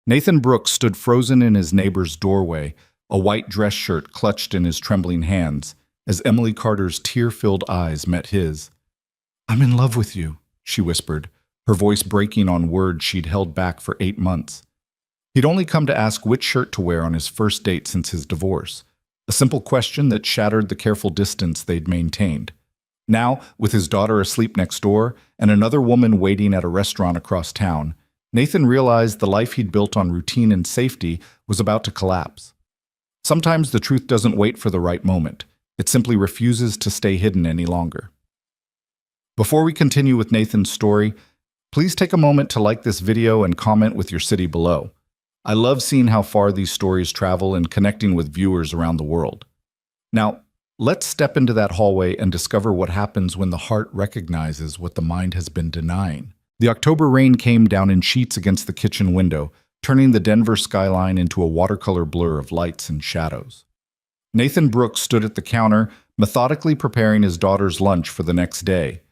Nathan Brooks stood frozen in his neighbor's doorway, a white dress shirt clutched in his trembling hands, as Emily Carter's tear-filled eyes met his. "I'm in love with you," she whispered, her voice breaking on words she'd held back for 8 months. He'd only come to ask which shirt to wear on his first date since his divorce, a simple question that shattered the careful distance they'd maintained. Now, with his daughter asleep next door and another woman waiting at a restaurant across town, Nathan realized the life he'd built on routine and safety was about to collapse. Sometimes the truth doesn't wait for the right moment. It simply refuses to stay hidden any longer. Before we continue with Nathan's story, please take a moment to like this video and comment with your city below. I love seeing how far these stories travel and connecting with viewers around the world. Now, let's step into that hallway and discover what happens when the heart recognizes what the mind has been denying. The October rain came down in sheets against the kitchen window, turning the Denver skyline into a watercolor blur of lights and shadows. Nathan Brooks stood at the counter, methodically preparing his daughter's lunch for the next day.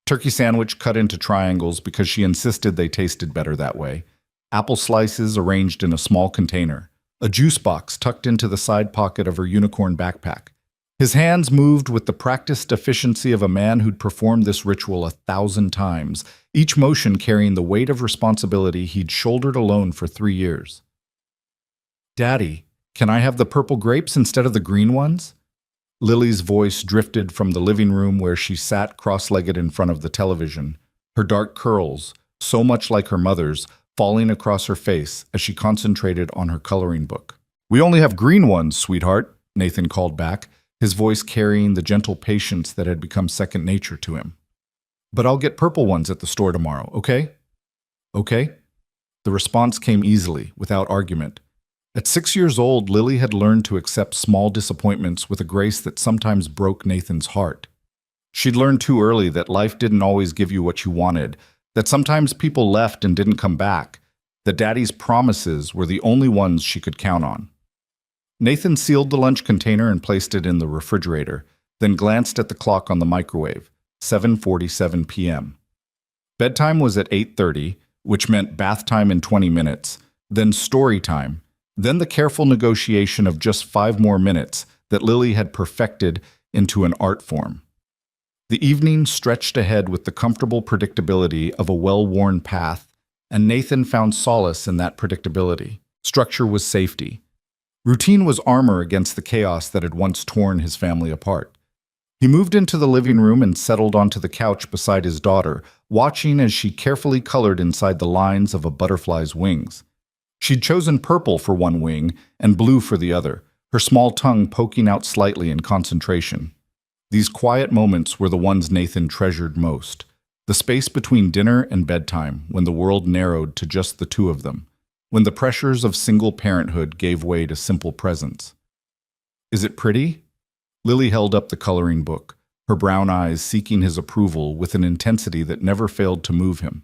Turkey sandwich cut into triangles because she insisted they tasted better that way. Apple slices arranged in a small container. A juice box tucked into the side pocket of her unicorn backpack. His hands moved with the practiced efficiency of a man who'd performed this ritual 1,000 times, each motion carrying the weight of responsibility he'd shouldered alone for 3 years. "Daddy, can I have the purple grapes instead of the green ones?" Lily's voice drifted from the living room where she sat cross-legged in front of the television, her dark curls, so much like her mother's, falling across her face as she concentrated on her coloring book. "We only have green ones, sweetheart," Nathan called back, his voice carrying the gentle patience that had become second nature to him. "But I'll get purple ones at the store tomorrow, okay?" "Okay?" The response came easily, without argument. At 6 years old, Lily had learned to accept small disappointments with a grace that sometimes broke Nathan's heart. She'd learned too early that life didn't always give you what you wanted, that sometimes people left and didn't come back, that Daddy's promises were the only ones she could count on. Nathan sealed the lunch container and placed it in the refrigerator, then glanced at the clock on the microwave, 7:47 p.m. Bedtime was at 8:30, which meant bath time in 20 minutes, then story time, then the careful negotiation of just 5 more minutes that Lily had perfected into an art form. The evening stretched ahead with the comfortable predictability of a well-worn path, and Nathan found solace in that predictability. Structure was safety. Routine was armor against the chaos that had once torn his family apart. He moved into the living room and settled onto the couch beside his daughter, watching as she carefully colored inside the lines of a butterfly's wings. She'd chosen purple for one wing and blue for the other, her small tongue poking out slightly in concentration. These quiet moments were the ones Nathan treasured most, the space between dinner and bedtime when the world narrowed to just the two of them, when the pressures of single parenthood gave way to simple presence. "Is it pretty?" Lily held up the coloring book, her brown eyes seeking his approval with an intensity that never failed to move him.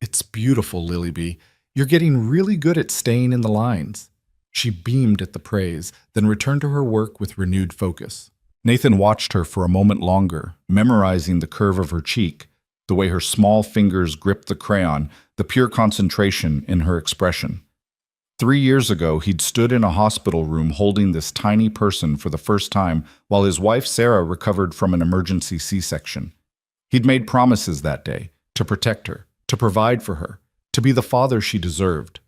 "It's beautiful, Lily. You're getting really good at staying in the lines." She beamed at the praise, then returned to her work with renewed focus. Nathan watched her for a moment longer, memorizing the curve of her cheek, the way her small fingers gripped the crayon, the pure concentration in her expression. 3 years ago, he'd stood in a hospital room holding this tiny person for the first time while his wife Sarah recovered from an emergency C-section. He'd made promises that day, to protect her, to provide for her, to be the father she deserved.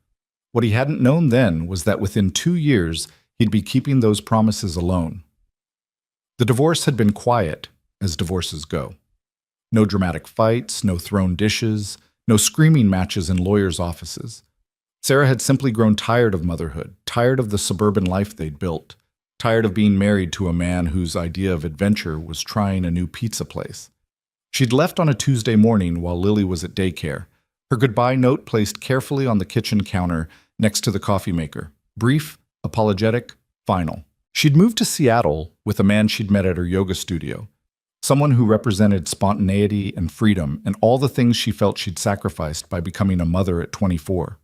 What he hadn't known then was that within 2 years, he'd be keeping those promises alone. The divorce had been quiet, as divorces go. No dramatic fights, no thrown dishes, no screaming matches in lawyers' offices. Sarah had simply grown tired of motherhood, tired of the suburban life they'd built, tired of being married to a man whose idea of adventure was trying a new pizza place. She'd left on a Tuesday morning while Lily was at daycare, her goodbye note placed carefully on the kitchen counter next to the coffee maker. Brief, apologetic, final. She'd moved to Seattle with a man she'd met at her yoga studio, someone who represented spontaneity and freedom and all the things she felt she'd sacrificed by becoming a mother at 24.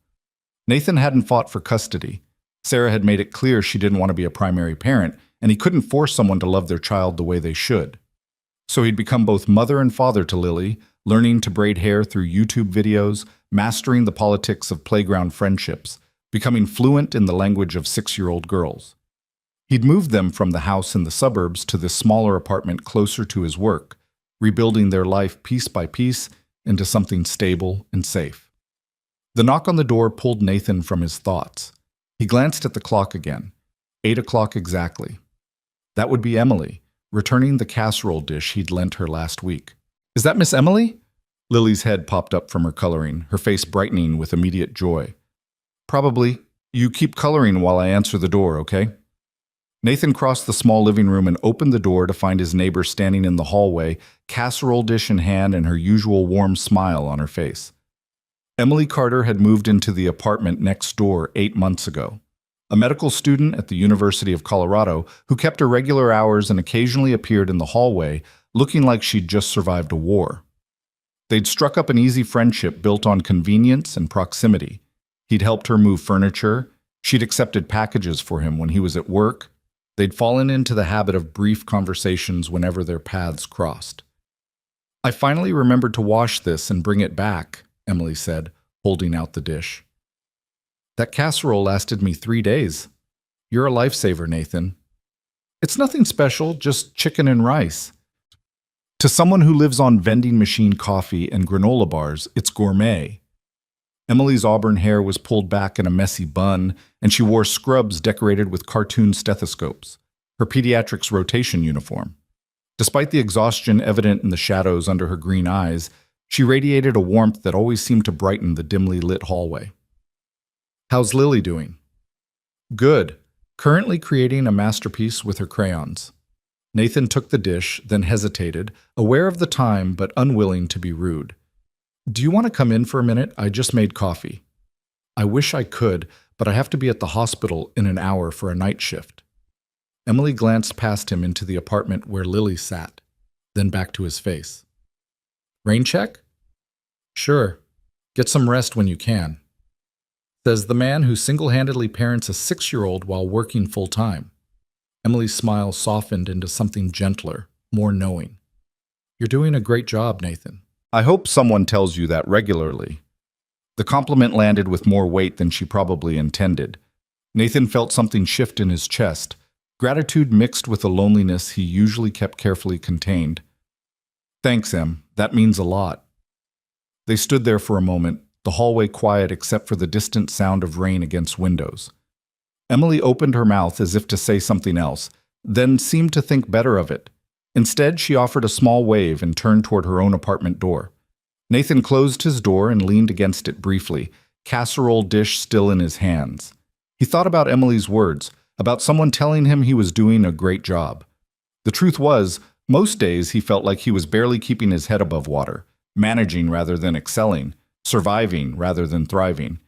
Nathan hadn't fought for custody. Sarah had made it clear she didn't want to be a primary parent, and he couldn't force someone to love their child the way they should. So he'd become both mother and father to Lily, learning to braid hair through YouTube videos, mastering the politics of playground friendships, becoming fluent in the language of 6-year-old girls. He'd moved them from the house in the suburbs to this smaller apartment closer to his work, rebuilding their life piece by piece into something stable and safe. The knock on the door pulled Nathan from his thoughts. He glanced at the clock again. 8 o'clock exactly. That would be Emily, returning the casserole dish he'd lent her last week. "Is that Miss Emily?" Lily's head popped up from her coloring, her face brightening with immediate joy. "Probably. You keep coloring while I answer the door, okay?" Nathan crossed the small living room and opened the door to find his neighbor standing in the hallway, casserole dish in hand and her usual warm smile on her face. Emily Carter had moved into the apartment next door 8 months ago. A medical student at the University of Colorado who kept irregular hours and occasionally appeared in the hallway, looking like she'd just survived a war. They'd struck up an easy friendship built on convenience and proximity. He'd helped her move furniture. She'd accepted packages for him when he was at work. They'd fallen into the habit of brief conversations whenever their paths crossed. "I finally remembered to wash this and bring it back," Emily said, holding out the dish. "That casserole lasted me 3 days. You're a lifesaver, Nathan." "It's nothing special, just chicken and rice." To someone who lives on vending machine coffee and granola bars, it's gourmet. Emily's auburn hair was pulled back in a messy bun, and she wore scrubs decorated with cartoon stethoscopes, her pediatrics rotation uniform. Despite the exhaustion evident in the shadows under her green eyes, she radiated a warmth that always seemed to brighten the dimly lit hallway. "How's Lily doing?" "Good. Currently creating a masterpiece with her crayons." Nathan took the dish, then hesitated, aware of the time but unwilling to be rude. "Do you want to come in for a minute? I just made coffee." "I wish I could, but I have to be at the hospital in an hour for a night shift." Emily glanced past him into the apartment where Lily sat, then back to his face. "Rain check?" "Sure. Get some rest when you can." Says the man who single-handedly parents a 6-year-old while working full-time. Emily's smile softened into something gentler, more knowing. "You're doing a great job, Nathan." "I hope someone tells you that regularly." The compliment landed with more weight than she probably intended. Nathan felt something shift in his chest, gratitude mixed with a loneliness he usually kept carefully contained. "Thanks, Em. That means a lot." They stood there for a moment, the hallway quiet except for the distant sound of rain against windows. Emily opened her mouth as if to say something else, then seemed to think better of it. Instead, she offered a small wave and turned toward her own apartment door. Nathan closed his door and leaned against it briefly, casserole dish still in his hands. He thought about Emily's words, about someone telling him he was doing a great job. The truth was, most days he felt like he was barely keeping his head above water, managing rather than excelling, surviving rather than thriving.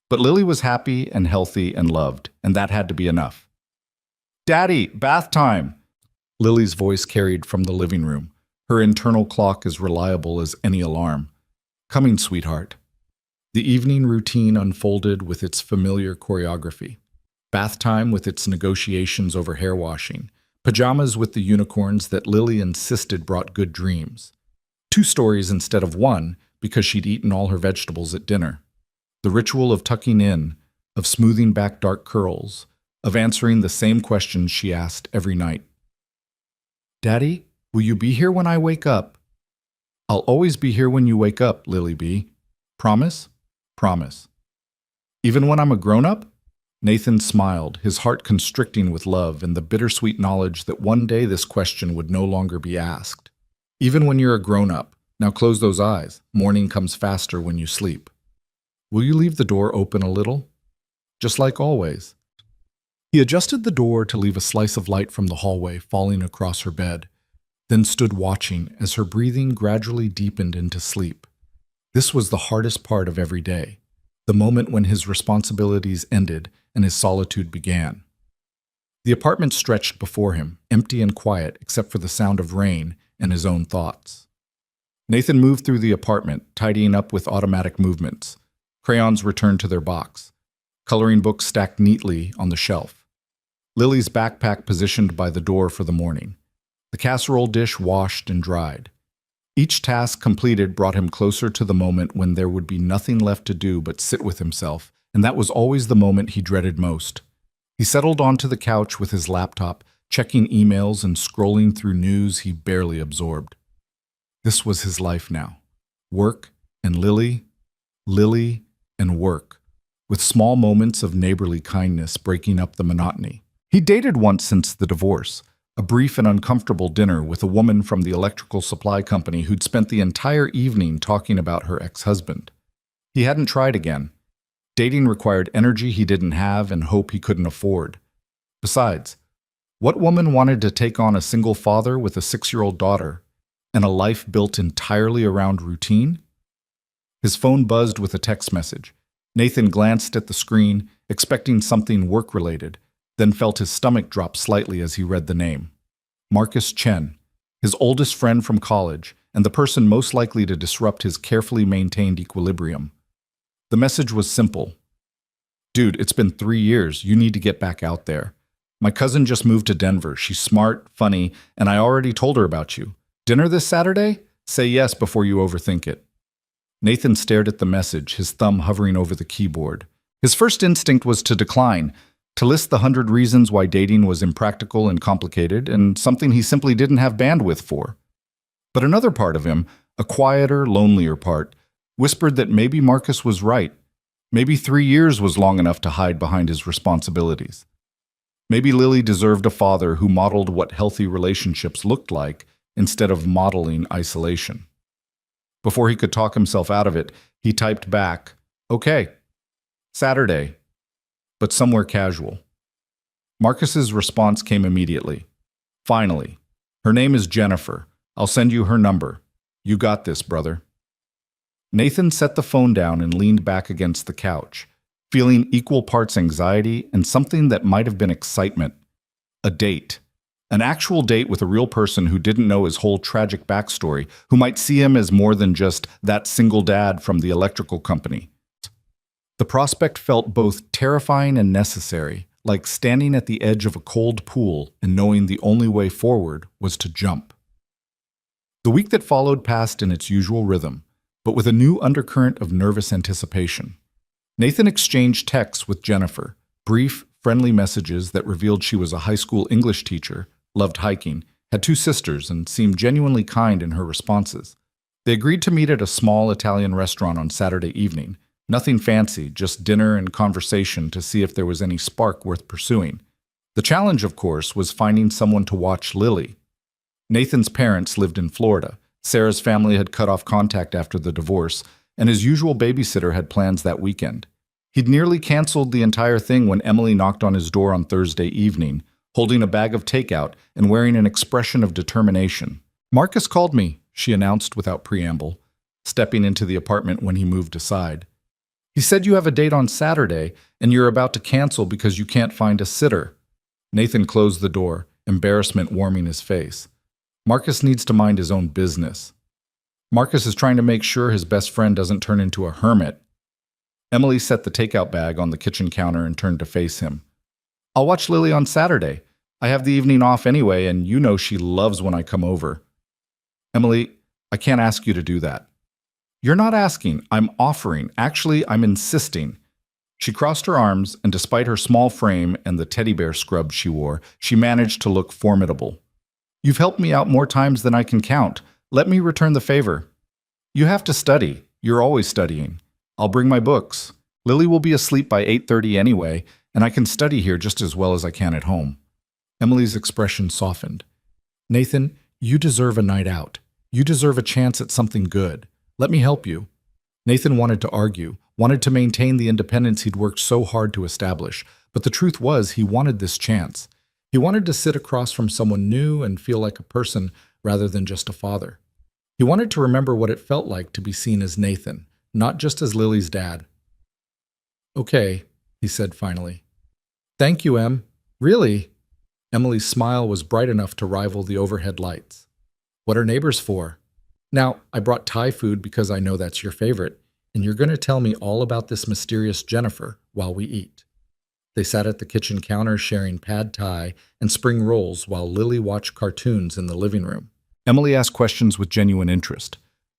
But Lily was happy and healthy and loved, and that had to be enough. "Daddy, bath time!" Lily's voice carried from the living room, her internal clock as reliable as any alarm. "Coming, sweetheart." The evening routine unfolded with its familiar choreography. Bath time with its negotiations over hair washing. Pajamas with the unicorns that Lily insisted brought good dreams. 2 stories instead of 1 because she'd eaten all her vegetables at dinner. The ritual of tucking in, of smoothing back dark curls, of answering the same questions she asked every night. "Daddy, will you be here when I wake up?" "I'll always be here when you wake up, Lily B. Promise?" "Promise." "Even when I'm a grown-up?" Nathan smiled, his heart constricting with love and the bittersweet knowledge that one day this question would no longer be asked. "Even when you're a grown-up. Now close those eyes. Morning comes faster when you sleep." "Will you leave the door open a little?" "Just like always." He adjusted the door to leave a slice of light from the hallway falling across her bed, then stood watching as her breathing gradually deepened into sleep. This was the hardest part of every day, the moment when his responsibilities ended and his solitude began. The apartment stretched before him, empty and quiet except for the sound of rain and his own thoughts. Nathan moved through the apartment, tidying up with automatic movements. Crayons returned to their box. Coloring books stacked neatly on the shelf. Lily's backpack positioned by the door for the morning. The casserole dish washed and dried. Each task completed brought him closer to the moment when there would be nothing left to do but sit with himself and that was always the moment he dreaded most. He settled onto the couch with his laptop, checking emails and scrolling through news he barely absorbed. This was his life now. Work and Lily, Lily and work, with small moments of neighborly kindness breaking up the monotony. He dated once since the divorce, a brief and uncomfortable dinner with a woman from the electrical supply company who'd spent the entire evening talking about her ex-husband. He hadn't tried again. Dating required energy he didn't have and hope he couldn't afford. Besides, what woman wanted to take on a single father with a 6-year-old daughter and a life built entirely around routine? His phone buzzed with a text message. Nathan glanced at the screen, expecting something work-related, then felt his stomach drop slightly as he read the name. Marcus Chen, his oldest friend from college, and the person most likely to disrupt his carefully maintained equilibrium. The message was simple. Dude, it's been 3 years. You need to get back out there. My cousin just moved to Denver. She's smart, funny, and I already told her about you. Dinner this Saturday? Say yes before you overthink it. Nathan stared at the message, his thumb hovering over the keyboard. His first instinct was to decline, to list the 100 reasons why dating was impractical and complicated, and something he simply didn't have bandwidth for. But another part of him, a quieter, lonelier part, whispered that maybe Marcus was right. Maybe 3 years was long enough to hide behind his responsibilities. Maybe Lily deserved a father who modeled what healthy relationships looked like instead of modeling isolation. Before he could talk himself out of it, he typed back, "Okay, Saturday, but somewhere casual." Marcus's response came immediately. "Finally. Her name is Jennifer. I'll send you her number. You got this, brother." Nathan set the phone down and leaned back against the couch, feeling equal parts anxiety and something that might have been excitement. A date. An actual date with a real person who didn't know his whole tragic backstory, who might see him as more than just that single dad from the electrical company. The prospect felt both terrifying and necessary, like standing at the edge of a cold pool and knowing the only way forward was to jump. The week that followed passed in its usual rhythm, but with a new undercurrent of nervous anticipation. Nathan exchanged texts with Jennifer, brief, friendly messages that revealed she was a high school English teacher, loved hiking, had 2 sisters, and seemed genuinely kind in her responses. They agreed to meet at a small Italian restaurant on Saturday evening. Nothing fancy, just dinner and conversation to see if there was any spark worth pursuing. The challenge, of course, was finding someone to watch Lily. Nathan's parents lived in Florida. Sarah's family had cut off contact after the divorce, and his usual babysitter had plans that weekend. He'd nearly canceled the entire thing when Emily knocked on his door on Thursday evening, holding a bag of takeout and wearing an expression of determination. "Marcus called me," she announced without preamble, stepping into the apartment when he moved aside. "He said you have a date on Saturday, and you're about to cancel because you can't find a sitter." Nathan closed the door, embarrassment warming his face. Marcus needs to mind his own business. Marcus is trying to make sure his best friend doesn't turn into a hermit. Emily set the takeout bag on the kitchen counter and turned to face him. "I'll watch Lily on Saturday. I have the evening off anyway, and you know she loves when I come over." "Emily, I can't ask you to do that." "You're not asking. I'm offering. Actually, I'm insisting." She crossed her arms, and despite her small frame and the teddy bear scrubs she wore, she managed to look formidable. "You've helped me out more times than I can count. Let me return the favor." "You have to study. You're always studying." "I'll bring my books. Lily will be asleep by 8:30 anyway, and I can study here just as well as I can at home." Emily's expression softened. "Nathan, you deserve a night out. You deserve a chance at something good. Let me help you." Nathan wanted to argue, wanted to maintain the independence he'd worked so hard to establish, but the truth was he wanted this chance. He wanted to sit across from someone new and feel like a person rather than just a father. He wanted to remember what it felt like to be seen as Nathan, not just as Lily's dad. "Okay," he said finally. "Thank you, Em. Really?" Emily's smile was bright enough to rival the overhead lights. "What are neighbors for?" "Now, I brought Thai food because I know that's your favorite, and you're going to tell me all about this mysterious Jennifer while we eat." They sat at the kitchen counter sharing pad thai and spring rolls while Lily watched cartoons in the living room. Emily asked questions with genuine interest.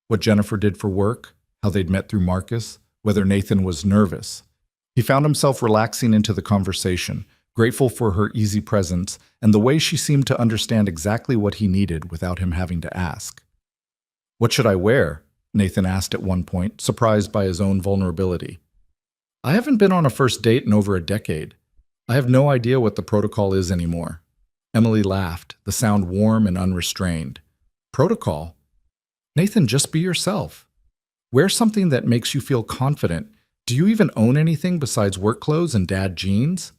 What Jennifer did for work, how they'd met through Marcus, whether Nathan was nervous. He found himself relaxing into the conversation, grateful for her easy presence and the way she seemed to understand exactly what he needed without him having to ask. "What should I wear?" Nathan asked at one point, surprised by his own vulnerability. "I haven't been on a first date in over a decade. I have no idea what the protocol is anymore." Emily laughed, the sound warm and unrestrained. "Protocol? Nathan, just be yourself. Wear something that makes you feel confident. Do you even own anything besides work clothes and dad jeans?"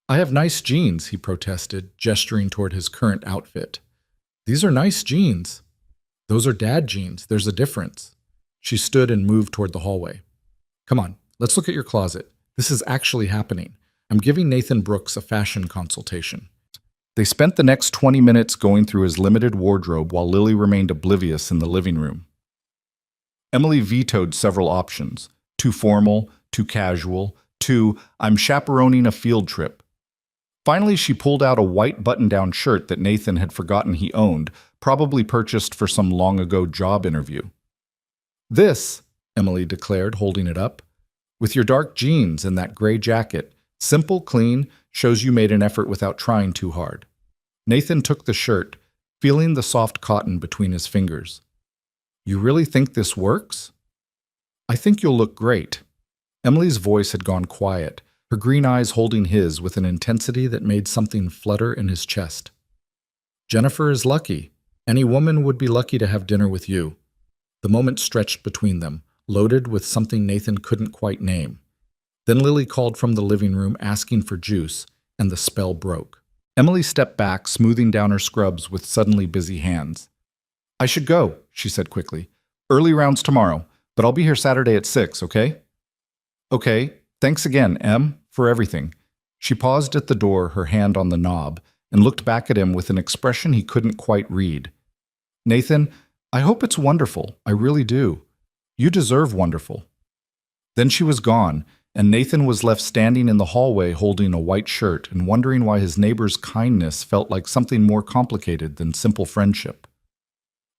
"I have nice jeans," he protested, gesturing toward his current outfit. "These are nice jeans." "Those are dad jeans. There's a difference." She stood and moved toward the hallway. "Come on, let's look at your closet. This is actually happening. I'm giving Nathan Brooks a fashion consultation." They spent the next 20 minutes going through his limited wardrobe while Lily remained oblivious in the living room. Emily vetoed several options: too formal, too casual, too "I'm chaperoning a field trip." Finally, she pulled out a white button-down shirt that Nathan had forgotten he owned, probably purchased for some long-ago job interview. "This," Emily declared, holding it up, "with your dark jeans and that gray jacket, simple, clean, shows you made an effort without trying too hard." Nathan took the shirt, feeling the soft cotton between his fingers. "You really think this works?" "I think you'll look great." Emily's voice had gone quiet, her green eyes holding his with an intensity that made something flutter in his chest. "Jennifer is lucky. Any woman would be lucky to have dinner with you." The moment stretched between them, loaded with something Nathan couldn't quite name. Then Lily called from the living room asking for juice, and the spell broke. Emily stepped back, smoothing down her scrubs with suddenly busy hands. "I should go," she said quickly. "Early rounds tomorrow, but I'll be here Saturday at 6, okay?" "Okay, thanks again, Em, for everything." She paused at the door, her hand on the knob, and looked back at him with an expression he couldn't quite read. "Nathan, I hope it's wonderful. I really do. You deserve wonderful." Then she was gone, and Nathan was left standing in the hallway holding a white shirt and wondering why his neighbor's kindness felt like something more complicated than simple friendship.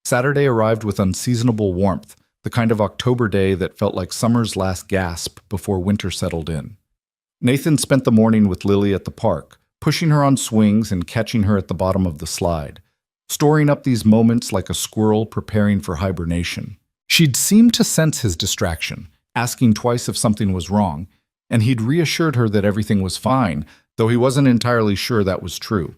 Saturday arrived with unseasonable warmth, the kind of October day that felt like summer's last gasp before winter settled in. Nathan spent the morning with Lily at the park, pushing her on swings and catching her at the bottom of the slide, storing up these moments like a squirrel preparing for hibernation. She'd seemed to sense his distraction, asking twice if something was wrong, and he'd reassured her that everything was fine, though he wasn't entirely sure that was true.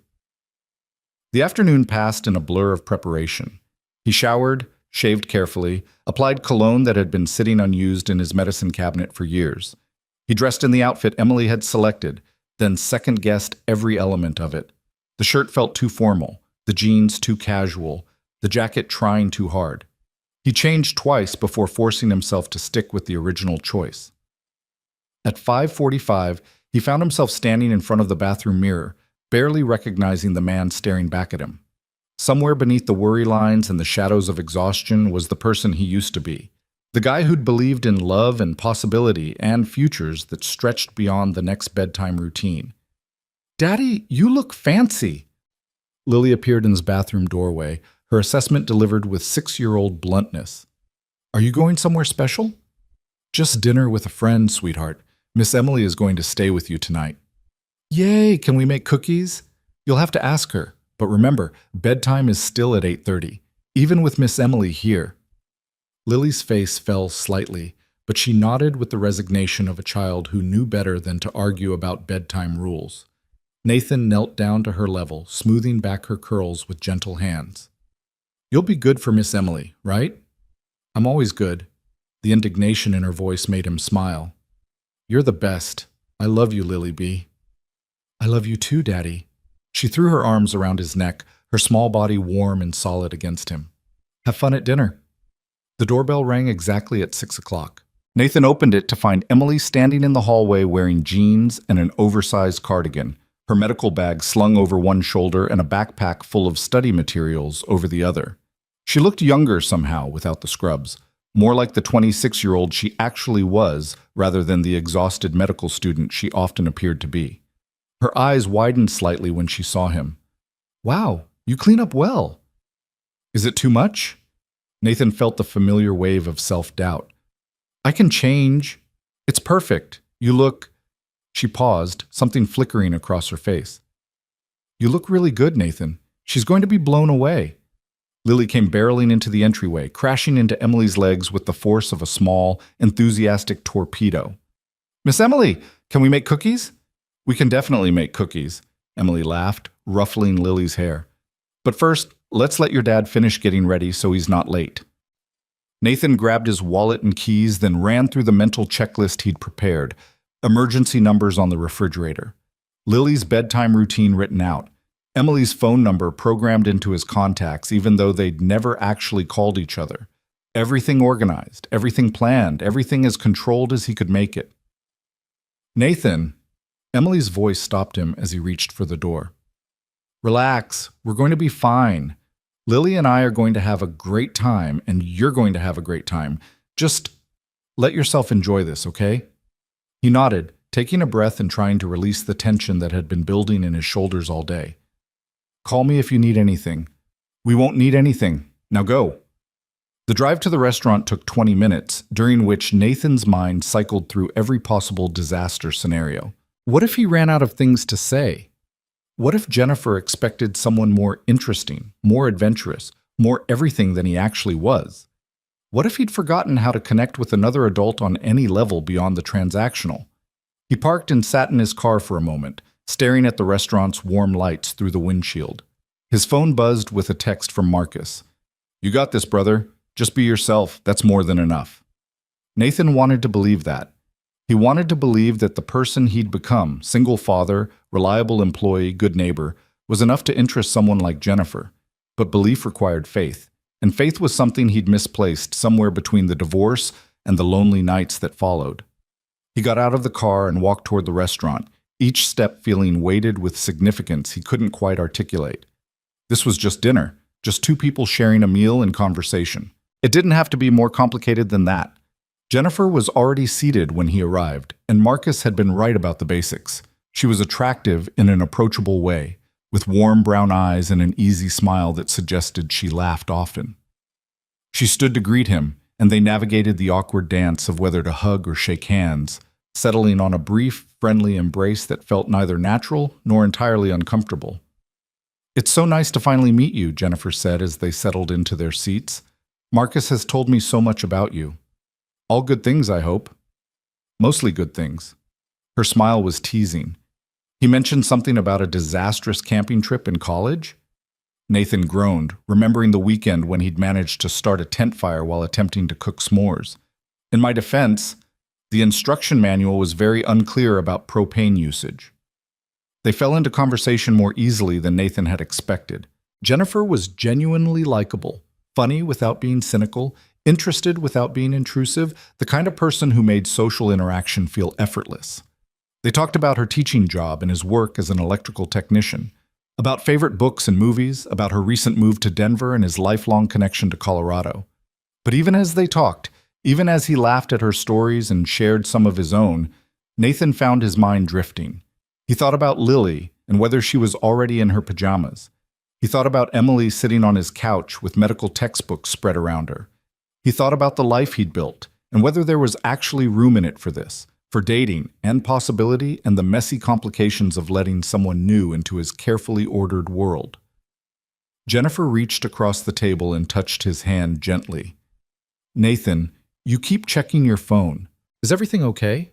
The afternoon passed in a blur of preparation. He showered, shaved carefully, applied cologne that had been sitting unused in his medicine cabinet for years. He dressed in the outfit Emily had selected, then second-guessed every element of it. The shirt felt too formal, the jeans too casual, the jacket trying too hard. He changed twice before forcing himself to stick with the original choice. At 5:45, he found himself standing in front of the bathroom mirror, barely recognizing the man staring back at him. Somewhere beneath the worry lines and the shadows of exhaustion was the person he used to be, the guy who'd believed in love and possibility and futures that stretched beyond the next bedtime routine. "Daddy, you look fancy." Lily appeared in his bathroom doorway, her assessment delivered with 6-year-old bluntness. "Are you going somewhere special?" "Just dinner with a friend, sweetheart. Miss Emily is going to stay with you tonight." "Yay, can we make cookies?" "You'll have to ask her. But remember, bedtime is still at 8:30, even with Miss Emily here." Lily's face fell slightly, but she nodded with the resignation of a child who knew better than to argue about bedtime rules. Nathan knelt down to her level, smoothing back her curls with gentle hands. "You'll be good for Miss Emily, right?" "I'm always good." The indignation in her voice made him smile. "You're the best. I love you, Lily B." "I love you too, Daddy." She threw her arms around his neck, her small body warm and solid against him. "Have fun at dinner." The doorbell rang exactly at 6 o'clock. Nathan opened it to find Emily standing in the hallway wearing jeans and an oversized cardigan, her medical bag slung over one shoulder and a backpack full of study materials over the other. She looked younger somehow without the scrubs, more like the 26-year-old she actually was rather than the exhausted medical student she often appeared to be. Her eyes widened slightly when she saw him. "Wow, you clean up well." "Is it too much?" Nathan felt the familiar wave of self-doubt. "I can change. It's perfect. You look... She paused, something flickering across her face. You look really good, Nathan. She's going to be blown away. Lily came barreling into the entryway, crashing into Emily's legs with the force of a small, enthusiastic torpedo. Miss Emily, can we make cookies? We can definitely make cookies, Emily laughed, ruffling Lily's hair. But first, let's let your dad finish getting ready so he's not late. Nathan grabbed his wallet and keys, then ran through the mental checklist he'd prepared. Emergency numbers on the refrigerator. Lily's bedtime routine written out. Emily's phone number programmed into his contacts, even though they'd never actually called each other. Everything organized, everything planned, everything as controlled as he could make it. Nathan, Emily's voice stopped him as he reached for the door. Relax, we're going to be fine. Lily and I are going to have a great time, and you're going to have a great time. Just let yourself enjoy this, okay? He nodded, taking a breath and trying to release the tension that had been building in his shoulders all day. Call me if you need anything. We won't need anything. Now go. The drive to the restaurant took 20 minutes, during which Nathan's mind cycled through every possible disaster scenario. What if he ran out of things to say? What if Jennifer expected someone more interesting, more adventurous, more everything than he actually was? What if he'd forgotten how to connect with another adult on any level beyond the transactional? He parked and sat in his car for a moment, staring at the restaurant's warm lights through the windshield. His phone buzzed with a text from Marcus. You got this, brother. Just be yourself. That's more than enough. Nathan wanted to believe that. He wanted to believe that the person he'd become, single father, reliable employee, good neighbor, was enough to interest someone like Jennifer. But belief required faith. And faith was something he'd misplaced somewhere between the divorce and the lonely nights that followed. He got out of the car and walked toward the restaurant, each step feeling weighted with significance he couldn't quite articulate. This was just dinner, just two people sharing a meal and conversation. It didn't have to be more complicated than that. Jennifer was already seated when he arrived, and Marcus had been right about the basics. She was attractive in an approachable way, with warm brown eyes and an easy smile that suggested she laughed often. She stood to greet him, and they navigated the awkward dance of whether to hug or shake hands, settling on a brief, friendly embrace that felt neither natural nor entirely uncomfortable. It's so nice to finally meet you, Jennifer said as they settled into their seats. Marcus has told me so much about you. All good things, I hope. Mostly good things. Her smile was teasing. He mentioned something about a disastrous camping trip in college? Nathan groaned, remembering the weekend when he'd managed to start a tent fire while attempting to cook s'mores. In my defense, the instruction manual was very unclear about propane usage. They fell into conversation more easily than Nathan had expected. Jennifer was genuinely likable, funny without being cynical, interested without being intrusive, the kind of person who made social interaction feel effortless. They talked about her teaching job and his work as an electrical technician, about favorite books and movies, about her recent move to Denver and his lifelong connection to Colorado. But even as they talked, even as he laughed at her stories and shared some of his own, Nathan found his mind drifting. He thought about Lily and whether she was already in her pajamas. He thought about Emily sitting on his couch with medical textbooks spread around her. He thought about the life he'd built and whether there was actually room in it for this, for dating and possibility and the messy complications of letting someone new into his carefully ordered world. Jennifer reached across the table and touched his hand gently. Nathan, you keep checking your phone. Is everything okay?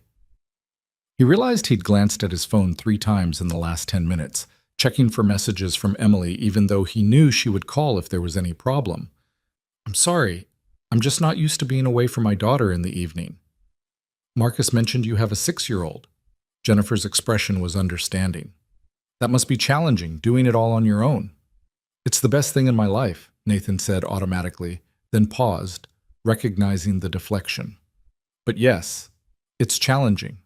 He realized he'd glanced at his phone 3 times in the last 10 minutes, checking for messages from Emily even though he knew she would call if there was any problem. I'm sorry. I'm just not used to being away from my daughter in the evening. Marcus mentioned you have a 6-year-old. Jennifer's expression was understanding. That must be challenging, doing it all on your own. It's the best thing in my life, Nathan said automatically, then paused, recognizing the deflection. But yes, it's challenging.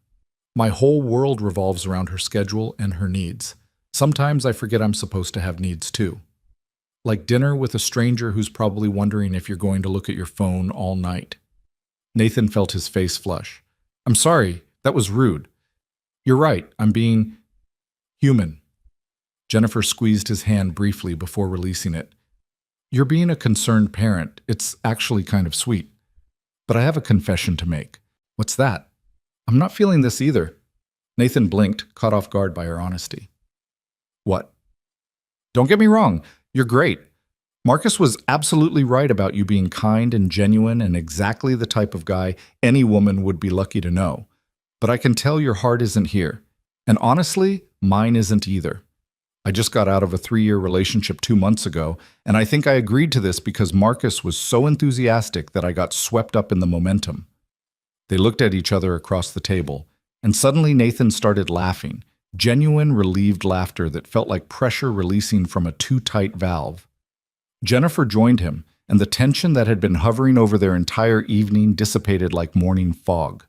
My whole world revolves around her schedule and her needs. Sometimes I forget I'm supposed to have needs too. Like dinner with a stranger who's probably wondering if you're going to look at your phone all night. Nathan felt his face flush. I'm sorry, that was rude. You're right, I'm being human. Jennifer squeezed his hand briefly before releasing it. You're being a concerned parent. It's actually kind of sweet. But I have a confession to make. What's that? I'm not feeling this either. Nathan blinked, caught off guard by her honesty. What? Don't get me wrong, you're great. Marcus was absolutely right about you being kind and genuine and exactly the type of guy any woman would be lucky to know. But I can tell your heart isn't here. And honestly, mine isn't either. I just got out of a 3-year relationship 2 months ago, and I think I agreed to this because Marcus was so enthusiastic that I got swept up in the momentum. They looked at each other across the table, and suddenly Nathan started laughing, genuine, relieved laughter that felt like pressure releasing from a too-tight valve. Jennifer joined him, and the tension that had been hovering over their entire evening dissipated like morning fog.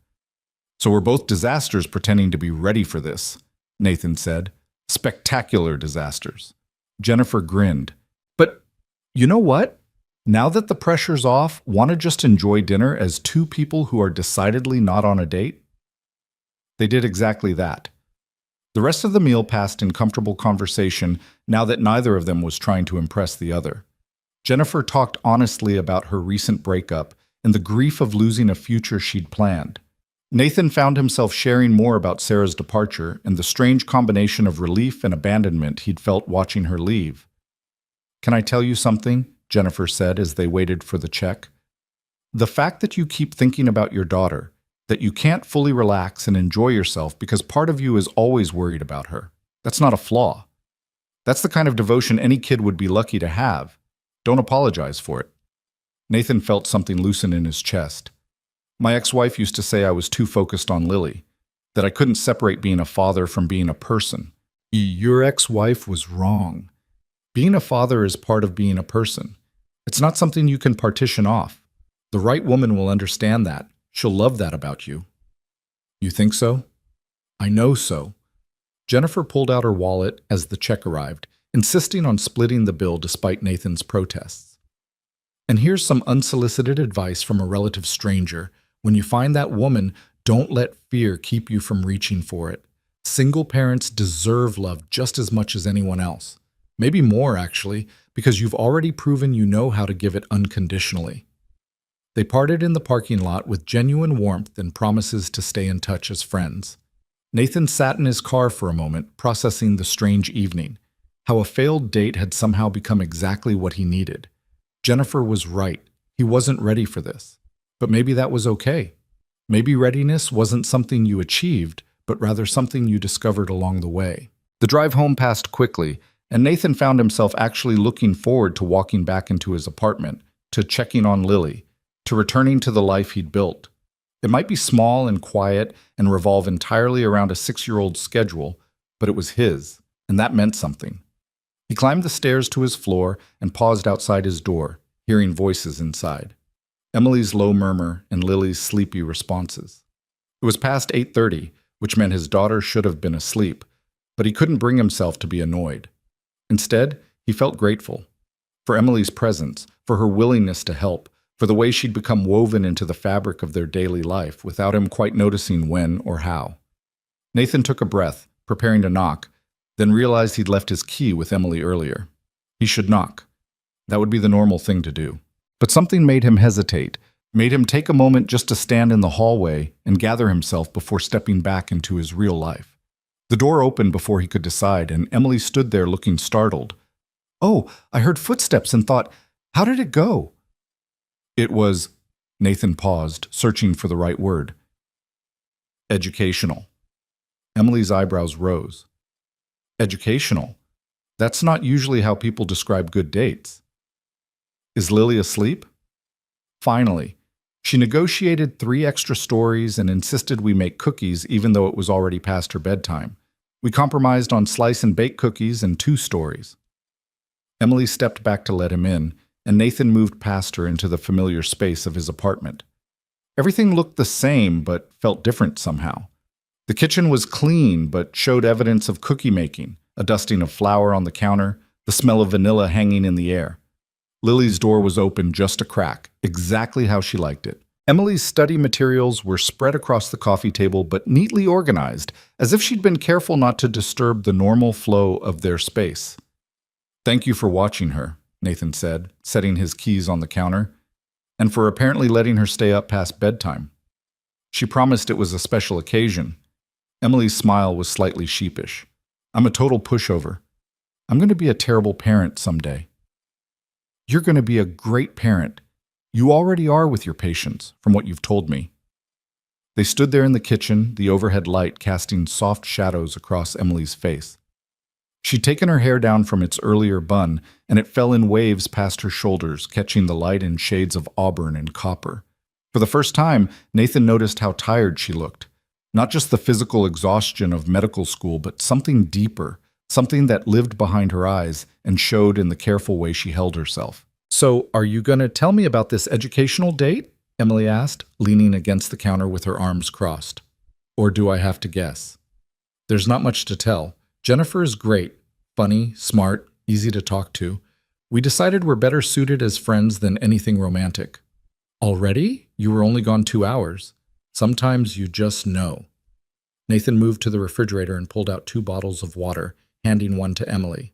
So we're both disasters pretending to be ready for this, Nathan said. Spectacular disasters. Jennifer grinned. But you know what? Now that the pressure's off, want to just enjoy dinner as two people who are decidedly not on a date? They did exactly that. The rest of the meal passed in comfortable conversation now that neither of them was trying to impress the other. Jennifer talked honestly about her recent breakup and the grief of losing a future she'd planned. Nathan found himself sharing more about Sarah's departure and the strange combination of relief and abandonment he'd felt watching her leave. "Can I tell you something?" Jennifer said as they waited for the check. "The fact that you keep thinking about your daughter, that you can't fully relax and enjoy yourself because part of you is always worried about her, that's not a flaw. That's the kind of devotion any kid would be lucky to have. Don't apologize for it." Nathan felt something loosen in his chest. "My ex-wife used to say I was too focused on Lily, that I couldn't separate being a father from being a person." Your ex-wife was wrong. Being a father is part of being a person. It's not something you can partition off. The right woman will understand that. She'll love that about you. You think so? I know so. Jennifer pulled out her wallet as the check arrived, insisting on splitting the bill despite Nathan's protests. "And here's some unsolicited advice from a relative stranger. When you find that woman, don't let fear keep you from reaching for it. Single parents deserve love just as much as anyone else. Maybe more, actually, because you've already proven you know how to give it unconditionally." They parted in the parking lot with genuine warmth and promises to stay in touch as friends. Nathan sat in his car for a moment, processing the strange evening, how a failed date had somehow become exactly what he needed. Jennifer was right. He wasn't ready for this. But maybe that was okay. Maybe readiness wasn't something you achieved, but rather something you discovered along the way. The drive home passed quickly, and Nathan found himself actually looking forward to walking back into his apartment, to checking on Lily, to returning to the life he'd built. It might be small and quiet and revolve entirely around a 6-year-old's schedule, but it was his, and that meant something. He climbed the stairs to his floor and paused outside his door, hearing voices inside. Emily's low murmur and Lily's sleepy responses. It was past 8:30, which meant his daughter should have been asleep, but he couldn't bring himself to be annoyed. Instead, he felt grateful. For Emily's presence, for her willingness to help, for the way she'd become woven into the fabric of their daily life without him quite noticing when or how. Nathan took a breath, preparing to knock, then realized he'd left his key with Emily earlier. He should knock. That would be the normal thing to do. But something made him hesitate, made him take a moment just to stand in the hallway and gather himself before stepping back into his real life. The door opened before he could decide, and Emily stood there looking startled. "Oh, I heard footsteps and thought, how did it go?" It was, Nathan paused, searching for the right word. Educational. Emily's eyebrows rose. Educational? That's not usually how people describe good dates. Is Lily asleep? Finally, she negotiated 3 extra stories and insisted we make cookies even though it was already past her bedtime. We compromised on slice and bake cookies and 2 stories. Emily stepped back to let him in, and Nathan moved past her into the familiar space of his apartment. Everything looked the same but felt different somehow. The kitchen was clean but showed evidence of cookie making, a dusting of flour on the counter, the smell of vanilla hanging in the air. Lily's door was open just a crack, exactly how she liked it. Emily's study materials were spread across the coffee table but neatly organized, as if she'd been careful not to disturb the normal flow of their space. "Thank you for watching her," Nathan said, setting his keys on the counter, "and for apparently letting her stay up past bedtime." She promised it was a special occasion. Emily's smile was slightly sheepish. I'm a total pushover. I'm going to be a terrible parent someday. You're going to be a great parent. You already are with your patients, from what you've told me. They stood there in the kitchen, the overhead light casting soft shadows across Emily's face. She'd taken her hair down from its earlier bun, and it fell in waves past her shoulders, catching the light in shades of auburn and copper. For the first time, Nathan noticed how tired she looked. Not just the physical exhaustion of medical school, but something deeper, something that lived behind her eyes and showed in the careful way she held herself. "So, are you going to tell me about this educational date?" Emily asked, leaning against the counter with her arms crossed. "Or do I have to guess?" "There's not much to tell. Jennifer is great, funny, smart, easy to talk to. We decided we're better suited as friends than anything romantic." "Already? You were only gone 2 hours. Sometimes you just know." Nathan moved to the refrigerator and pulled out 2 bottles of water, handing one to Emily.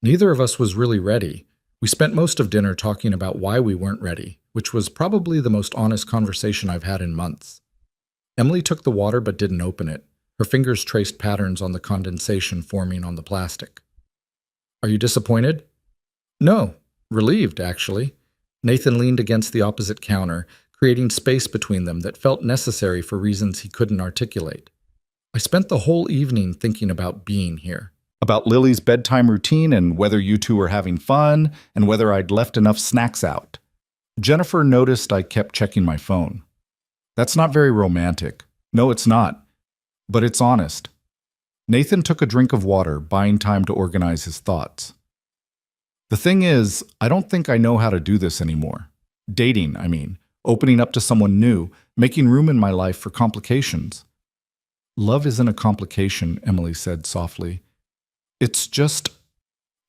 "Neither of us was really ready. We spent most of dinner talking about why we weren't ready, which was probably the most honest conversation I've had in months." Emily took the water but didn't open it. Her fingers traced patterns on the condensation forming on the plastic. "Are you disappointed?" "No. Relieved, actually." Nathan leaned against the opposite counter, creating space between them that felt necessary for reasons he couldn't articulate. "I spent the whole evening thinking about being here. About Lily's bedtime routine and whether you two were having fun and whether I'd left enough snacks out. Jennifer noticed I kept checking my phone. That's not very romantic. No, it's not. But it's honest." Nathan took a drink of water, buying time to organize his thoughts. "The thing is, I don't think I know how to do this anymore. Dating, I mean. Opening up to someone new, making room in my life for complications." "Love isn't a complication," Emily said softly. "It's just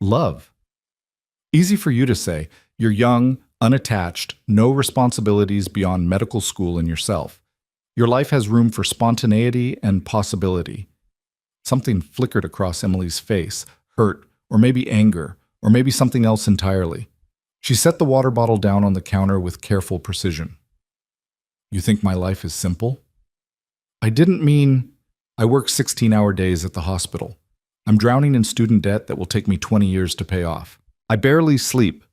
love." "Easy for you to say. You're young, unattached, no responsibilities beyond medical school and yourself. Your life has room for spontaneity and possibility." Something flickered across Emily's face, hurt, or maybe anger, or maybe something else entirely. She set the water bottle down on the counter with careful precision. "You think my life is simple?" "I didn't mean I work 16-hour days at the hospital. I'm drowning in student debt that will take me 20 years to pay off. I barely sleep.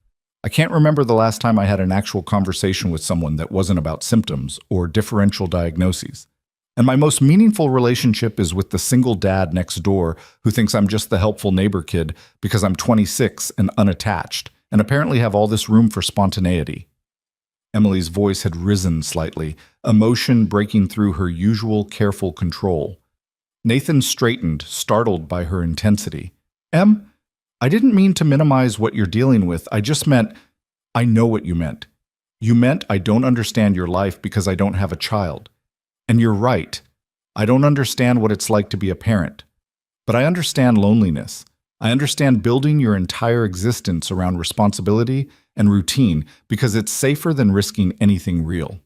I can't remember the last time I had an actual conversation with someone that wasn't about symptoms or differential diagnoses. And my most meaningful relationship is with the single dad next door who thinks I'm just the helpful neighbor kid because I'm 26 and unattached, and apparently have all this room for spontaneity." Emily's voice had risen slightly, emotion breaking through her usual careful control. Nathan straightened, startled by her intensity. "Em, I didn't mean to minimize what you're dealing with. I just meant, I know what you meant. You meant I don't understand your life because I don't have a child. And you're right. I don't understand what it's like to be a parent. But I understand loneliness. I understand building your entire existence around responsibility and routine because it's safer than risking anything real."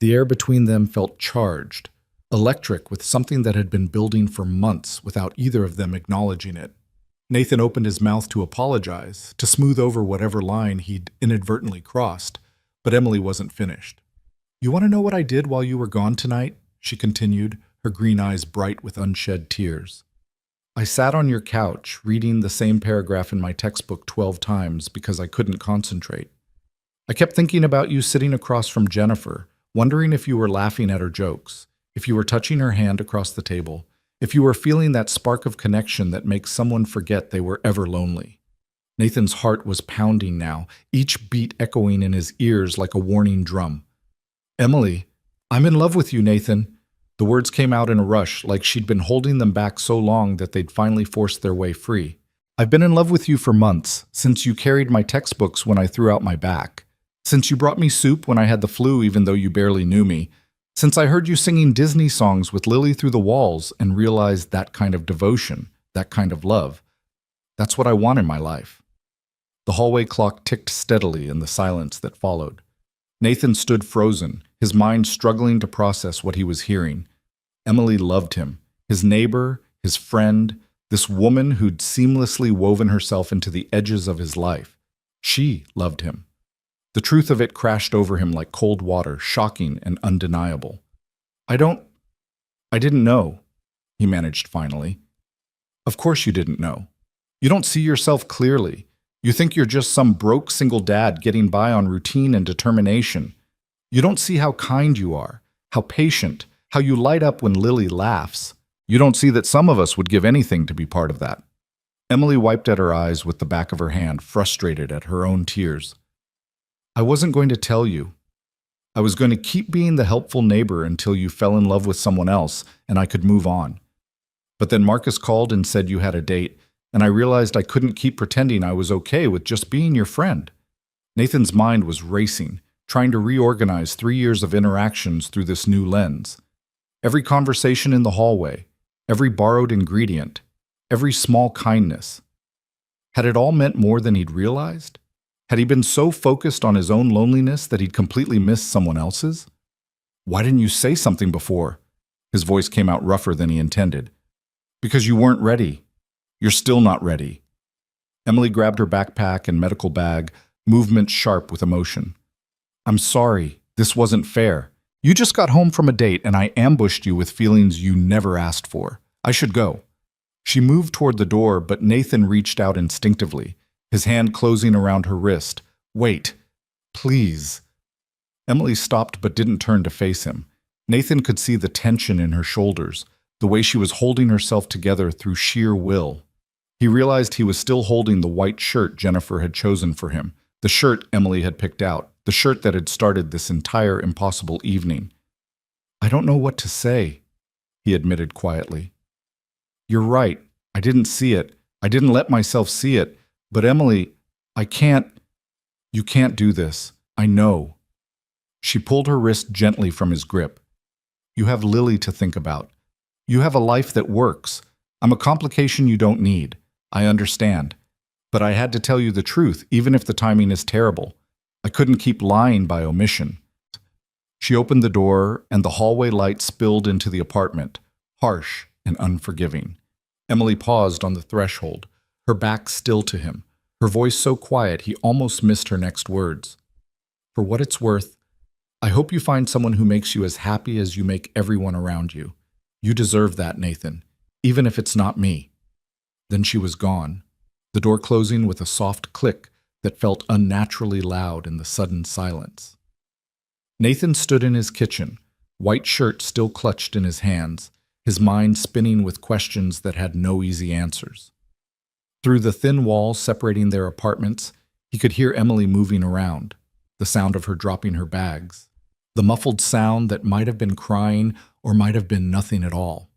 The air between them felt charged, electric with something that had been building for months without either of them acknowledging it. Nathan opened his mouth to apologize, to smooth over whatever line he'd inadvertently crossed, but Emily wasn't finished. "You want to know what I did while you were gone tonight?" she continued, her green eyes bright with unshed tears. "I sat on your couch, reading the same paragraph in my textbook 12 times because I couldn't concentrate. I kept thinking about you sitting across from Jennifer, wondering if you were laughing at her jokes, if you were touching her hand across the table, if you were feeling that spark of connection that makes someone forget they were ever lonely." Nathan's heart was pounding now, each beat echoing in his ears like a warning drum. "Emily, I'm in love with you, Nathan." The words came out in a rush, like she'd been holding them back so long that they'd finally forced their way free. "I've been in love with you for months, since you carried my textbooks when I threw out my back. Since you brought me soup when I had the flu even though you barely knew me. Since I heard you singing Disney songs with Lily through the walls and realized that kind of devotion, that kind of love. That's what I want in my life." The hallway clock ticked steadily in the silence that followed. Nathan stood frozen, his mind struggling to process what he was hearing. Emily loved him, his neighbor, his friend, this woman who'd seamlessly woven herself into the edges of his life. She loved him. The truth of it crashed over him like cold water, shocking and undeniable. I didn't know, he managed finally. Of course you didn't know. You don't see yourself clearly. You think you're just some broke single dad getting by on routine and determination. You don't see how kind you are, how patient, how you light up when Lily laughs. You don't see that some of us would give anything to be part of that. Emily wiped at her eyes with the back of her hand, frustrated at her own tears. I wasn't going to tell you. I was going to keep being the helpful neighbor until you fell in love with someone else and I could move on. But then Marcus called and said you had a date, and I realized I couldn't keep pretending I was okay with just being your friend. Nathan's mind was racing, trying to reorganize 3 years of interactions through this new lens. Every conversation in the hallway, every borrowed ingredient, every small kindness. Had it all meant more than he'd realized? Had he been so focused on his own loneliness that he'd completely missed someone else's? Why didn't you say something before? His voice came out rougher than he intended. Because you weren't ready. You're still not ready. Emily grabbed her backpack and medical bag, movement sharp with emotion. I'm sorry. This wasn't fair. You just got home from a date and I ambushed you with feelings you never asked for. I should go. She moved toward the door, but Nathan reached out instinctively, his hand closing around her wrist. Wait. Please. Emily stopped but didn't turn to face him. Nathan could see the tension in her shoulders, the way she was holding herself together through sheer will. He realized he was still holding the white shirt Jennifer had chosen for him, the shirt Emily had picked out, the shirt that had started this entire impossible evening. I don't know what to say, he admitted quietly. You're right. I didn't see it. I didn't let myself see it. But Emily, you can't do this. I know. She pulled her wrist gently from his grip. You have Lily to think about. You have a life that works. I'm a complication you don't need. I understand. But I had to tell you the truth, even if the timing is terrible. I couldn't keep lying by omission. She opened the door, and the hallway light spilled into the apartment, harsh and unforgiving. Emily paused on the threshold, her back still to him, her voice so quiet he almost missed her next words. For what it's worth, I hope you find someone who makes you as happy as you make everyone around you. You deserve that, Nathan, even if it's not me. Then she was gone, the door closing with a soft click that felt unnaturally loud in the sudden silence. Nathan stood in his kitchen, white shirt still clutched in his hands, his mind spinning with questions that had no easy answers. Through the thin wall separating their apartments, he could hear Emily moving around, the sound of her dropping her bags, the muffled sound that might have been crying or might have been nothing at all.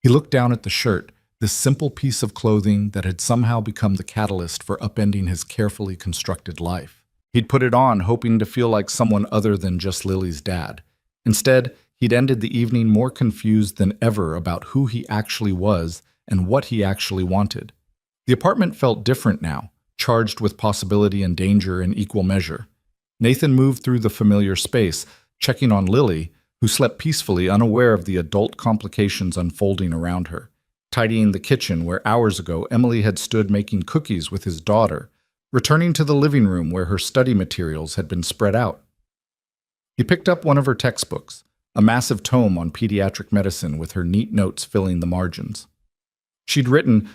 He looked down at the shirt, this simple piece of clothing that had somehow become the catalyst for upending his carefully constructed life. He'd put it on hoping to feel like someone other than just Lily's dad. Instead, he'd ended the evening more confused than ever about who he actually was and what he actually wanted. The apartment felt different now, charged with possibility and danger in equal measure. Nathan moved through the familiar space, checking on Lily, who slept peacefully, unaware of the adult complications unfolding around her, tidying the kitchen where hours ago Emily had stood making cookies with his daughter, returning to the living room where her study materials had been spread out. He picked up one of her textbooks, a massive tome on pediatric medicine with her neat notes filling the margins. She'd written,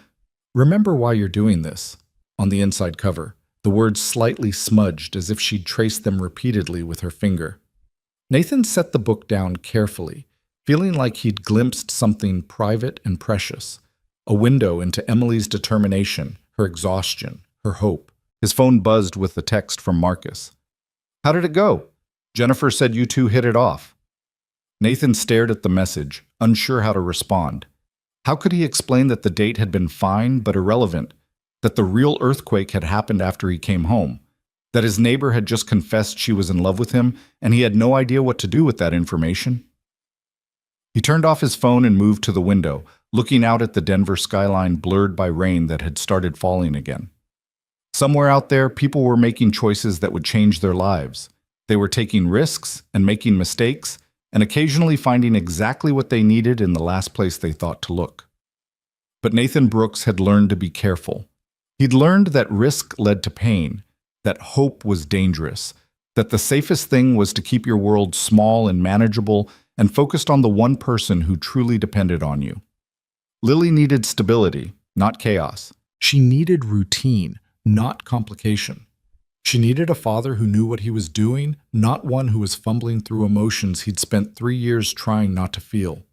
"Remember why you're doing this," on the inside cover, the words slightly smudged as if she'd traced them repeatedly with her finger. Nathan set the book down carefully, feeling like he'd glimpsed something private and precious, a window into Emily's determination, her exhaustion, her hope. His phone buzzed with the text from Marcus. "How did it go? Jennifer said you two hit it off." Nathan stared at the message, unsure how to respond. How could he explain that the date had been fine but irrelevant, that the real earthquake had happened after he came home, that his neighbor had just confessed she was in love with him and he had no idea what to do with that information? He turned off his phone and moved to the window, looking out at the Denver skyline blurred by rain that had started falling again. Somewhere out there, people were making choices that would change their lives. They were taking risks and making mistakes, and occasionally finding exactly what they needed in the last place they thought to look. But Nathan Brooks had learned to be careful. He'd learned that risk led to pain, that hope was dangerous, That the safest thing was to keep your world small and manageable and focused on the one person who truly depended on you. Lily needed stability, not chaos. She needed routine, not complication. She needed a father who knew what he was doing, not one who was fumbling through emotions he'd spent 3 years trying not to feel.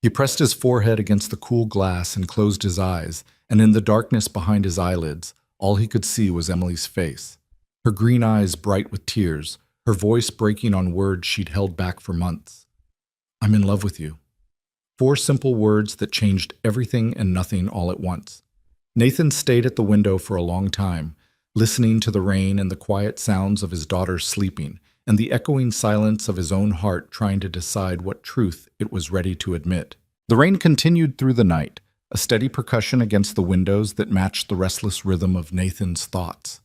He pressed his forehead against the cool glass and closed his eyes, and in the darkness behind his eyelids, all he could see was Emily's face. Her green eyes bright with tears, her voice breaking on words she'd held back for months. "I'm in love with you." 4 simple words that changed everything and nothing all at once. Nathan stayed at the window for a long time, listening to the rain and the quiet sounds of his daughter sleeping, and the echoing silence of his own heart trying to decide what truth it was ready to admit. The rain continued through the night, a steady percussion against the windows that matched the restless rhythm of Nathan's thoughts.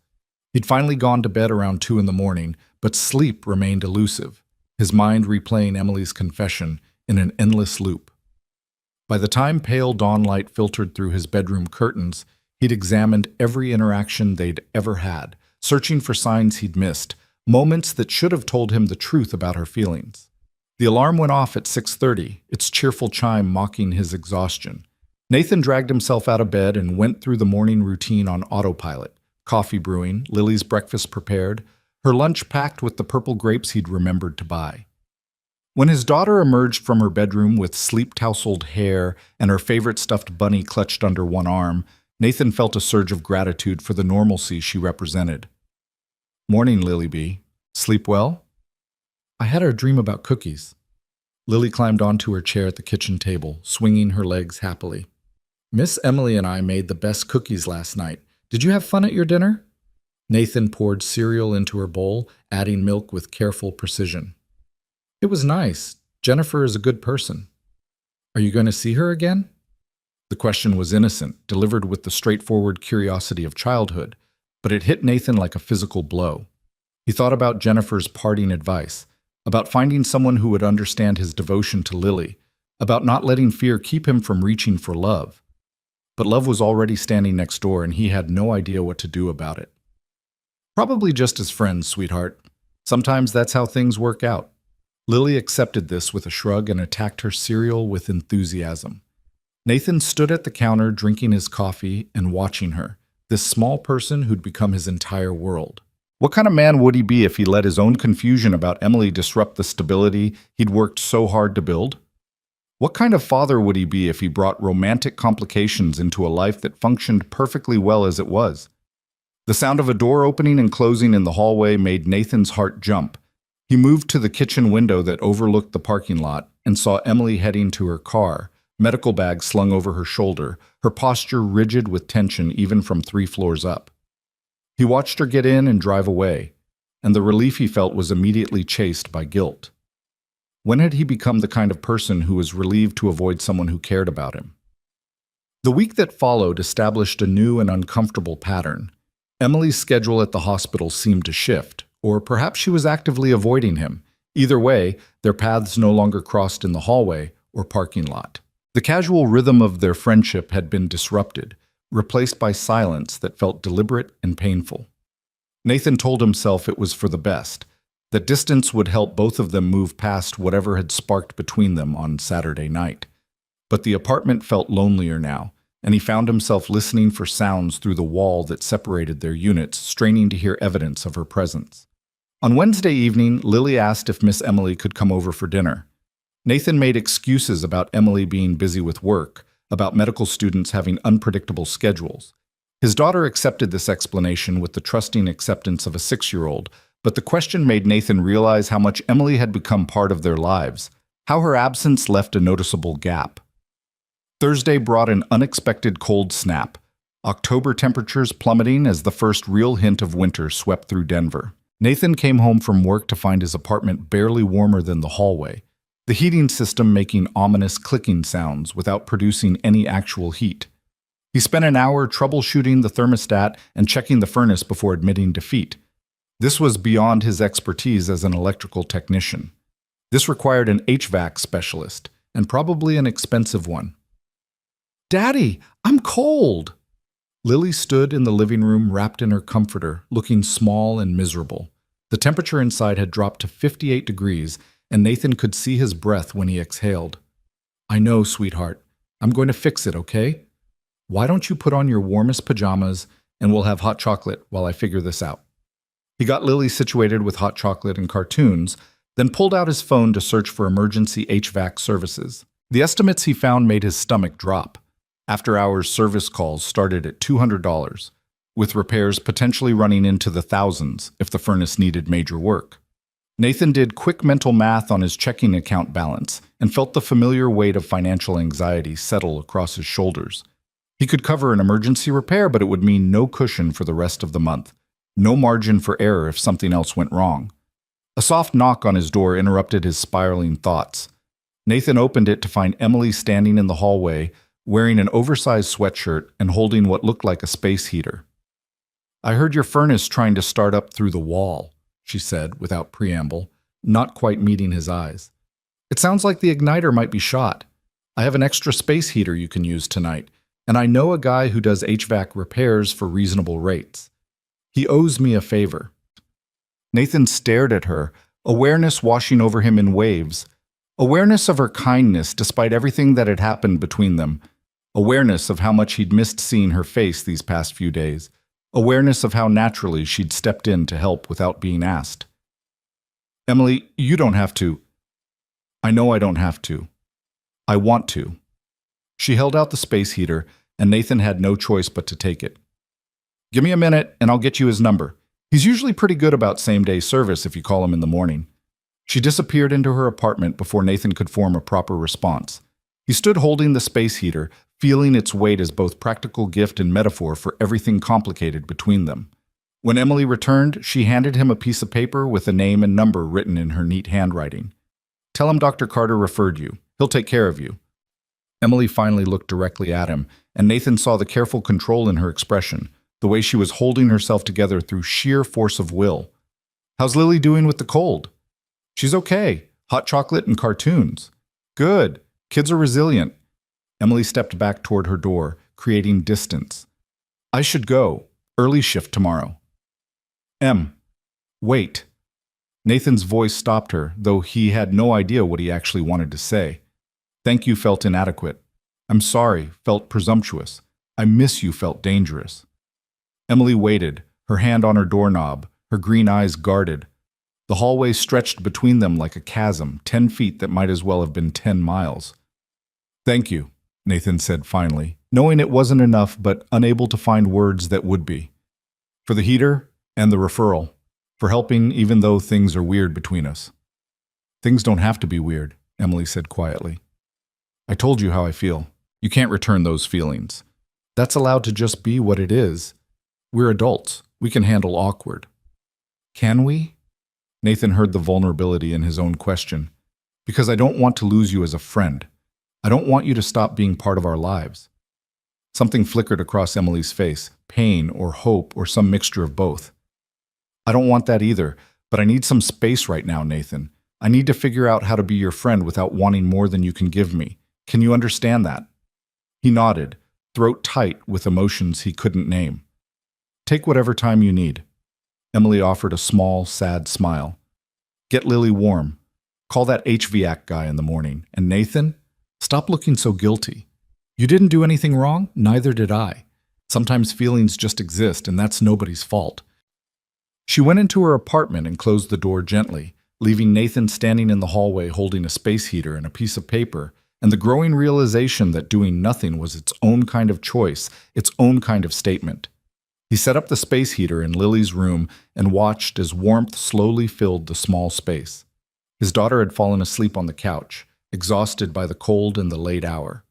He'd finally gone to bed around 2 in the morning, but sleep remained elusive, his mind replaying Emily's confession in an endless loop. By the time pale dawnlight filtered through his bedroom curtains, he'd examined every interaction they'd ever had, searching for signs he'd missed, moments that should have told him the truth about her feelings. The alarm went off at 6:30, its cheerful chime mocking his exhaustion. Nathan dragged himself out of bed and went through the morning routine on autopilot, coffee brewing, Lily's breakfast prepared, her lunch packed with the purple grapes he'd remembered to buy. When his daughter emerged from her bedroom with sleep-tousled hair and her favorite stuffed bunny clutched under one arm, Nathan felt a surge of gratitude for the normalcy she represented. "Morning, Lily B. Sleep well?" "I had a dream about cookies." Lily climbed onto her chair at the kitchen table, swinging her legs happily. "Miss Emily and I made the best cookies last night. Did you have fun at your dinner?" Nathan poured cereal into her bowl, adding milk with careful precision. "It was nice. Jennifer is a good person." "Are you going to see her again?" The question was innocent, delivered with the straightforward curiosity of childhood, but it hit Nathan like a physical blow. He thought about Jennifer's parting advice, about finding someone who would understand his devotion to Lily, about not letting fear keep him from reaching for love. But love was already standing next door, and he had no idea what to do about it. "Probably just as friends, sweetheart. Sometimes that's how things work out." Lily accepted this with a shrug and attacked her cereal with enthusiasm. Nathan stood at the counter drinking his coffee and watching her, this small person who'd become his entire world. What kind of man would he be if he let his own confusion about Emily disrupt the stability he'd worked so hard to build? What kind of father would he be if he brought romantic complications into a life that functioned perfectly well as it was? The sound of a door opening and closing in the hallway made Nathan's heart jump. He moved to the kitchen window that overlooked the parking lot and saw Emily heading to her car, medical bag slung over her shoulder, her posture rigid with tension even from 3 floors up. He watched her get in and drive away, and the relief he felt was immediately chased by guilt. When had he become the kind of person who was relieved to avoid someone who cared about him? The week that followed established a new and uncomfortable pattern. Emily's schedule at the hospital seemed to shift, or perhaps she was actively avoiding him. Either way, their paths no longer crossed in the hallway or parking lot. The casual rhythm of their friendship had been disrupted, replaced by silence that felt deliberate and painful. Nathan told himself it was for the best, that distance would help both of them move past whatever had sparked between them on Saturday night. But the apartment felt lonelier now, and he found himself listening for sounds through the wall that separated their units, straining to hear evidence of her presence. On Wednesday evening, Lily asked if Miss Emily could come over for dinner. Nathan made excuses about Emily being busy with work, about medical students having unpredictable schedules. His daughter accepted this explanation with the trusting acceptance of a 6-year-old, but the question made Nathan realize how much Emily had become part of their lives, how her absence left a noticeable gap. Thursday brought an unexpected cold snap, October temperatures plummeting as the first real hint of winter swept through Denver. Nathan came home from work to find his apartment barely warmer than the hallway, the heating system making ominous clicking sounds without producing any actual heat. He spent an hour troubleshooting the thermostat and checking the furnace before admitting defeat. This was beyond his expertise as an electrical technician. This required an HVAC specialist, and probably an expensive one. "Daddy, I'm cold!" Lily stood in the living room wrapped in her comforter, looking small and miserable. The temperature inside had dropped to 58 degrees, and Nathan could see his breath when he exhaled. I know, sweetheart. I'm going to fix it, okay? Why don't you put on your warmest pajamas and we'll have hot chocolate while I figure this out? He got Lily situated with hot chocolate and cartoons, then pulled out his phone to search for emergency HVAC services. The estimates he found made his stomach drop. After-hours service calls started at $200, with repairs potentially running into the thousands if the furnace needed major work. Nathan did quick mental math on his checking account balance and felt the familiar weight of financial anxiety settle across his shoulders. He could cover an emergency repair, but it would mean no cushion for the rest of the month, no margin for error if something else went wrong. A soft knock on his door interrupted his spiraling thoughts. Nathan opened it to find Emily standing in the hallway, wearing an oversized sweatshirt and holding what looked like a space heater. I heard your furnace trying to start up through the wall, she said without preamble, not quite meeting his eyes. It sounds like the igniter might be shot. I have an extra space heater you can use tonight, and I know a guy who does HVAC repairs for reasonable rates. He owes me a favor. Nathan stared at her, awareness washing over him in waves. Awareness of her kindness despite everything that had happened between them. Awareness of how much he'd missed seeing her face these past few days. Awareness of how naturally she'd stepped in to help without being asked. Emily, you don't have to. I know I don't have to. I want to. She held out the space heater, and Nathan had no choice but to take it. Give me a minute, and I'll get you his number. He's usually pretty good about same-day service if you call him in the morning. She disappeared into her apartment before Nathan could form a proper response. He stood holding the space heater, feeling its weight as both practical gift and metaphor for everything complicated between them. When Emily returned, she handed him a piece of paper with a name and number written in her neat handwriting. Tell him Dr. Carter referred you. He'll take care of you. Emily finally looked directly at him, and Nathan saw the careful control in her expression, the way she was holding herself together through sheer force of will. How's Lily doing with the cold? She's okay. Hot chocolate and cartoons. Good. Kids are resilient. Emily stepped back toward her door, creating distance. I should go. Early shift tomorrow. Wait. Nathan's voice stopped her, though he had no idea what he actually wanted to say. Thank you felt inadequate. I'm sorry felt presumptuous. I miss you felt dangerous. Emily waited, her hand on her doorknob, her green eyes guarded. The hallway stretched between them like a chasm, 10 feet that might as well have been 10 miles. Thank you, Nathan said finally, knowing it wasn't enough but unable to find words that would be. For the heater and the referral, for helping even though things are weird between us. Things don't have to be weird, Emily said quietly. I told you how I feel. You can't return those feelings. That's allowed to just be what it is. We're adults. We can handle awkward. Can we? Nathan heard the vulnerability in his own question. Because I don't want to lose you as a friend. I don't want you to stop being part of our lives. Something flickered across Emily's face, pain or hope or some mixture of both. I don't want that either, but I need some space right now, Nathan. I need to figure out how to be your friend without wanting more than you can give me. Can you understand that? He nodded, throat tight with emotions he couldn't name. Take whatever time you need. Emily offered a small, sad smile. Get Lily warm. Call that HVAC guy in the morning. And Nathan, stop looking so guilty. You didn't do anything wrong, neither did I. Sometimes feelings just exist, and that's nobody's fault. She went into her apartment and closed the door gently, leaving Nathan standing in the hallway holding a space heater and a piece of paper, and the growing realization that doing nothing was its own kind of choice, its own kind of statement. He set up the space heater in Lily's room and watched as warmth slowly filled the small space. His daughter had fallen asleep on the couch, exhausted by the cold and the late hour.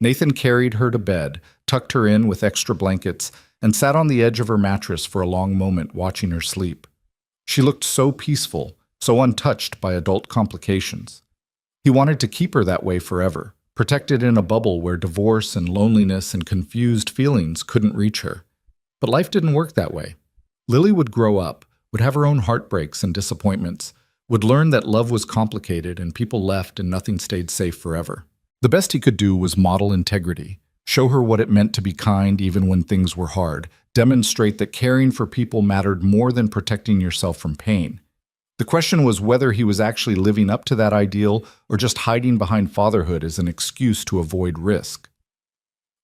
Nathan carried her to bed, tucked her in with extra blankets, and sat on the edge of her mattress for a long moment watching her sleep. She looked so peaceful, so untouched by adult complications. He wanted to keep her that way forever, protected in a bubble where divorce and loneliness and confused feelings couldn't reach her. But life didn't work that way. Lily would grow up, would have her own heartbreaks and disappointments, would learn that love was complicated and people left and nothing stayed safe forever. The best he could do was model integrity, show her what it meant to be kind even when things were hard, demonstrate that caring for people mattered more than protecting yourself from pain. The question was whether he was actually living up to that ideal or just hiding behind fatherhood as an excuse to avoid risk.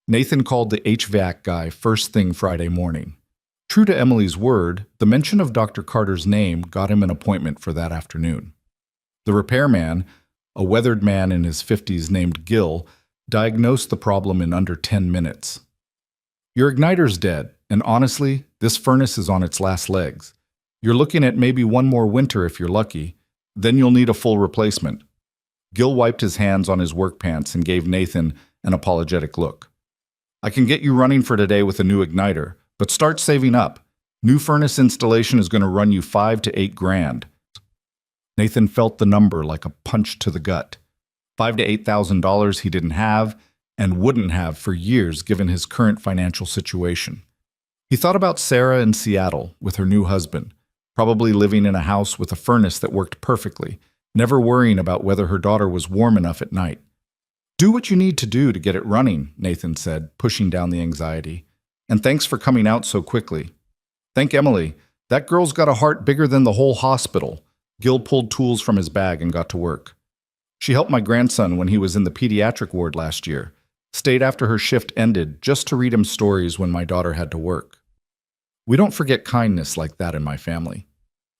Nathan called the HVAC guy first thing Friday morning. True to Emily's word, the mention of Dr. Carter's name got him an appointment for that afternoon. The repairman, a weathered man in his 50s named Gil, diagnosed the problem in under 10 minutes. Your igniter's dead, and honestly, this furnace is on its last legs. You're looking at maybe one more winter if you're lucky. Then you'll need a full replacement. Gil wiped his hands on his work pants and gave Nathan an apologetic look. I can get you running for today with a new igniter, but start saving up. New furnace installation is going to run you $5,000 to $8,000. Nathan felt the number like a punch to the gut. $5,000 to $8,000 he didn't have and wouldn't have for years given his current financial situation. He thought about Sarah in Seattle with her new husband, probably living in a house with a furnace that worked perfectly, never worrying about whether her daughter was warm enough at night. Do what you need to do to get it running, Nathan said, pushing down the anxiety. And thanks for coming out so quickly. Thank Emily. That girl's got a heart bigger than the whole hospital. Gil pulled tools from his bag and got to work. She helped my grandson when he was in the pediatric ward last year. Stayed after her shift ended just to read him stories when my daughter had to work. We don't forget kindness like that in my family.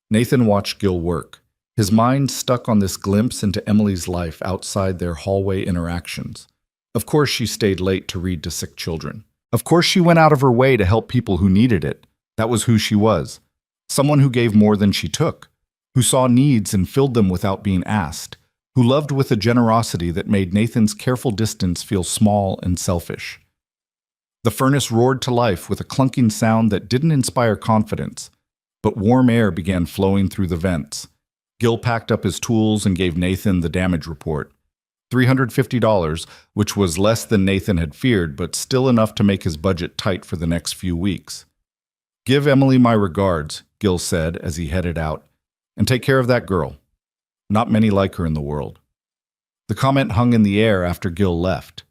Nathan watched Gil work, his mind stuck on this glimpse into Emily's life outside their hallway interactions. Of course she stayed late to read to sick children. Of course she went out of her way to help people who needed it. That was who she was. Someone who gave more than she took, who saw needs and filled them without being asked, who loved with a generosity that made Nathan's careful distance feel small and selfish. The furnace roared to life with a clunking sound that didn't inspire confidence, but warm air began flowing through the vents. Gil packed up his tools and gave Nathan the damage report. $350, which was less than Nathan had feared, but still enough to make his budget tight for the next few weeks. Give Emily my regards, Gil said as he headed out, and take care of that girl. Not many like her in the world. The comment hung in the air after Gil left.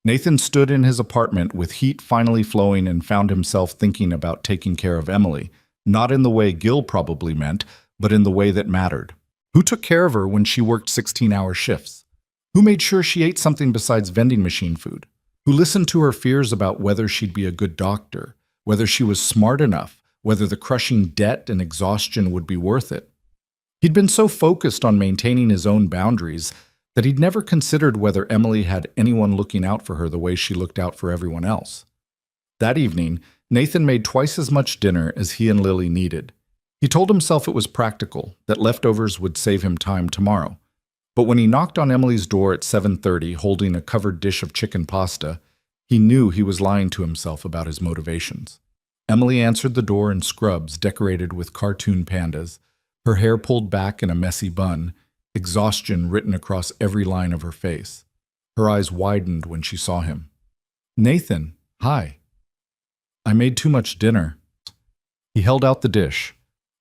Nathan stood in his apartment with heat finally flowing and found himself thinking about taking care of Emily, not in the way Gil probably meant, but in the way that mattered. Who took care of her when she worked 16-hour shifts? Who made sure she ate something besides vending machine food? Who listened to her fears about whether she'd be a good doctor, whether she was smart enough, whether the crushing debt and exhaustion would be worth it? He'd been so focused on maintaining his own boundaries that he'd never considered whether Emily had anyone looking out for her the way she looked out for everyone else. That evening, Nathan made twice as much dinner as he and Lily needed. He told himself it was practical, that leftovers would save him time tomorrow. But when he knocked on Emily's door at 7:30 holding a covered dish of chicken pasta, he knew he was lying to himself about his motivations. Emily answered the door in scrubs decorated with cartoon pandas, her hair pulled back in a messy bun, exhaustion written across every line of her face. Her eyes widened when she saw him. Nathan, hi. I made too much dinner. He held out the dish,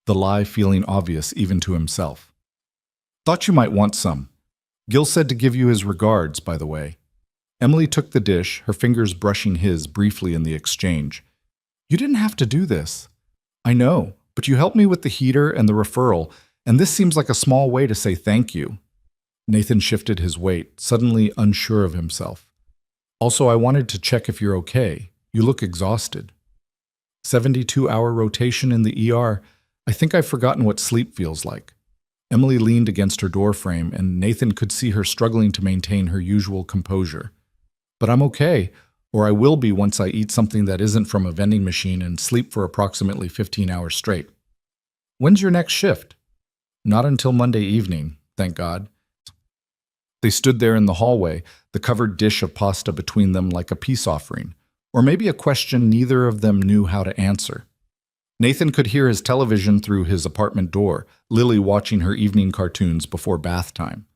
the lie feeling obvious even to himself. Thought you might want some. Gil said to give you his regards, by the way. Emily took the dish, her fingers brushing his briefly in the exchange. You didn't have to do this. I know, but you helped me with the heater and the referral, and this seems like a small way to say thank you. Nathan shifted his weight, suddenly unsure of himself. Also, I wanted to check if you're okay. You look exhausted. 72-hour rotation in the ER. I think I've forgotten what sleep feels like. Emily leaned against her doorframe, and Nathan could see her struggling to maintain her usual composure. But I'm okay, or I will be once I eat something that isn't from a vending machine and sleep for approximately 15 hours straight. When's your next shift? Not until Monday evening, thank God. They stood there in the hallway, the covered dish of pasta between them like a peace offering, or maybe a question neither of them knew how to answer. Nathan could hear his television through his apartment door, Lily watching her evening cartoons before bath time.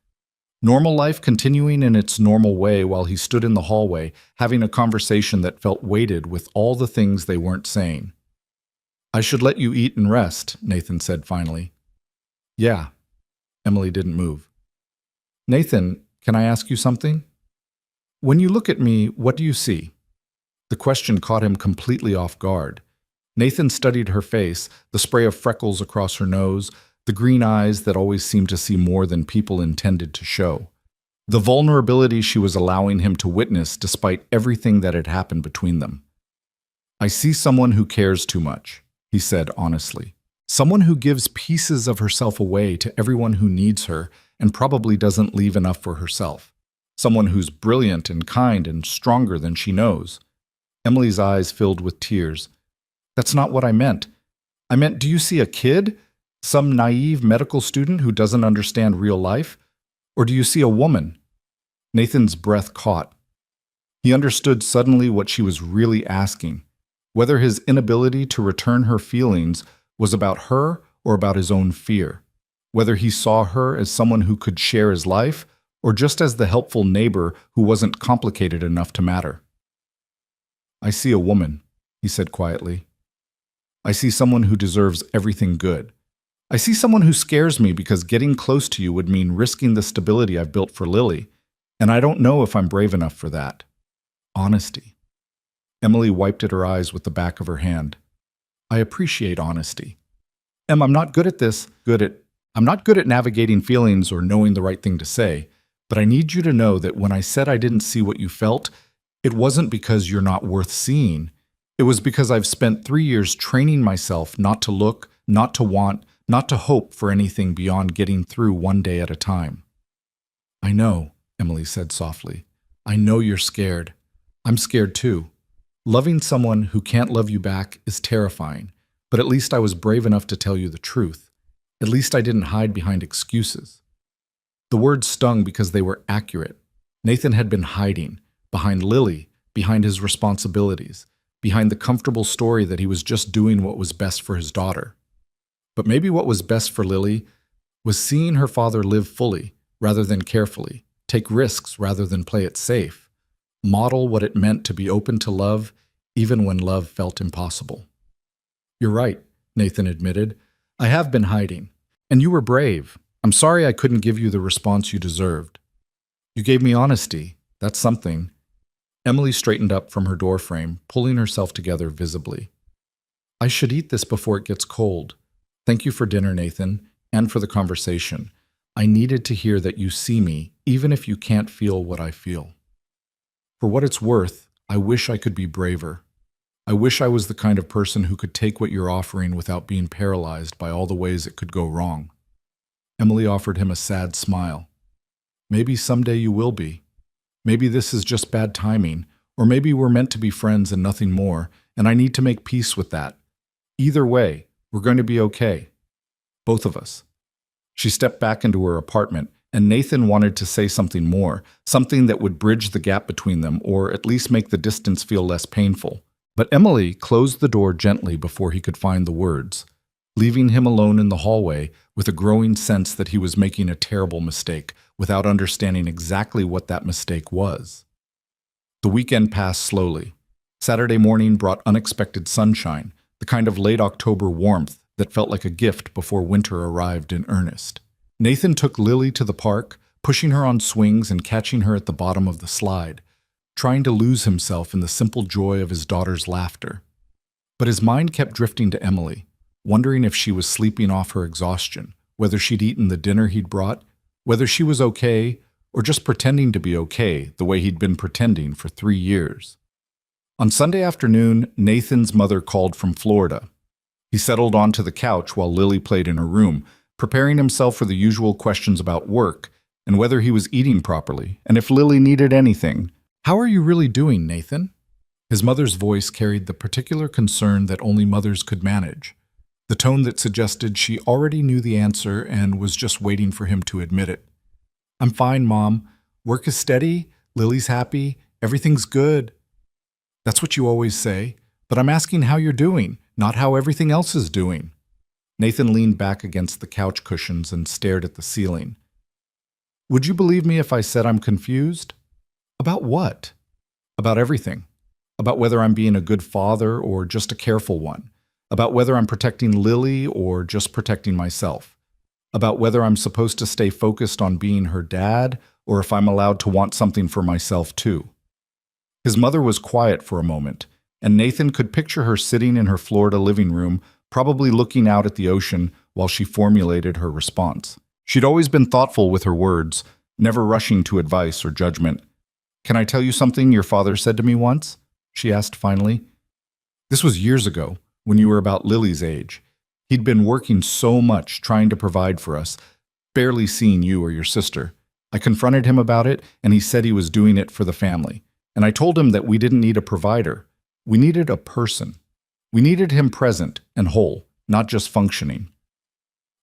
Normal life continuing in its normal way while he stood in the hallway, having a conversation that felt weighted with all the things they weren't saying. I should let you eat and rest, Nathan said finally. Yeah. Emily didn't move. Nathan, can I ask you something? When you look at me, what do you see? The question caught him completely off guard. Nathan studied her face, the spray of freckles across her nose, the green eyes that always seemed to see more than people intended to show, the vulnerability she was allowing him to witness despite everything that had happened between them. "I see someone who cares too much," he said honestly. "Someone who gives pieces of herself away to everyone who needs her and probably doesn't leave enough for herself. Someone who's brilliant and kind and stronger than she knows." Emily's eyes filled with tears. "That's not what I meant. I meant, do you see a kid? Some naive medical student who doesn't understand real life? Or do you see a woman?" Nathan's breath caught. He understood suddenly what she was really asking, whether his inability to return her feelings was about her or about his own fear, whether he saw her as someone who could share his life or just as the helpful neighbor who wasn't complicated enough to matter. "I see a woman," he said quietly. "I see someone who deserves everything good. I see someone who scares me because getting close to you would mean risking the stability I've built for Lily, and I don't know if I'm brave enough for that." Honesty. Emily wiped at her eyes with the back of her hand. "I appreciate honesty. I'm not good at this, I'm not good at navigating feelings or knowing the right thing to say, but I need you to know that when I said I didn't see what you felt, it wasn't because you're not worth seeing. It was because I've spent 3 years training myself not to look, not to want, not to hope for anything beyond getting through one day at a time." "I know," Emily said softly. "I know you're scared. I'm scared too. Loving someone who can't love you back is terrifying, but at least I was brave enough to tell you the truth. At least I didn't hide behind excuses." The words stung because they were accurate. Nathan had been hiding, behind Lily, behind his responsibilities, behind the comfortable story that he was just doing what was best for his daughter. But maybe what was best for Lily was seeing her father live fully rather than carefully, take risks rather than play it safe, model what it meant to be open to love even when love felt impossible. "You're right," Nathan admitted. "I have been hiding. And you were brave. I'm sorry I couldn't give you the response you deserved. You gave me honesty. That's something." Emily straightened up from her doorframe, pulling herself together visibly. "I should eat this before it gets cold. Thank you for dinner, Nathan, and for the conversation. I needed to hear that you see me, even if you can't feel what I feel. For what it's worth, I wish I could be braver. I wish I was the kind of person who could take what you're offering without being paralyzed by all the ways it could go wrong." Emily offered him a sad smile. "Maybe someday you will be. Maybe this is just bad timing, or maybe we're meant to be friends and nothing more, and I need to make peace with that. Either way, we're going to be okay. Both of us." She stepped back into her apartment, and Nathan wanted to say something more, something that would bridge the gap between them or at least make the distance feel less painful. But Emily closed the door gently before he could find the words, leaving him alone in the hallway with a growing sense that he was making a terrible mistake without understanding exactly what that mistake was. The weekend passed slowly. Saturday morning brought unexpected sunshine, the kind of late October warmth that felt like a gift before winter arrived in earnest. Nathan took Lily to the park, pushing her on swings and catching her at the bottom of the slide, trying to lose himself in the simple joy of his daughter's laughter. But his mind kept drifting to Emily, wondering if she was sleeping off her exhaustion, whether she'd eaten the dinner he'd brought, whether she was okay, or just pretending to be okay the way he'd been pretending for 3 years. On Sunday afternoon, Nathan's mother called from Florida. He settled onto the couch while Lily played in her room, preparing himself for the usual questions about work and whether he was eating properly, and if Lily needed anything. "How are you really doing, Nathan?" His mother's voice carried the particular concern that only mothers could manage, the tone that suggested she already knew the answer and was just waiting for him to admit it. "I'm fine, Mom. Work is steady, Lily's happy, everything's good." "That's what you always say, but I'm asking how you're doing, not how everything else is doing." Nathan leaned back against the couch cushions and stared at the ceiling. "Would you believe me if I said I'm confused?" "About what?" "About everything. About whether I'm being a good father or just a careful one. About whether I'm protecting Lily or just protecting myself. About whether I'm supposed to stay focused on being her dad or if I'm allowed to want something for myself too." His mother was quiet for a moment, and Nathan could picture her sitting in her Florida living room, probably looking out at the ocean, while she formulated her response. She'd always been thoughtful with her words, never rushing to advice or judgment. "Can I tell you something your father said to me once?" she asked finally. "This was years ago, when you were about Lily's age. He'd been working so much trying to provide for us, barely seeing you or your sister. I confronted him about it, and he said he was doing it for the family. And I told him that we didn't need a provider. We needed a person. We needed him present and whole, not just functioning."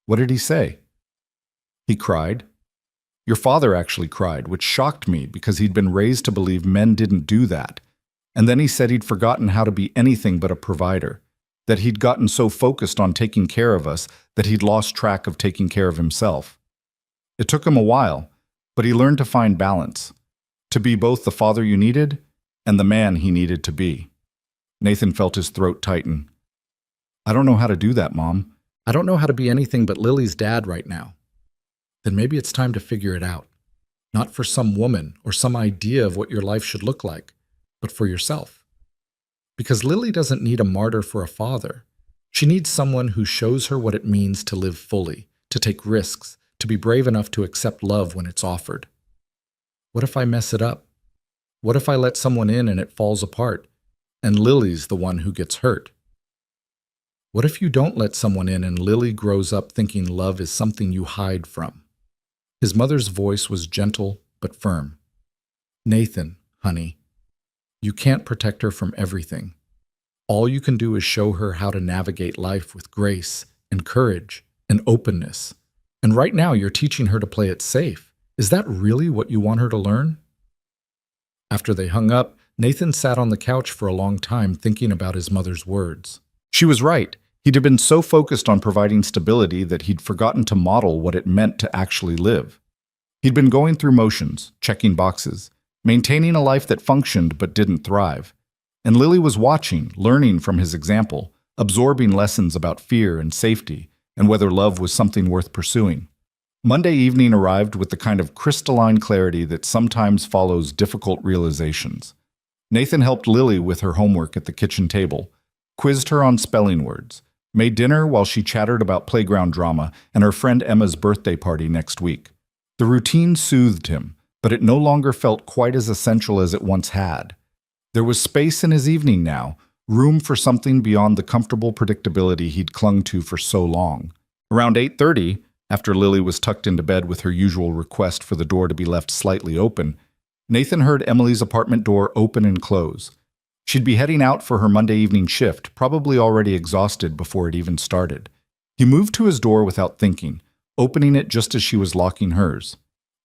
"What did he say?" "He cried. Your father actually cried, which shocked me because he'd been raised to believe men didn't do that. And then he said he'd forgotten how to be anything but a provider, that he'd gotten so focused on taking care of us that he'd lost track of taking care of himself. It took him a while, but he learned to find balance, to be both the father you needed and the man he needed to be." Nathan felt his throat tighten. "I don't know how to do that, Mom. I don't know how to be anything but Lily's dad right now." "Then maybe it's time to figure it out. Not for some woman or some idea of what your life should look like, but for yourself. Because Lily doesn't need a martyr for a father. She needs someone who shows her what it means to live fully, to take risks, to be brave enough to accept love when it's offered. What if I mess it up? What if I let someone in and it falls apart, and Lily's the one who gets hurt? What if you don't let someone in and Lily grows up thinking love is something you hide from?" His mother's voice was gentle but firm. "Nathan, honey, you can't protect her from everything. All you can do is show her how to navigate life with grace and courage and openness. And right now you're teaching her to play it safe. Is that really what you want her to learn?" After they hung up, Nathan sat on the couch for a long time thinking about his mother's words. She was right. He'd been so focused on providing stability that he'd forgotten to model what it meant to actually live. He'd been going through motions, checking boxes, maintaining a life that functioned but didn't thrive. And Lily was watching, learning from his example, absorbing lessons about fear and safety, and whether love was something worth pursuing. Monday evening arrived with the kind of crystalline clarity that sometimes follows difficult realizations. Nathan helped Lily with her homework at the kitchen table, quizzed her on spelling words, made dinner while she chattered about playground drama and her friend Emma's birthday party next week. The routine soothed him, but it no longer felt quite as essential as it once had. There was space in his evening now, room for something beyond the comfortable predictability he'd clung to for so long. Around 8:30, after Lily was tucked into bed with her usual request for the door to be left slightly open, Nathan heard Emily's apartment door open and close. She'd be heading out for her Monday evening shift, probably already exhausted before it even started. He moved to his door without thinking, opening it just as she was locking hers.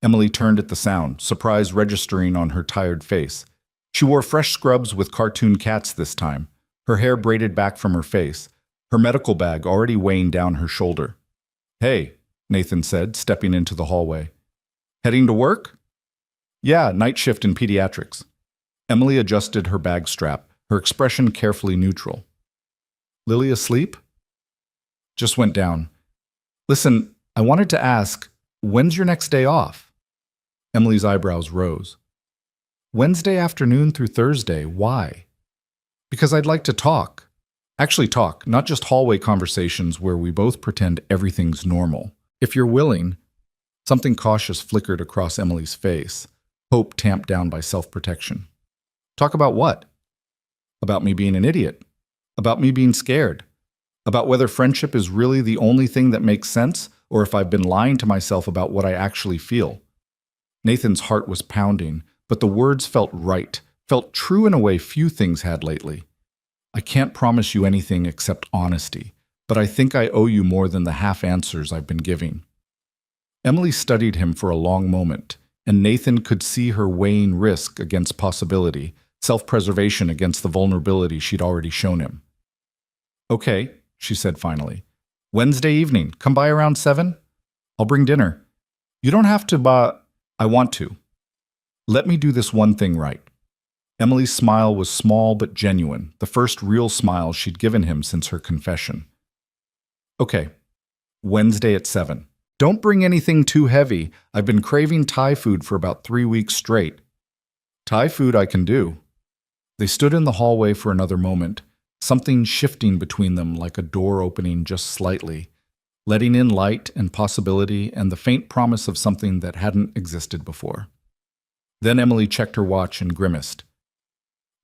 Emily turned at the sound, surprise registering on her tired face. She wore fresh scrubs with cartoon cats this time, her hair braided back from her face, her medical bag already weighing down her shoulder. "Hey," Nathan said, stepping into the hallway. "Heading to work?" "Yeah, night shift in pediatrics." Emily adjusted her bag strap, her expression carefully neutral. "Lily asleep?" "Just went down. Listen, I wanted to ask, when's your next day off?" Emily's eyebrows rose. "Wednesday afternoon through Thursday. Why?" "Because I'd like to talk. Actually talk, not just hallway conversations where we both pretend everything's normal. If you're willing." Something cautious flickered across Emily's face, hope tamped down by self-protection. "Talk about what?" "About me being an idiot. About me being scared. About whether friendship is really the only thing that makes sense, or if I've been lying to myself about what I actually feel." Nathan's heart was pounding, but the words felt right, felt true in a way few things had lately. "I can't promise you anything except honesty, but I think I owe you more than the half answers I've been giving." Emily studied him for a long moment, and Nathan could see her weighing risk against possibility, self-preservation against the vulnerability she'd already shown him. "Okay," she said finally. "Wednesday evening, come by around 7? I'll bring dinner. You don't have to, but I want to. Let me do this one thing right." Emily's smile was small but genuine, the first real smile she'd given him since her confession. "Okay, Wednesday at 7. Don't bring anything too heavy. I've been craving Thai food for about 3 weeks straight." "Thai food I can do." They stood in the hallway for another moment, something shifting between them like a door opening just slightly. letting in light and possibility and the faint promise of something that hadn't existed before. Then Emily checked her watch and grimaced.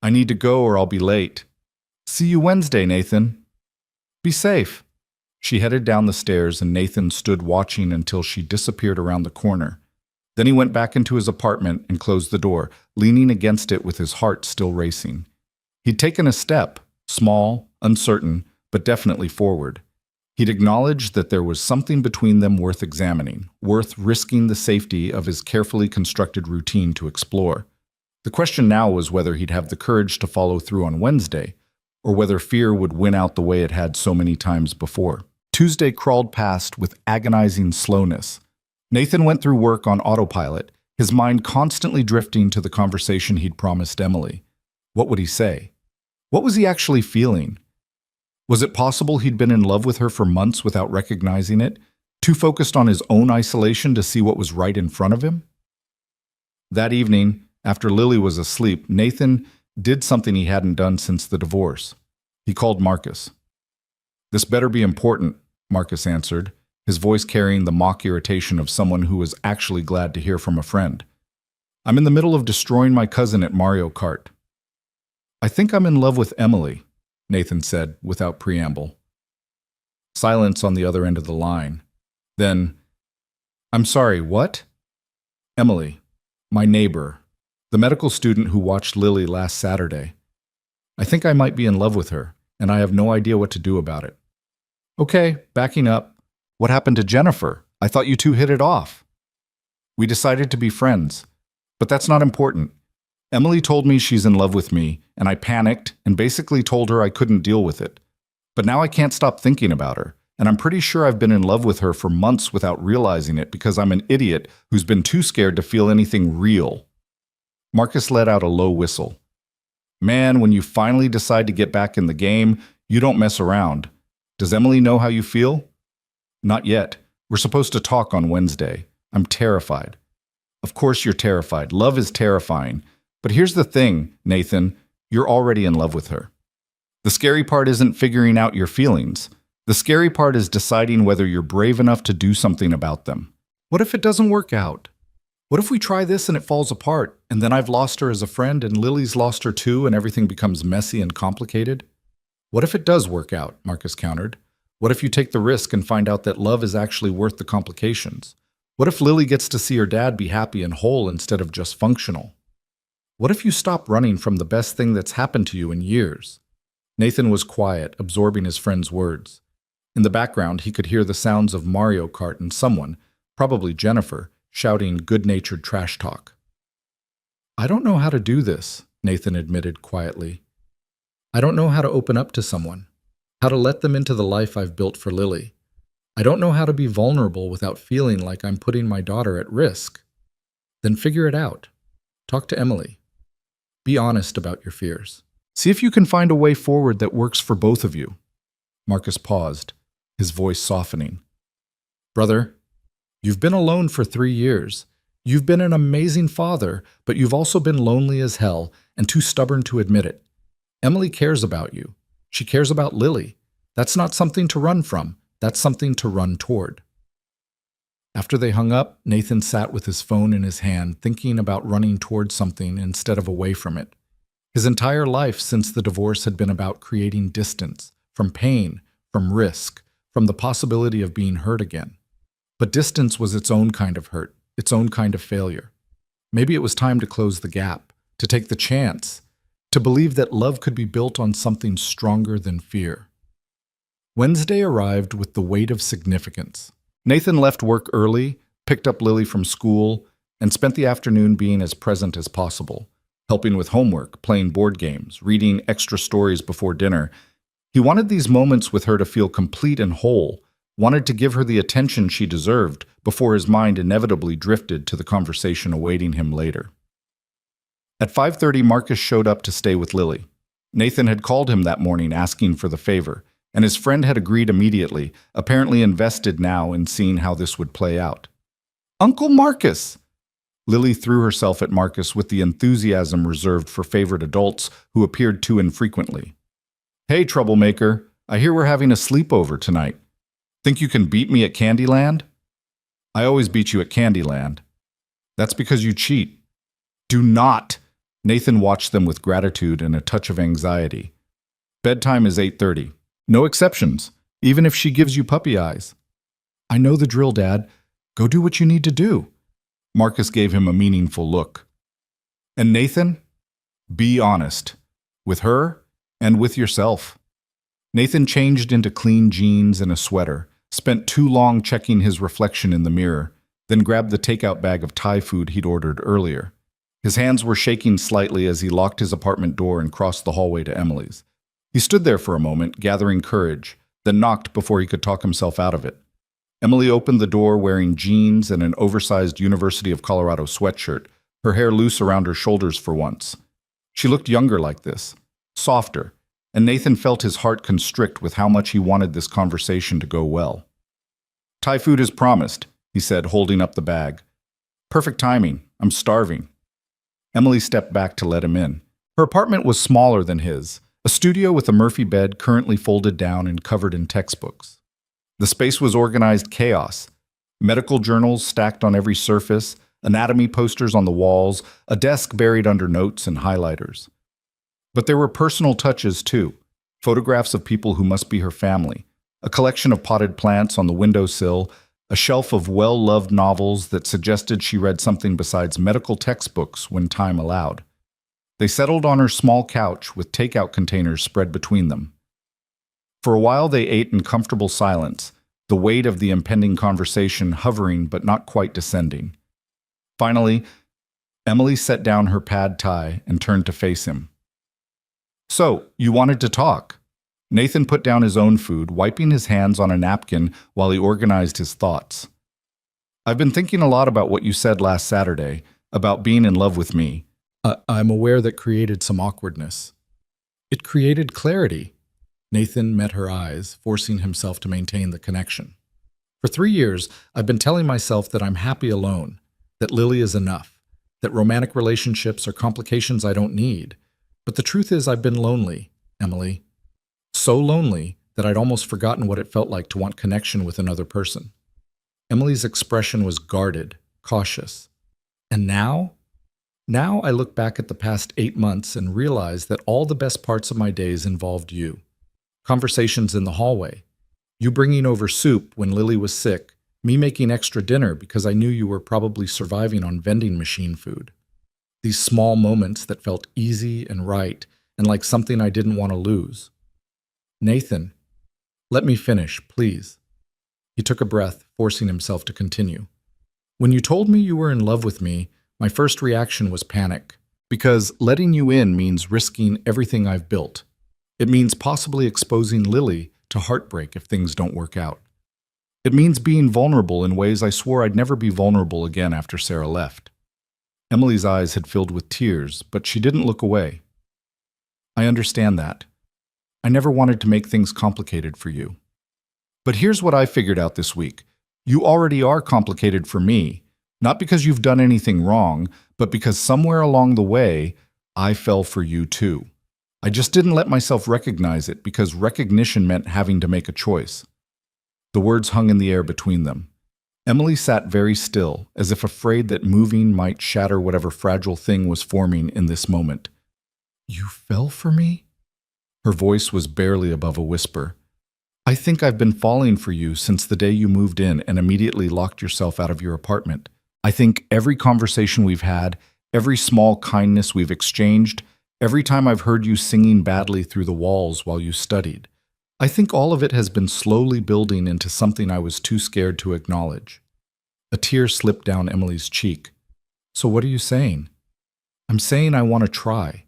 I need to go or I'll be late. See you Wednesday, Nathan. Be safe. She headed down the stairs and Nathan stood watching until she disappeared around the corner. Then he went back into his apartment and closed the door, leaning against it with his heart still racing. He'd taken a step, small, uncertain, but definitely forward. He'd acknowledged that there was something between them worth examining, worth risking the safety of his carefully constructed routine to explore. The question now was whether he'd have the courage to follow through on Wednesday, or whether fear would win out the way it had so many times before. Tuesday crawled past with agonizing slowness. Nathan went through work on autopilot, his mind constantly drifting to the conversation he'd promised Emily. What would he say? What was he actually feeling? Was it possible he'd been in love with her for months without recognizing it, too focused on his own isolation to see what was right in front of him? That evening, after Lily was asleep, Nathan did something he hadn't done since the divorce. He called Marcus. This better be important, Marcus answered, his voice carrying the mock irritation of someone who was actually glad to hear from a friend. I'm in the middle of destroying my cousin at Mario Kart. I think I'm in love with Emily, Nathan said without preamble. Silence on the other end of the line. Then, I'm sorry, what? Emily, my neighbor, the medical student who watched Lily last Saturday. I think I might be in love with her, and I have no idea what to do about it. Okay, backing up. What happened to Jennifer? I thought you two hit it off. We decided to be friends, but that's not important. Emily told me she's in love with me, and I panicked and basically told her I couldn't deal with it. But now I can't stop thinking about her, and I'm pretty sure I've been in love with her for months without realizing it because I'm an idiot who's been too scared to feel anything real. Marcus let out a low whistle. Man, when you finally decide to get back in the game, you don't mess around. Does Emily know how you feel? Not yet. We're supposed to talk on Wednesday. I'm terrified. Of course you're terrified. Love is terrifying. But here's the thing, Nathan, you're already in love with her. The scary part isn't figuring out your feelings. The scary part is deciding whether you're brave enough to do something about them. What if it doesn't work out? What if we try this and it falls apart, and then I've lost her as a friend and Lily's lost her too and everything becomes messy and complicated? What if it does work out, Marcus countered. What if you take the risk and find out that love is actually worth the complications? What if Lily gets to see her dad be happy and whole instead of just functional? What if you stop running from the best thing that's happened to you in years? Nathan was quiet, absorbing his friend's words. In the background, he could hear the sounds of Mario Kart and someone, probably Jennifer, shouting good-natured trash talk. I don't know how to do this, Nathan admitted quietly. I don't know how to open up to someone, how to let them into the life I've built for Lily. I don't know how to be vulnerable without feeling like I'm putting my daughter at risk. Then figure it out. Talk to Emily. Be honest about your fears. See if you can find a way forward that works for both of you. Marcus paused, his voice softening. Brother, you've been alone for 3 years. You've been an amazing father, but you've also been lonely as hell and too stubborn to admit it. Emily cares about you. She cares about Lily. That's not something to run from. That's something to run toward. After they hung up, Nathan sat with his phone in his hand, thinking about running towards something instead of away from it. His entire life since the divorce had been about creating distance, from pain, from risk, from the possibility of being hurt again. But distance was its own kind of hurt, its own kind of failure. Maybe it was time to close the gap, to take the chance, to believe that love could be built on something stronger than fear. Wednesday arrived with the weight of significance. Nathan left work early, picked up Lily from school, and spent the afternoon being as present as possible, helping with homework, playing board games, reading extra stories before dinner. He wanted these moments with her to feel complete and whole, wanted to give her the attention she deserved before his mind inevitably drifted to the conversation awaiting him later. At 5:30, Marcus showed up to stay with Lily. Nathan had called him that morning asking for the favor, and his friend had agreed immediately, apparently invested now in seeing how this would play out. Uncle Marcus! Lily threw herself at Marcus with the enthusiasm reserved for favorite adults who appeared too infrequently. Hey, troublemaker, I hear we're having a sleepover tonight. Think you can beat me at Candyland? I always beat you at Candyland. That's because you cheat. Do not. Nathan watched them with gratitude and a touch of anxiety. Bedtime is 8:30. No exceptions, even if she gives you puppy eyes. I know the drill, Dad. Go do what you need to do. Marcus gave him a meaningful look. And Nathan, be honest. With her and with yourself. Nathan changed into clean jeans and a sweater, spent too long checking his reflection in the mirror, then grabbed the takeout bag of Thai food he'd ordered earlier. His hands were shaking slightly as he locked his apartment door and crossed the hallway to Emily's. He stood there for a moment, gathering courage, then knocked before he could talk himself out of it. Emily opened the door wearing jeans and an oversized University of Colorado sweatshirt, her hair loose around her shoulders for once. She looked younger like this, softer, and Nathan felt his heart constrict with how much he wanted this conversation to go well. Thai food as promised, he said, holding up the bag. Perfect timing. I'm starving. Emily stepped back to let him in. Her apartment was smaller than his, a studio with a Murphy bed currently folded down and covered in textbooks. The space was organized chaos. Medical journals stacked on every surface, anatomy posters on the walls, a desk buried under notes and highlighters. But there were personal touches too. Photographs of people who must be her family, a collection of potted plants on the windowsill, a shelf of well-loved novels that suggested she read something besides medical textbooks when time allowed. They settled on her small couch with takeout containers spread between them. For a while they ate in comfortable silence, the weight of the impending conversation hovering but not quite descending. Finally, Emily set down her pad thai and turned to face him. So, you wanted to talk? Nathan put down his own food, wiping his hands on a napkin while he organized his thoughts. I've been thinking a lot about what you said last Saturday, about being in love with me. I'm aware that created some awkwardness. It created clarity. Nathan met her eyes, forcing himself to maintain the connection. For 3 years, I've been telling myself that I'm happy alone, that Lily is enough, that romantic relationships are complications I don't need. But the truth is I've been lonely, Emily. So lonely that I'd almost forgotten what it felt like to want connection with another person. Emily's expression was guarded, cautious. And now? Now I look back at the past 8 months and realize that all the best parts of my days involved you. Conversations in the hallway. You bringing over soup when Lily was sick. Me making extra dinner because I knew you were probably surviving on vending machine food. These small moments that felt easy and right and like something I didn't want to lose. Nathan, let me finish, please. He took a breath, forcing himself to continue. When you told me you were in love with me, my first reaction was panic. Because letting you in means risking everything I've built. It means possibly exposing Lily to heartbreak if things don't work out. It means being vulnerable in ways I swore I'd never be vulnerable again after Sarah left. Emily's eyes had filled with tears, but she didn't look away. I understand that. I never wanted to make things complicated for you. But here's what I figured out this week. You already are complicated for me, not because you've done anything wrong, but because somewhere along the way, I fell for you too. I just didn't let myself recognize it because recognition meant having to make a choice. The words hung in the air between them. Emily sat very still, as if afraid that moving might shatter whatever fragile thing was forming in this moment. You fell for me? Her voice was barely above a whisper. I think I've been falling for you since the day you moved in and immediately locked yourself out of your apartment. I think every conversation we've had, every small kindness we've exchanged, every time I've heard you singing badly through the walls while you studied, I think all of it has been slowly building into something I was too scared to acknowledge. A tear slipped down Emily's cheek. So what are you saying? I'm saying I want to try.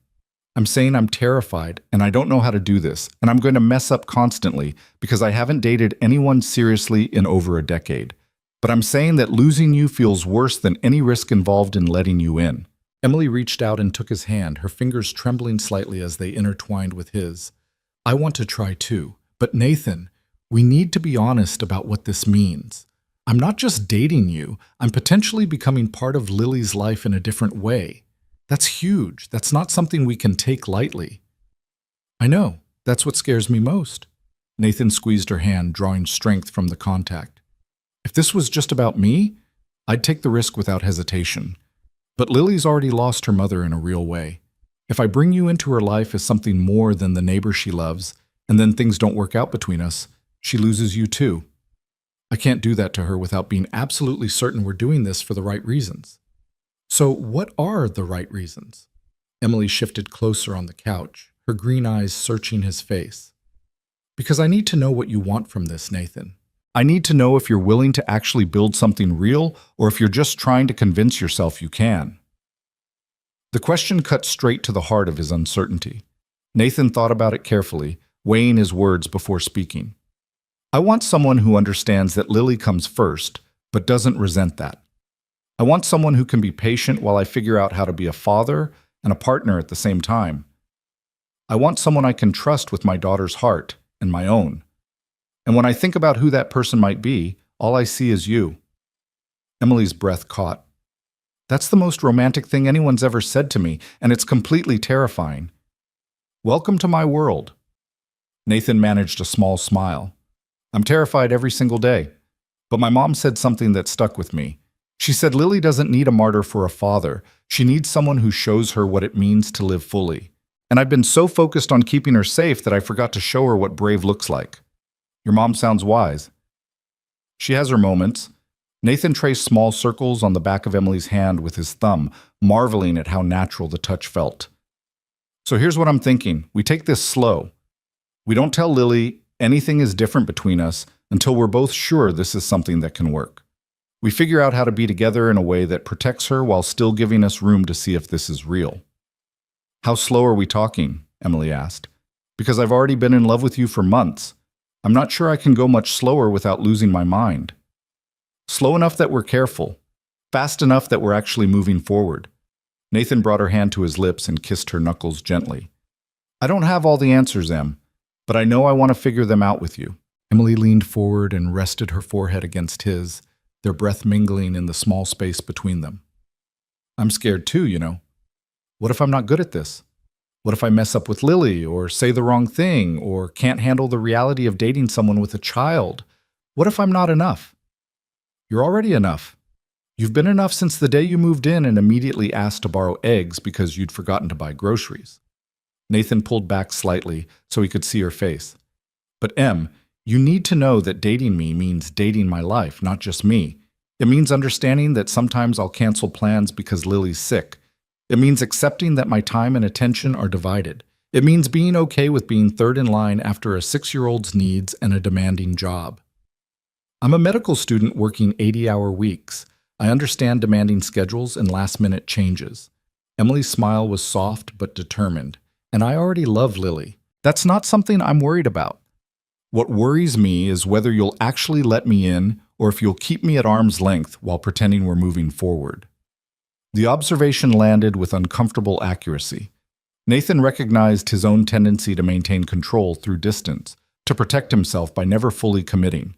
I'm saying I'm terrified and I don't know how to do this, and I'm going to mess up constantly because I haven't dated anyone seriously in over a decade. But I'm saying that losing you feels worse than any risk involved in letting you in. Emily reached out and took his hand, her fingers trembling slightly as they intertwined with his. I want to try too. But Nathan, we need to be honest about what this means. I'm not just dating you, I'm potentially becoming part of Lily's life in a different way. That's huge. That's not something we can take lightly. I know. That's what scares me most. Nathan squeezed her hand, drawing strength from the contact. If this was just about me, I'd take the risk without hesitation. But Lily's already lost her mother in a real way. If I bring you into her life as something more than the neighbor she loves, and then things don't work out between us, she loses you too. I can't do that to her without being absolutely certain we're doing this for the right reasons. So what are the right reasons? Emily shifted closer on the couch, her green eyes searching his face. Because I need to know what you want from this, Nathan. I need to know if you're willing to actually build something real or if you're just trying to convince yourself you can. The question cut straight to the heart of his uncertainty. Nathan thought about it carefully, weighing his words before speaking. I want someone who understands that Lily comes first, but doesn't resent that. I want someone who can be patient while I figure out how to be a father and a partner at the same time. I want someone I can trust with my daughter's heart and my own. And when I think about who that person might be, all I see is you. Emily's breath caught. That's the most romantic thing anyone's ever said to me, and it's completely terrifying. Welcome to my world. Nathan managed a small smile. I'm terrified every single day. But my mom said something that stuck with me. She said Lily doesn't need a martyr for a father. She needs someone who shows her what it means to live fully. And I've been so focused on keeping her safe that I forgot to show her what brave looks like. Your mom sounds wise. She has her moments. Nathan traced small circles on the back of Emily's hand with his thumb, marveling at how natural the touch felt. So here's what I'm thinking. We take this slow. We don't tell Lily anything is different between us until we're both sure this is something that can work. We figure out how to be together in a way that protects her while still giving us room to see if this is real. How slow are we talking? Emily asked. Because I've already been in love with you for months. I'm not sure I can go much slower without losing my mind. Slow enough that we're careful. Fast enough that we're actually moving forward. Nathan brought her hand to his lips and kissed her knuckles gently. I don't have all the answers, Em, but I know I want to figure them out with you. Emily leaned forward and rested her forehead against his, their breath mingling in the small space between them. I'm scared too, you know. What if I'm not good at this? What if I mess up with Lily, or say the wrong thing, or can't handle the reality of dating someone with a child? What if I'm not enough? You're already enough. You've been enough since the day you moved in and immediately asked to borrow eggs because you'd forgotten to buy groceries. Nathan pulled back slightly so he could see her face. But Em, you need to know that dating me means dating my life, not just me. It means understanding that sometimes I'll cancel plans because Lily's sick. It means accepting that my time and attention are divided. It means being okay with being third in line after a 6-year-old's needs and a demanding job. I'm a medical student working 80-hour weeks. I understand demanding schedules and last-minute changes. Emily's smile was soft but determined, and I already love Lily. That's not something I'm worried about. What worries me is whether you'll actually let me in or if you'll keep me at arm's length while pretending we're moving forward. The observation landed with uncomfortable accuracy. Nathan recognized his own tendency to maintain control through distance, to protect himself by never fully committing.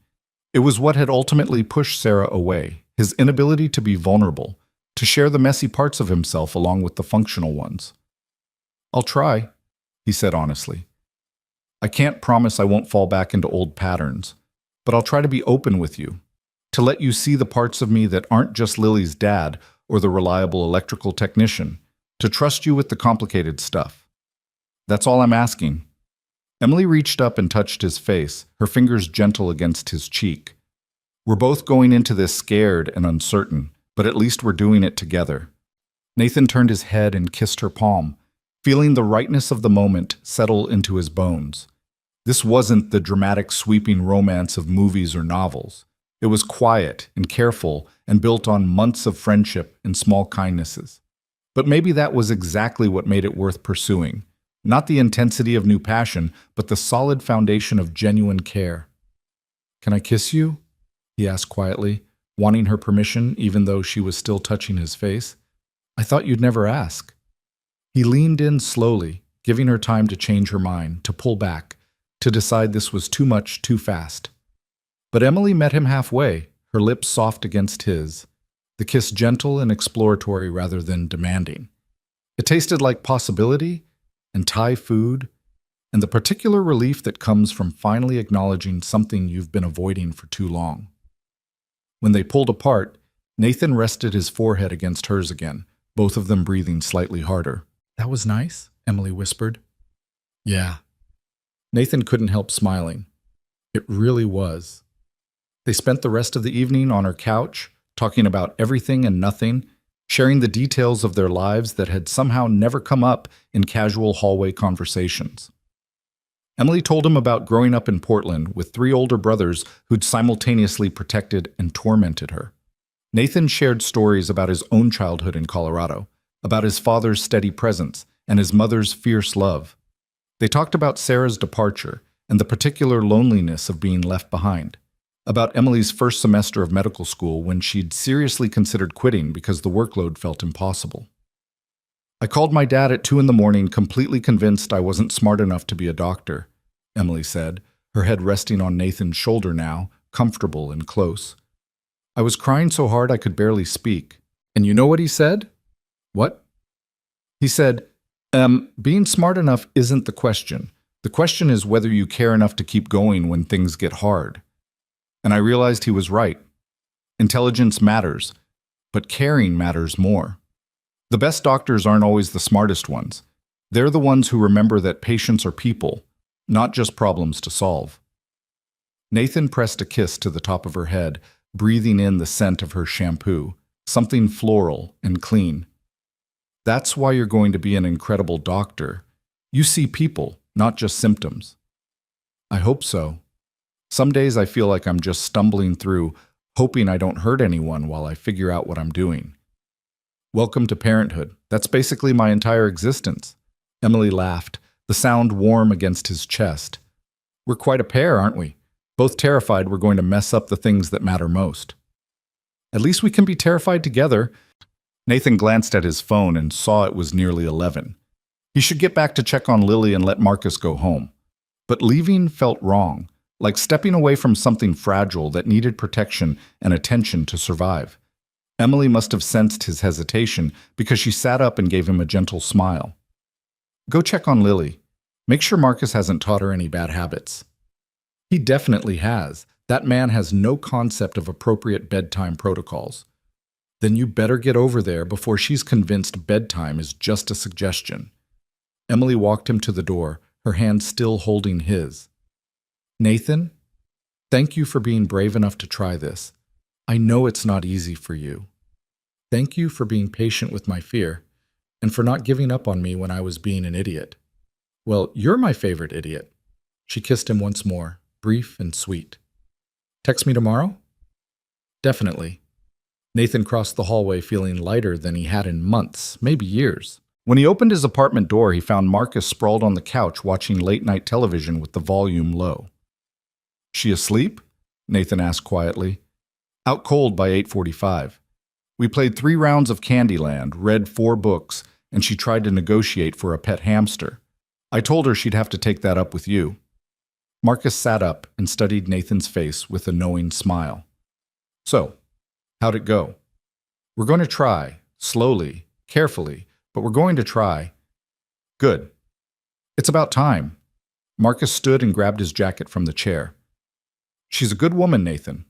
It was what had ultimately pushed Sarah away, his inability to be vulnerable, to share the messy parts of himself along with the functional ones. I'll try, he said honestly. I can't promise I won't fall back into old patterns, but I'll try to be open with you, to let you see the parts of me that aren't just Lily's dad or the reliable electrical technician, to trust you with the complicated stuff. That's all I'm asking. Emily reached up and touched his face, her fingers gentle against his cheek. We're both going into this scared and uncertain, but at least we're doing it together. Nathan turned his head and kissed her palm, feeling the rightness of the moment settle into his bones. This wasn't the dramatic, sweeping romance of movies or novels. It was quiet and careful and built on months of friendship and small kindnesses. But maybe that was exactly what made it worth pursuing. Not the intensity of new passion, but the solid foundation of genuine care. Can I kiss you? He asked quietly, wanting her permission even though she was still touching his face. I thought you'd never ask. He leaned in slowly, giving her time to change her mind, to pull back, to decide this was too much too fast. But Emily met him halfway, her lips soft against his, the kiss gentle and exploratory rather than demanding. It tasted like possibility and Thai food and the particular relief that comes from finally acknowledging something you've been avoiding for too long. When they pulled apart, Nathan rested his forehead against hers again, both of them breathing slightly harder. "That was nice," Emily whispered. "Yeah." Nathan couldn't help smiling. It really was. They spent the rest of the evening on her couch, talking about everything and nothing, sharing the details of their lives that had somehow never come up in casual hallway conversations. Emily told him about growing up in Portland with 3 older brothers who'd simultaneously protected and tormented her. Nathan shared stories about his own childhood in Colorado, about his father's steady presence and his mother's fierce love. They talked about Sarah's departure and the particular loneliness of being left behind, about Emily's first semester of medical school when she'd seriously considered quitting because the workload felt impossible. "I called my dad at 2 a.m, completely convinced I wasn't smart enough to be a doctor," Emily said, her head resting on Nathan's shoulder now, comfortable and close. "I was crying so hard I could barely speak. And you know what he said?" "What?" "He said, being smart enough isn't the question. The question is whether you care enough to keep going when things get hard." And I realized he was right. Intelligence matters, but caring matters more. The best doctors aren't always the smartest ones. They're the ones who remember that patients are people, not just problems to solve. Nathan pressed a kiss to the top of her head, breathing in the scent of her shampoo, something floral and clean. "That's why you're going to be an incredible doctor. You see people, not just symptoms." "I hope so. Some days I feel like I'm just stumbling through, hoping I don't hurt anyone while I figure out what I'm doing." "Welcome to parenthood. That's basically my entire existence." Emily laughed, the sound warm against his chest. "We're quite a pair, aren't we? Both terrified we're going to mess up the things that matter most." "At least we can be terrified together." Nathan glanced at his phone and saw it was nearly 11. He should get back to check on Lily and let Marcus go home. But leaving felt wrong, like stepping away from something fragile that needed protection and attention to survive. Emily must have sensed his hesitation because she sat up and gave him a gentle smile. "Go check on Lily. Make sure Marcus hasn't taught her any bad habits." "He definitely has. That man has no concept of appropriate bedtime protocols." "Then you better get over there before she's convinced bedtime is just a suggestion." Emily walked him to the door, her hand still holding his. "Nathan, thank you for being brave enough to try this. I know it's not easy for you. Thank you for being patient with my fear, and for not giving up on me when I was being an idiot. Well, you're my favorite idiot." She kissed him once more, brief and sweet. "Text me tomorrow?" "Definitely." Nathan crossed the hallway feeling lighter than he had in months, maybe years. When he opened his apartment door, he found Marcus sprawled on the couch watching late-night television with the volume low. "She asleep?" Nathan asked quietly. "Out cold by 8:45. We played 3 rounds of Candyland, read 4 books, and she tried to negotiate for a pet hamster. I told her she'd have to take that up with you." Marcus sat up and studied Nathan's face with a knowing smile. "So, how'd it go?" "We're going to try, slowly, carefully, but we're going to try." "Good. It's about time." Marcus stood and grabbed his jacket from the chair. "She's a good woman, Nathan.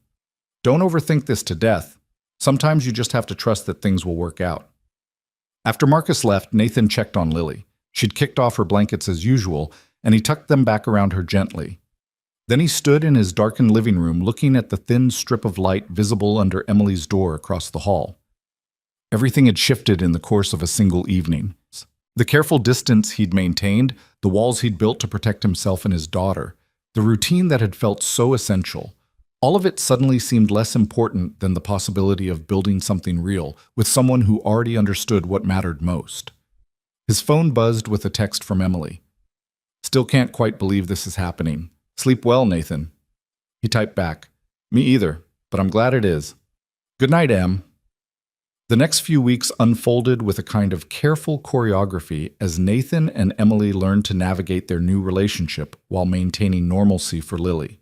Don't overthink this to death. Sometimes you just have to trust that things will work out." After Marcus left, Nathan checked on Lily. She'd kicked off her blankets as usual, and he tucked them back around her gently. Then he stood in his darkened living room looking at the thin strip of light visible under Emily's door across the hall. Everything had shifted in the course of a single evening. The careful distance he'd maintained, the walls he'd built to protect himself and his daughter, the routine that had felt so essential, all of it suddenly seemed less important than the possibility of building something real with someone who already understood what mattered most. His phone buzzed with a text from Emily. "Still can't quite believe this is happening. Sleep well, Nathan." He typed back, "Me either, but I'm glad it is. Good night, Em." The next few weeks unfolded with a kind of careful choreography as Nathan and Emily learned to navigate their new relationship while maintaining normalcy for Lily.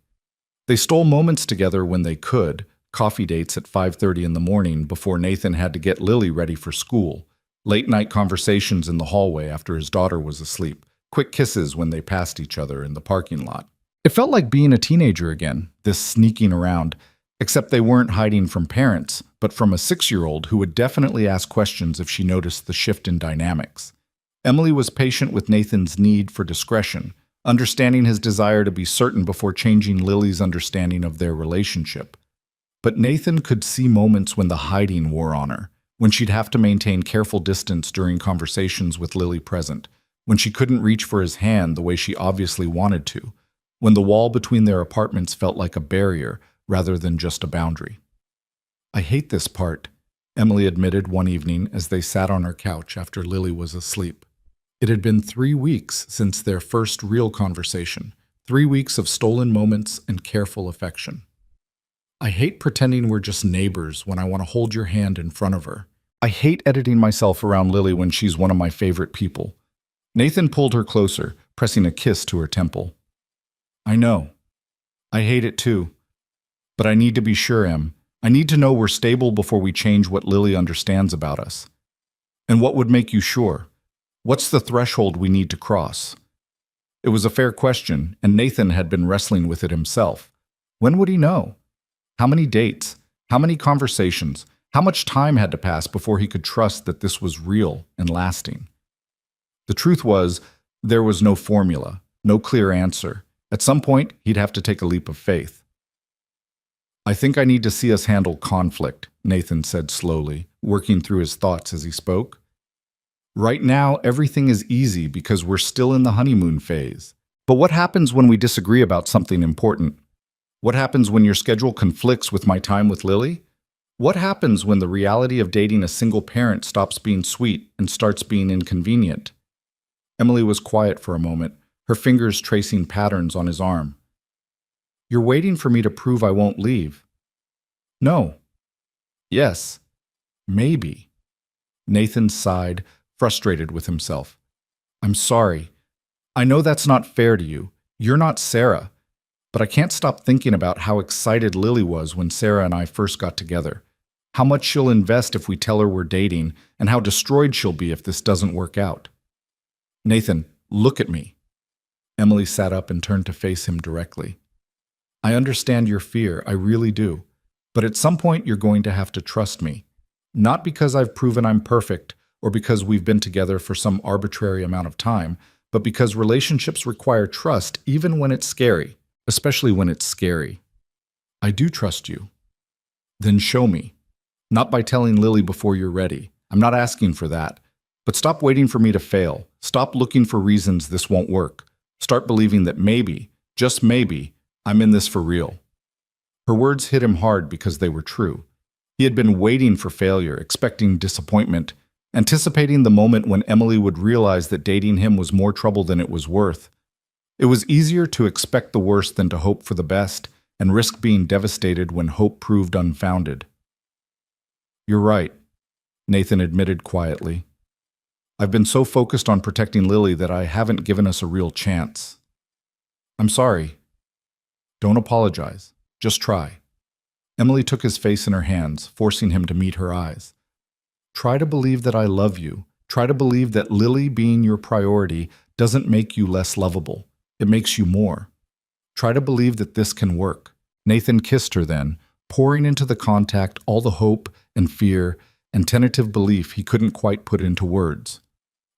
They stole moments together when they could, coffee dates at 5:30 in the morning before Nathan had to get Lily ready for school, late-night conversations in the hallway after his daughter was asleep, quick kisses when they passed each other in the parking lot. It felt like being a teenager again, this sneaking around, except they weren't hiding from parents, but from a 6-year-old who would definitely ask questions if she noticed the shift in dynamics. Emily was patient with Nathan's need for discretion, understanding his desire to be certain before changing Lily's understanding of their relationship. But Nathan could see moments when the hiding wore on her, when she'd have to maintain careful distance during conversations with Lily present, when she couldn't reach for his hand the way she obviously wanted to, when the wall between their apartments felt like a barrier rather than just a boundary. "I hate this part," Emily admitted one evening as they sat on her couch after Lily was asleep. It had been 3 weeks since their first real conversation, 3 weeks of stolen moments and careful affection. "I hate pretending we're just neighbors when I want to hold your hand in front of her. I hate editing myself around Lily when she's one of my favorite people." Nathan pulled her closer, pressing a kiss to her temple. "I know. I hate it too. But I need to be sure, Em. I need to know we're stable before we change what Lily understands about us." "And what would make you sure? What's the threshold we need to cross?" It was a fair question, and Nathan had been wrestling with it himself. When would he know? How many dates? How many conversations? How much time had to pass before he could trust that this was real and lasting? The truth was, there was no formula, no clear answer. At some point, he'd have to take a leap of faith. "I think I need to see us handle conflict," Nathan said slowly, working through his thoughts as he spoke. "Right now, everything is easy because we're still in the honeymoon phase. But what happens when we disagree about something important? What happens when your schedule conflicts with my time with Lily? What happens when the reality of dating a single parent stops being sweet and starts being inconvenient?" Emily was quiet for a moment, her fingers tracing patterns on his arm. "You're waiting for me to prove I won't leave." "No." "Yes. Maybe." Nathan sighed, frustrated with himself. "I'm sorry. I know that's not fair to you. You're not Sarah. But I can't stop thinking about how excited Lily was when Sarah and I first got together. How much she'll invest if we tell her we're dating, and how destroyed she'll be if this doesn't work out." "Nathan, look at me." Emily sat up and turned to face him directly. "I understand your fear, I really do. But at some point you're going to have to trust me. Not because I've proven I'm perfect, or because we've been together for some arbitrary amount of time, but because relationships require trust even when it's scary. Especially when it's scary. I do trust you." "Then show me. Not by telling Lily before you're ready. I'm not asking for that. But stop waiting for me to fail. Stop looking for reasons this won't work. Start believing that maybe, just maybe, I'm in this for real." Her words hit him hard because they were true. He had been waiting for failure, expecting disappointment, anticipating the moment when Emily would realize that dating him was more trouble than it was worth. It was easier to expect the worst than to hope for the best and risk being devastated when hope proved unfounded. "You're right," Nathan admitted quietly. "I've been so focused on protecting Lily that I haven't given us a real chance. I'm sorry. Don't apologize. Just try." Emily took his face in her hands, forcing him to meet her eyes. "Try to believe that I love you. Try to believe that Lily being your priority doesn't make you less lovable. It makes you more. Try to believe that this can work." Nathan kissed her then, pouring into the contact all the hope and fear and tentative belief he couldn't quite put into words.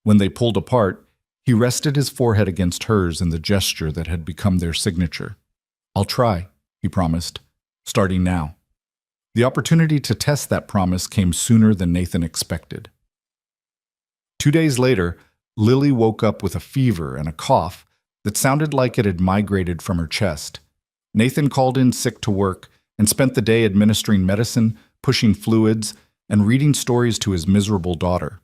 When they pulled apart, he rested his forehead against hers in the gesture that had become their signature. "I'll try," he promised, "starting now." The opportunity to test that promise came sooner than Nathan expected. 2 days later, Lily woke up with a fever and a cough that sounded like it had migrated from her chest. Nathan called in sick to work and spent the day administering medicine, pushing fluids, and reading stories to his miserable daughter.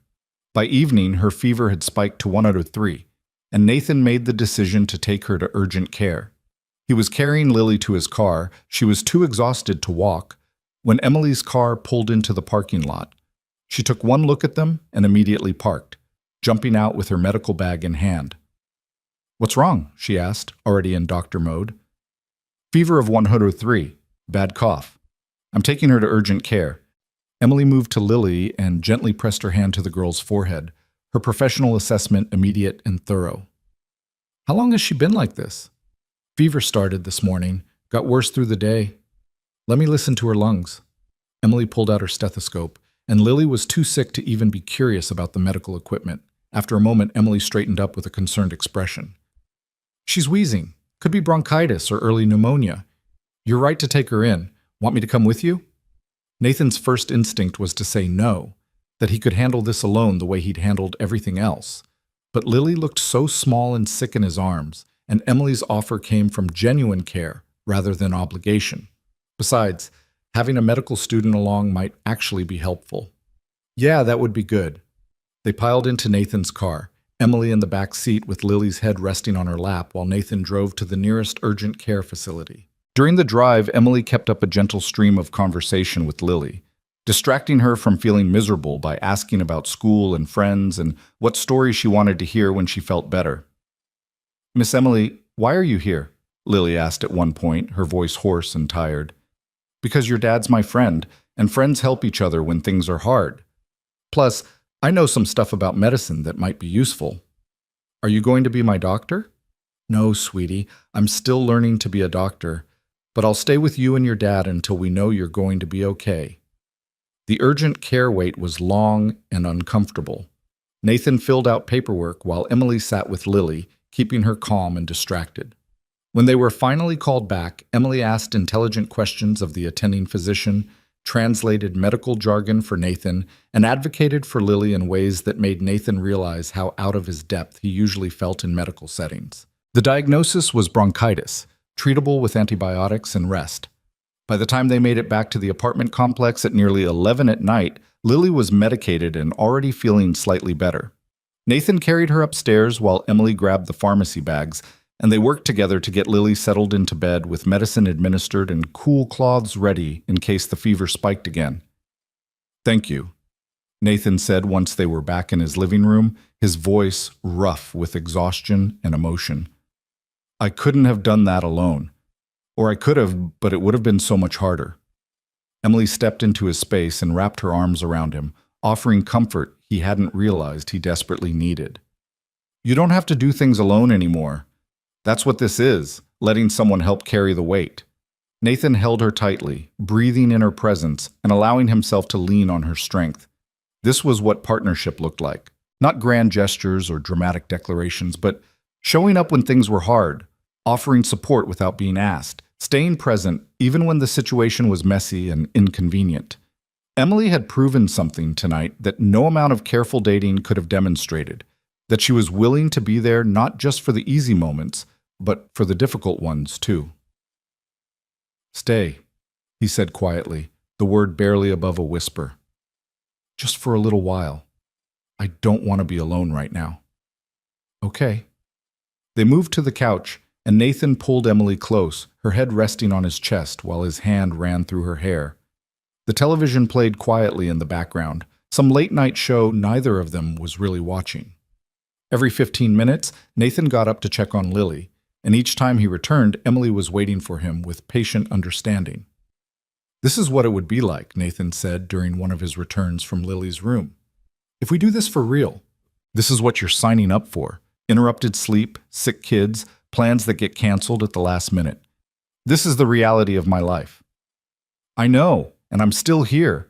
By evening, her fever had spiked to 103, and Nathan made the decision to take her to urgent care. He was carrying Lily to his car. She was too exhausted to walk when Emily's car pulled into the parking lot. She took one look at them and immediately parked, jumping out with her medical bag in hand. "What's wrong?" she asked, already in doctor mode. "Fever of 103, bad cough. I'm taking her to urgent care." Emily moved to Lily and gently pressed her hand to the girl's forehead, her professional assessment immediate and thorough. How long has she been like this? Fever started this morning, got worse through the day. Let me listen to her lungs. Emily pulled out her stethoscope, and Lily was too sick to even be curious about the medical equipment. After a moment, Emily straightened up with a concerned expression. She's wheezing. Could be bronchitis or early pneumonia. You're right to take her in. Want me to come with you? Nathan's first instinct was to say no, that he could handle this alone the way he'd handled everything else. But Lily looked so small and sick in his arms, and Emily's offer came from genuine care rather than obligation. Besides, having a medical student along might actually be helpful. Yeah, that would be good. They piled into Nathan's car, Emily in the back seat with Lily's head resting on her lap while Nathan drove to the nearest urgent care facility. During the drive, Emily kept up a gentle stream of conversation with Lily, distracting her from feeling miserable by asking about school and friends and what stories she wanted to hear when she felt better. Miss Emily, why are you here? Lily asked at one point, her voice hoarse and tired. Because your dad's my friend, and friends help each other when things are hard. Plus, I know some stuff about medicine that might be useful. Are you going to be my doctor? No, sweetie, I'm still learning to be a doctor, but I'll stay with you and your dad until we know you're going to be okay. The urgent care wait was long and uncomfortable. Nathan filled out paperwork while Emily sat with Lily, keeping her calm and distracted. When they were finally called back, Emily asked intelligent questions of the attending physician, translated medical jargon for Nathan, and advocated for Lily in ways that made Nathan realize how out of his depth he usually felt in medical settings. The diagnosis was bronchitis, treatable with antibiotics and rest. By the time they made it back to the apartment complex at nearly 11 at night, Lily was medicated and already feeling slightly better. Nathan carried her upstairs while Emily grabbed the pharmacy bags, and they worked together to get Lily settled into bed with medicine administered and cool cloths ready in case the fever spiked again. Thank you, Nathan said once they were back in his living room, his voice rough with exhaustion and emotion. I couldn't have done that alone. Or I could have, but it would have been so much harder. Emily stepped into his space and wrapped her arms around him, offering comfort he hadn't realized he desperately needed. You don't have to do things alone anymore. That's what this is, letting someone help carry the weight. Nathan held her tightly, breathing in her presence and allowing himself to lean on her strength. This was what partnership looked like. Not grand gestures or dramatic declarations, but showing up when things were hard, offering support without being asked, staying present even when the situation was messy and inconvenient. Emily had proven something tonight that no amount of careful dating could have demonstrated, that she was willing to be there not just for the easy moments, but for the difficult ones too. Stay, he said quietly, the word barely above a whisper. Just for a little while. I don't want to be alone right now. Okay. They moved to the couch, and Nathan pulled Emily close, her head resting on his chest while his hand ran through her hair. The television played quietly in the background, some late-night show neither of them was really watching. Every 15 minutes, Nathan got up to check on Lily, and each time he returned, Emily was waiting for him with patient understanding. This is what it would be like, Nathan said during one of his returns from Lily's room. If we do this for real, this is what you're signing up for. Interrupted sleep, sick kids, plans that get canceled at the last minute. This is the reality of my life. I know, and I'm still here.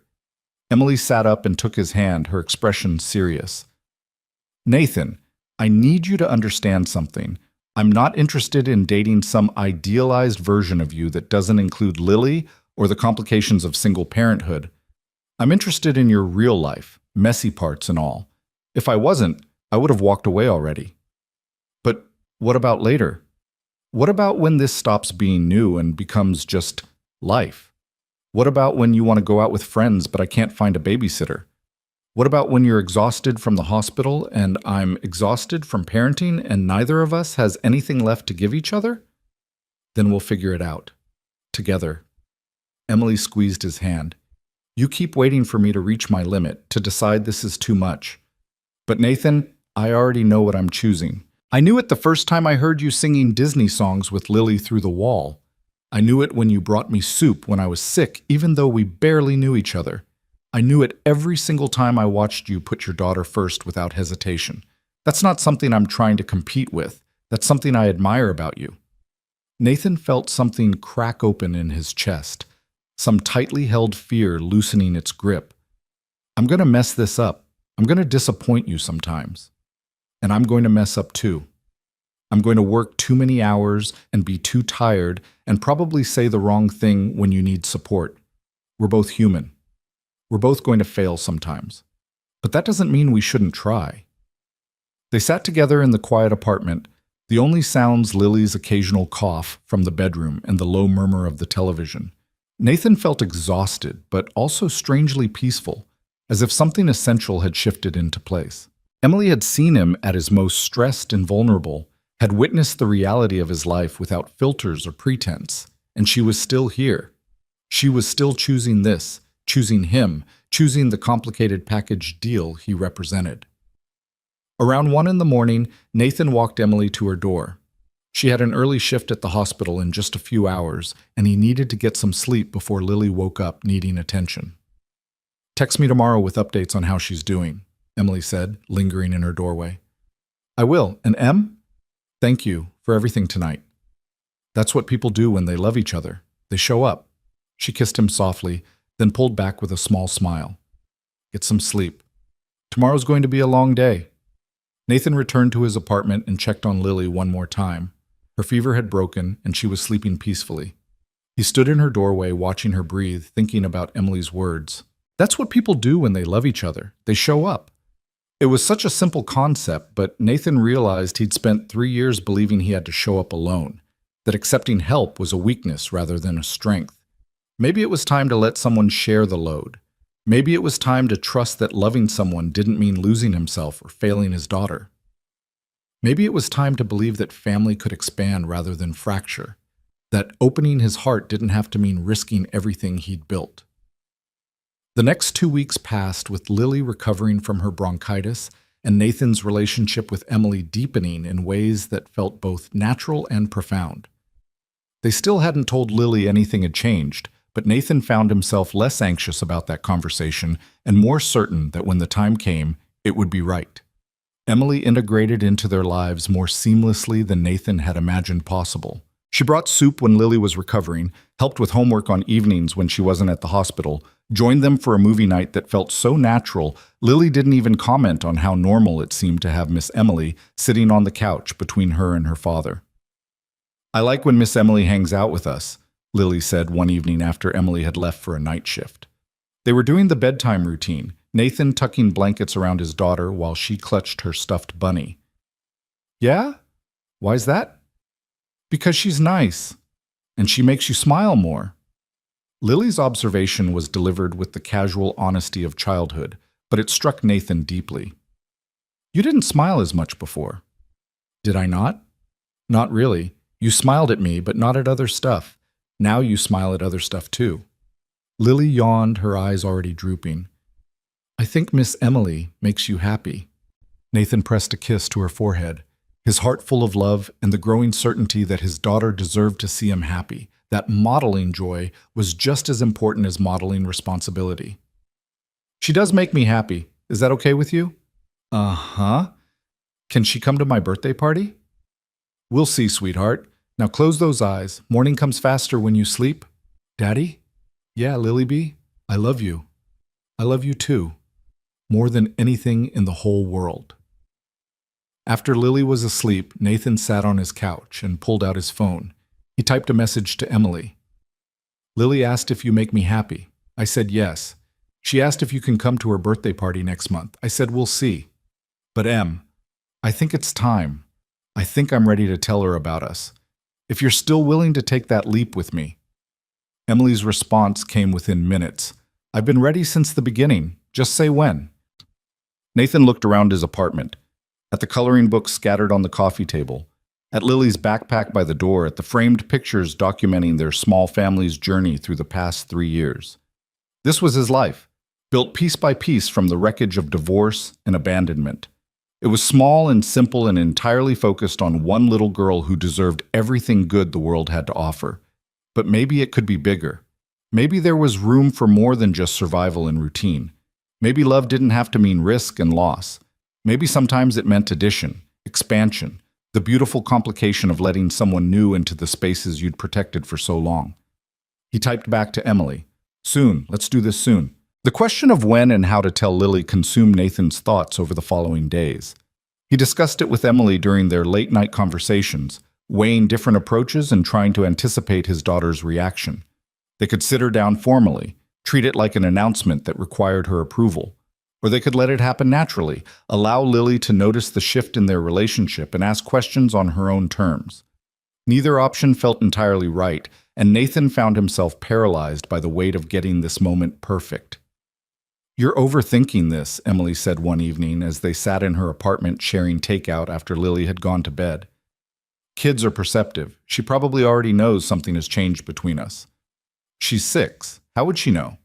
Emily sat up and took his hand, her expression serious. Nathan, I need you to understand something. I'm not interested in dating some idealized version of you that doesn't include Lily or the complications of single parenthood. I'm interested in your real life, messy parts and all. If I wasn't, I would have walked away already. But what about later? What about when this stops being new and becomes just life? What about when you want to go out with friends but I can't find a babysitter? What about when you're exhausted from the hospital and I'm exhausted from parenting and neither of us has anything left to give each other? Then we'll figure it out. Together. Emily squeezed his hand. You keep waiting for me to reach my limit, to decide this is too much. But Nathan, I already know what I'm choosing. I knew it the first time I heard you singing Disney songs with Lily through the wall. I knew it when you brought me soup when I was sick, even though we barely knew each other. I knew it every single time I watched you put your daughter first without hesitation. That's not something I'm trying to compete with. That's something I admire about you." Nathan felt something crack open in his chest, some tightly held fear loosening its grip. "I'm going to mess this up. I'm going to disappoint you sometimes. And I'm going to mess up too. I'm going to work too many hours and be too tired and probably say the wrong thing when you need support. We're both human. We're both going to fail sometimes. But that doesn't mean we shouldn't try." They sat together in the quiet apartment, the only sounds Lily's occasional cough from the bedroom and the low murmur of the television. Nathan felt exhausted, but also strangely peaceful, as if something essential had shifted into place. Emily had seen him at his most stressed and vulnerable, had witnessed the reality of his life without filters or pretense, and she was still here. She was still choosing this, choosing him, choosing the complicated package deal he represented. Around 1 in the morning, Nathan walked Emily to her door. She had an early shift at the hospital in just a few hours, and he needed to get some sleep before Lily woke up needing attention. "Text me tomorrow with updates on how she's doing," Emily said, lingering in her doorway. "I will. And Em? Thank you for everything tonight." That's what people do when they love each other. They show up. She kissed him softly, then pulled back with a small smile. "Get some sleep. Tomorrow's going to be a long day." Nathan returned to his apartment and checked on Lily one more time. Her fever had broken, and she was sleeping peacefully. He stood in her doorway, watching her breathe, thinking about Emily's words. That's what people do when they love each other. They show up. It was such a simple concept, but Nathan realized he'd spent 3 years believing he had to show up alone, that accepting help was a weakness rather than a strength. Maybe it was time to let someone share the load. Maybe it was time to trust that loving someone didn't mean losing himself or failing his daughter. Maybe it was time to believe that family could expand rather than fracture, that opening his heart didn't have to mean risking everything he'd built. The next 2 weeks passed with Lily recovering from her bronchitis and Nathan's relationship with Emily deepening in ways that felt both natural and profound. They still hadn't told Lily anything had changed, but Nathan found himself less anxious about that conversation and more certain that when the time came, it would be right. Emily integrated into their lives more seamlessly than Nathan had imagined possible. She brought soup when Lily was recovering, helped with homework on evenings when she wasn't at the hospital, joined them for a movie night that felt so natural, Lily didn't even comment on how normal it seemed to have Miss Emily sitting on the couch between her and her father. "I like when Miss Emily hangs out with us," Lily said one evening after Emily had left for a night shift. They were doing the bedtime routine, Nathan tucking blankets around his daughter while she clutched her stuffed bunny. "Yeah? Why's that?" "Because she's nice, and she makes you smile more." Lily's observation was delivered with the casual honesty of childhood, but it struck Nathan deeply. "You didn't smile as much before." "Did I not?" "Not really. You smiled at me, but not at other stuff. Now you smile at other stuff too." Lily yawned, her eyes already drooping. "I think Miss Emily makes you happy." Nathan pressed a kiss to her forehead, his heart full of love and the growing certainty that his daughter deserved to see him happy, that modeling joy was just as important as modeling responsibility. "She does make me happy. Is that okay with you?" "Uh-huh. Can she come to my birthday party?" "We'll see, sweetheart. Now close those eyes. Morning comes faster when you sleep." "Daddy?" "Yeah, Lily B. I love you. I love you too. More than anything in the whole world." After Lily was asleep, Nathan sat on his couch and pulled out his phone. He typed a message to Emily. "Lily asked if you make me happy. I said yes. She asked if you can come to her birthday party next month. I said we'll see. But Em, I think it's time. I think I'm ready to tell her about us. If you're still willing to take that leap with me." Emily's response came within minutes. "I've been ready since the beginning. Just say when." Nathan looked around his apartment, at the coloring books scattered on the coffee table, at Lily's backpack by the door, at the framed pictures documenting their small family's journey through the past 3 years. This was his life, built piece by piece from the wreckage of divorce and abandonment. It was small and simple and entirely focused on one little girl who deserved everything good the world had to offer. But maybe it could be bigger. Maybe there was room for more than just survival and routine. Maybe love didn't have to mean risk and loss. Maybe sometimes it meant addition, expansion, The beautiful complication of letting someone new into the spaces you'd protected for so long. He typed back to Emily, "Soon, let's do this soon." The question of when and how to tell Lily consumed Nathan's thoughts over the following days. He discussed it with Emily during their late-night conversations, weighing different approaches and trying to anticipate his daughter's reaction. They could sit her down formally, treat it like an announcement that required her approval. Or they could let it happen naturally, allow Lily to notice the shift in their relationship and ask questions on her own terms. Neither option felt entirely right, and Nathan found himself paralyzed by the weight of getting this moment perfect. "You're overthinking this," Emily said one evening as they sat in her apartment sharing takeout after Lily had gone to bed. "Kids are perceptive. She probably already knows something has changed between us." "She's 6. How would she know?"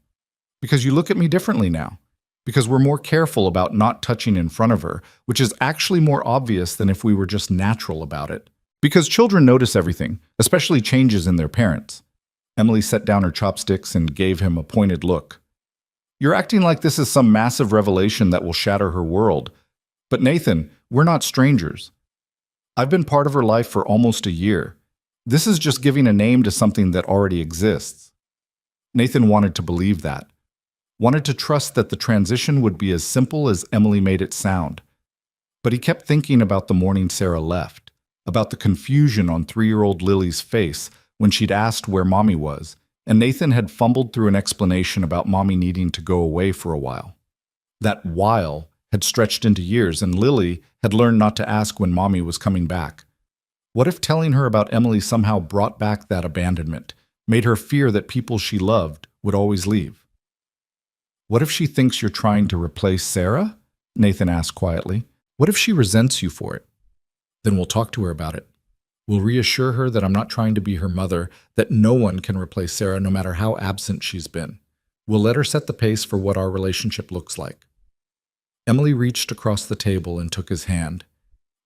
"Because you look at me differently now. Because we're more careful about not touching in front of her, which is actually more obvious than if we were just natural about it. Because children notice everything, especially changes in their parents." Emily set down her chopsticks and gave him a pointed look. "You're acting like this is some massive revelation that will shatter her world. But Nathan, we're not strangers. I've been part of her life for almost a year. This is just giving a name to something that already exists." Nathan wanted to believe that. Wanted to trust that the transition would be as simple as Emily made it sound. But he kept thinking about the morning Sarah left, about the confusion on 3-year-old Lily's face when she'd asked where Mommy was, and Nathan had fumbled through an explanation about Mommy needing to go away for a while. That while had stretched into years, and Lily had learned not to ask when Mommy was coming back. What if telling her about Emily somehow brought back that abandonment, made her fear that people she loved would always leave? "What if she thinks you're trying to replace Sarah?" Nathan asked quietly. "What if she resents you for it?" "Then we'll talk to her about it. We'll reassure her that I'm not trying to be her mother, that no one can replace Sarah no matter how absent she's been. We'll let her set the pace for what our relationship looks like." Emily reached across the table and took his hand.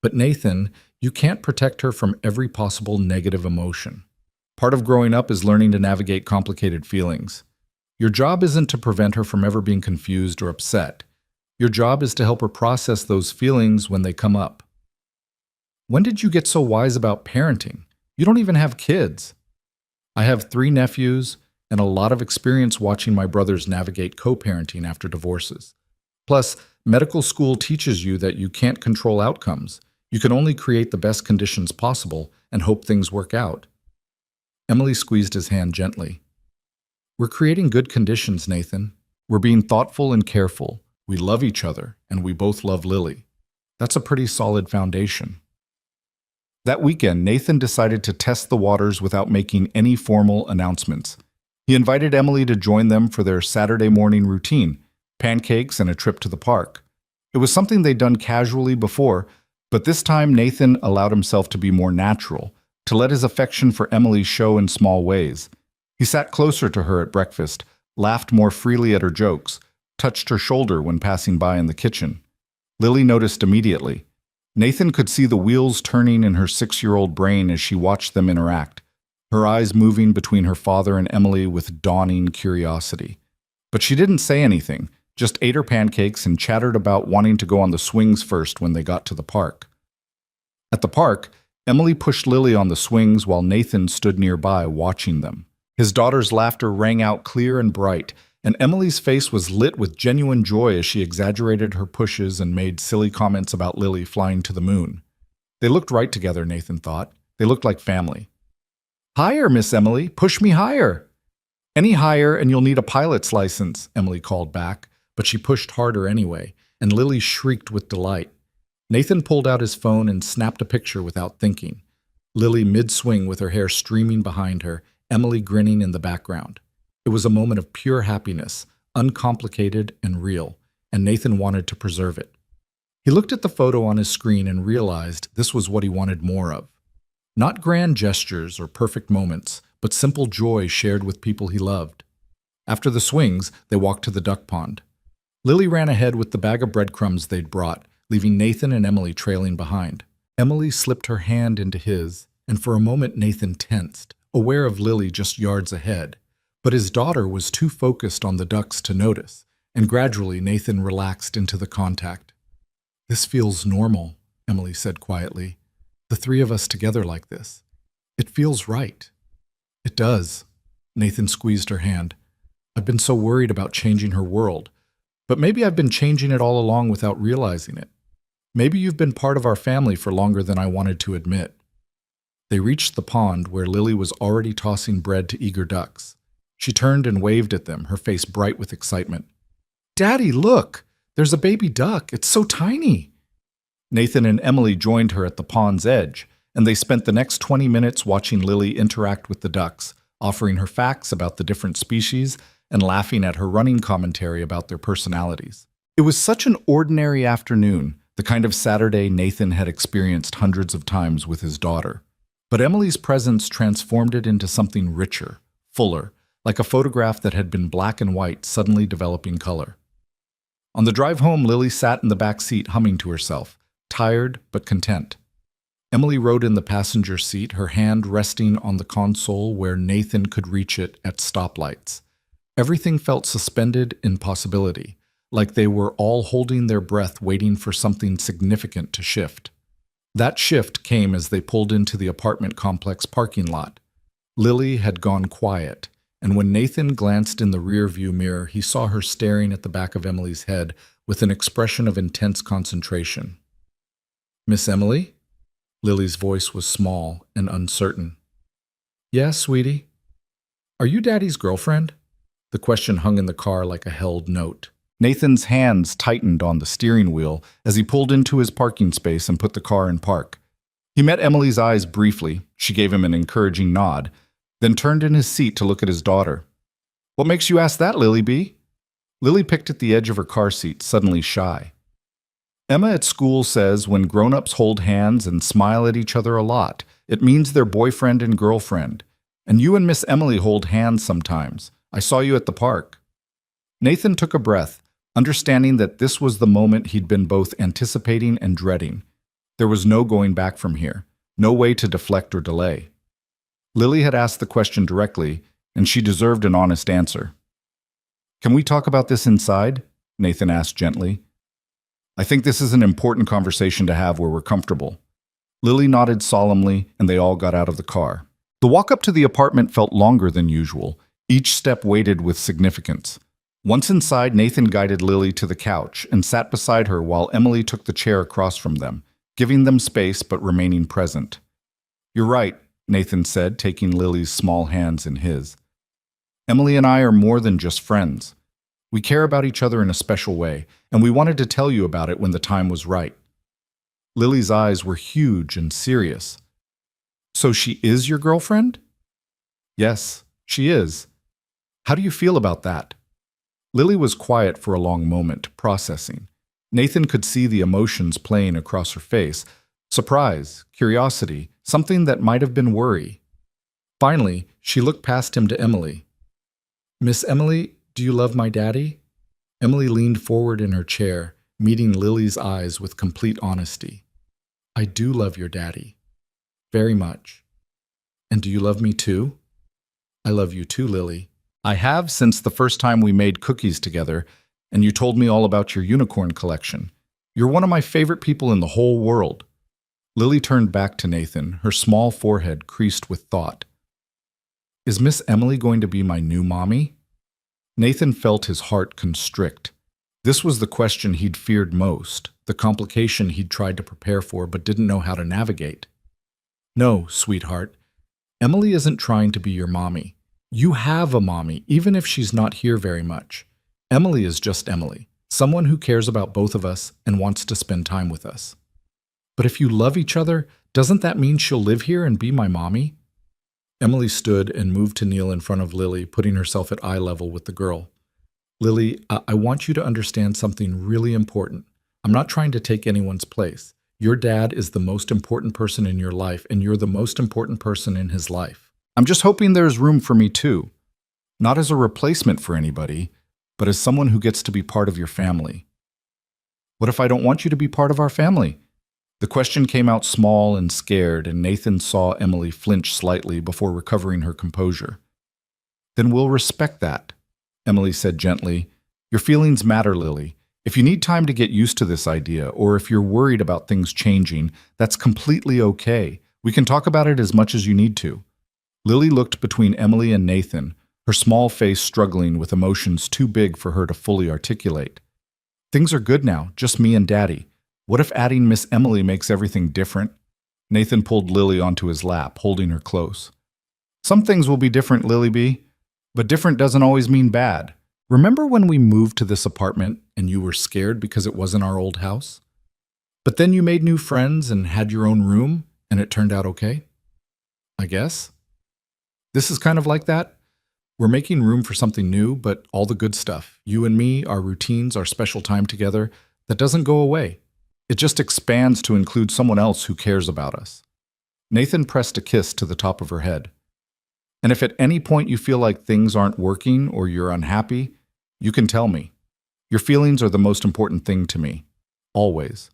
"But Nathan, you can't protect her from every possible negative emotion. Part of growing up is learning to navigate complicated feelings. Your job isn't to prevent her from ever being confused or upset. Your job is to help her process those feelings when they come up." "When did you get so wise about parenting? You don't even have kids." "I have 3 nephews and a lot of experience watching my brothers navigate co-parenting after divorces. Plus, medical school teaches you that you can't control outcomes. You can only create the best conditions possible and hope things work out." Emily squeezed his hand gently. "We're creating good conditions, Nathan. We're being thoughtful and careful. We love each other, and we both love Lily. That's a pretty solid foundation." That weekend, Nathan decided to test the waters without making any formal announcements. He invited Emily to join them for their Saturday morning routine, pancakes and a trip to the park. It was something they'd done casually before, but this time Nathan allowed himself to be more natural, to let his affection for Emily show in small ways. He sat closer to her at breakfast, laughed more freely at her jokes, touched her shoulder when passing by in the kitchen. Lily noticed immediately. Nathan could see the wheels turning in her 6-year-old brain as she watched them interact, her eyes moving between her father and Emily with dawning curiosity. But she didn't say anything, just ate her pancakes and chattered about wanting to go on the swings first when they got to the park. At the park, Emily pushed Lily on the swings while Nathan stood nearby watching them. His daughter's laughter rang out clear and bright, and Emily's face was lit with genuine joy as she exaggerated her pushes and made silly comments about Lily flying to the moon. They looked right together, Nathan thought. They looked like family. "Higher, Miss Emily. Push me higher." "Any higher and you'll need a pilot's license," Emily called back, but she pushed harder anyway, and Lily shrieked with delight. Nathan pulled out his phone and snapped a picture without thinking. Lily mid-swing with her hair streaming behind her, Emily grinning in the background. It was a moment of pure happiness, uncomplicated and real, and Nathan wanted to preserve it. He looked at the photo on his screen and realized this was what he wanted more of. Not grand gestures or perfect moments, but simple joy shared with people he loved. After the swings, they walked to the duck pond. Lily ran ahead with the bag of breadcrumbs they'd brought, leaving Nathan and Emily trailing behind. Emily slipped her hand into his, and for a moment Nathan tensed, aware of Lily just yards ahead. But his daughter was too focused on the ducks to notice, and gradually Nathan relaxed into the contact. "This feels normal," Emily said quietly. The three of us together like this. It feels right. It does. Nathan squeezed her hand. I've been so worried about changing her world. But maybe I've been changing it all along without realizing it. Maybe you've been part of our family for longer than I wanted to admit. They reached the pond where Lily was already tossing bread to eager ducks. She turned and waved at them, her face bright with excitement. Daddy, look! There's a baby duck. It's so tiny. Nathan and Emily joined her at the pond's edge, and they spent the next 20 minutes watching Lily interact with the ducks, offering her facts about the different species and laughing at her running commentary about their personalities. It was such an ordinary afternoon, the kind of Saturday Nathan had experienced hundreds of times with his daughter. But Emily's presence transformed it into something richer, fuller, like a photograph that had been black and white suddenly developing color. On the drive home, Lily sat in the back seat humming to herself, tired but content. Emily rode in the passenger seat, her hand resting on the console where Nathan could reach it at stoplights. Everything felt suspended in possibility, like they were all holding their breath waiting for something significant to shift. That shift came as they pulled into the apartment complex parking lot. Lily had gone quiet, and when Nathan glanced in the rearview mirror, he saw her staring at the back of Emily's head with an expression of intense concentration. Miss Emily? Lily's voice was small and uncertain. Yes, sweetie. Are you Daddy's girlfriend? The question hung in the car like a held note. Nathan's hands tightened on the steering wheel as he pulled into his parking space and put the car in park. He met Emily's eyes briefly. She gave him an encouraging nod, then turned in his seat to look at his daughter. What makes you ask that, Lily B? Lily picked at the edge of her car seat, suddenly shy. Emma at school says when grown-ups hold hands and smile at each other a lot, it means they're boyfriend and girlfriend. And you and Miss Emily hold hands sometimes. I saw you at the park. Nathan took a breath, understanding that this was the moment he'd been both anticipating and dreading. There was no going back from here, no way to deflect or delay. Lily had asked the question directly, and she deserved an honest answer. Can we talk about this inside? Nathan asked gently. I think this is an important conversation to have where we're comfortable. Lily nodded solemnly, and they all got out of the car. The walk up to the apartment felt longer than usual, each step weighted with significance. Once inside, Nathan guided Lily to the couch and sat beside her while Emily took the chair across from them, giving them space but remaining present. You're right, Nathan said, taking Lily's small hands in his. Emily and I are more than just friends. We care about each other in a special way, and we wanted to tell you about it when the time was right. Lily's eyes were huge and serious. So she is your girlfriend? Yes, she is. How do you feel about that? Lily was quiet for a long moment, processing. Nathan could see the emotions playing across her face. Surprise, curiosity, something that might have been worry. Finally, she looked past him to Emily. Miss Emily, do you love my daddy? Emily leaned forward in her chair, meeting Lily's eyes with complete honesty. I do love your daddy. Very much. And do you love me too? I love you too, Lily. I have since the first time we made cookies together, and you told me all about your unicorn collection. You're one of my favorite people in the whole world. Lily turned back to Nathan, her small forehead creased with thought. Is Miss Emily going to be my new mommy? Nathan felt his heart constrict. This was the question he'd feared most, the complication he'd tried to prepare for but didn't know how to navigate. No, sweetheart. Emily isn't trying to be your mommy. You have a mommy, even if she's not here very much. Emily is just Emily, someone who cares about both of us and wants to spend time with us. But if you love each other, doesn't that mean she'll live here and be my mommy? Emily stood and moved to kneel in front of Lily, putting herself at eye level with the girl. Lily, I want you to understand something really important. I'm not trying to take anyone's place. Your dad is the most important person in your life, and you're the most important person in his life. I'm just hoping there's room for me too. Not as a replacement for anybody, but as someone who gets to be part of your family. What if I don't want you to be part of our family? The question came out small and scared, and Nathan saw Emily flinch slightly before recovering her composure. Then we'll respect that, Emily said gently. Your feelings matter, Lily, If you need time to get used to this idea, or if you're worried about things changing, that's completely okay. We can talk about it as much as you need to. Lily looked between Emily and Nathan, her small face struggling with emotions too big for her to fully articulate. Things are good now, just me and Daddy. What if adding Miss Emily makes everything different? Nathan pulled Lily onto his lap, holding her close. Some things will be different, Lily B, but different doesn't always mean bad. Remember when we moved to this apartment and you were scared because it wasn't our old house? But then you made new friends and had your own room, and it turned out okay? I guess. This is kind of like that. We're making room for something new, but all the good stuff, you and me, our routines, our special time together, that doesn't go away. It just expands to include someone else who cares about us. Nathan pressed a kiss to the top of her head. And if at any point you feel like things aren't working or you're unhappy, you can tell me. Your feelings are the most important thing to me. Always.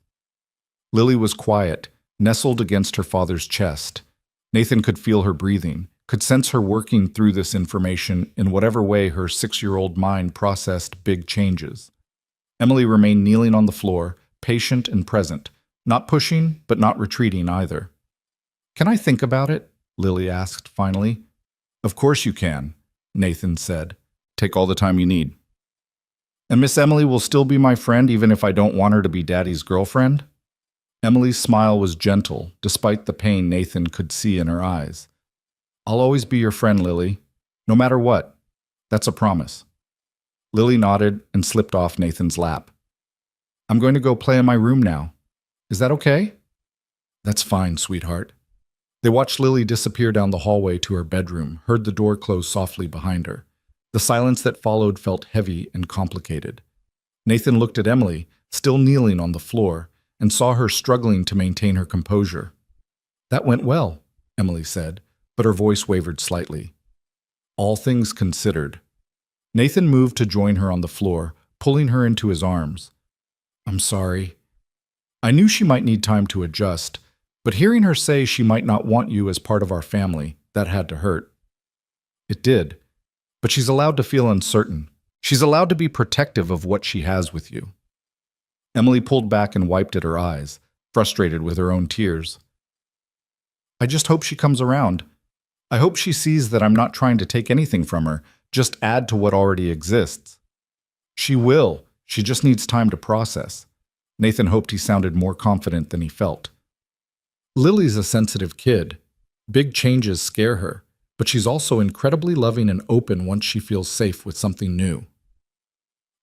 Lily was quiet, nestled against her father's chest. Nathan could feel her breathing, could sense her working through this information in whatever way her 6-year-old mind processed big changes. Emily remained kneeling on the floor, patient and present, not pushing but not retreating either. Can I think about it? Lily asked finally. Of course you can, Nathan said. Take all the time you need. And Miss Emily will still be my friend even if I don't want her to be Daddy's girlfriend? Emily's smile was gentle, despite the pain Nathan could see in her eyes. I'll always be your friend, Lily, no matter what. That's a promise. Lily nodded and slipped off Nathan's lap. I'm going to go play in my room now. Is that okay? That's fine, sweetheart. They watched Lily disappear down the hallway to her bedroom, heard the door close softly behind her. The silence that followed felt heavy and complicated. Nathan looked at Emily, still kneeling on the floor, and saw her struggling to maintain her composure. That went well, Emily said, but her voice wavered slightly. All things considered. Nathan moved to join her on the floor, pulling her into his arms. I'm sorry. I knew she might need time to adjust, but hearing her say she might not want you as part of our family, that had to hurt. It did, but she's allowed to feel uncertain. She's allowed to be protective of what she has with you. Emily pulled back and wiped at her eyes, frustrated with her own tears. I just hope she comes around. I hope she sees that I'm not trying to take anything from her, just add to what already exists. She will. She just needs time to process. Nathan hoped he sounded more confident than he felt. Lily's a sensitive kid. Big changes scare her, but she's also incredibly loving and open once she feels safe with something new.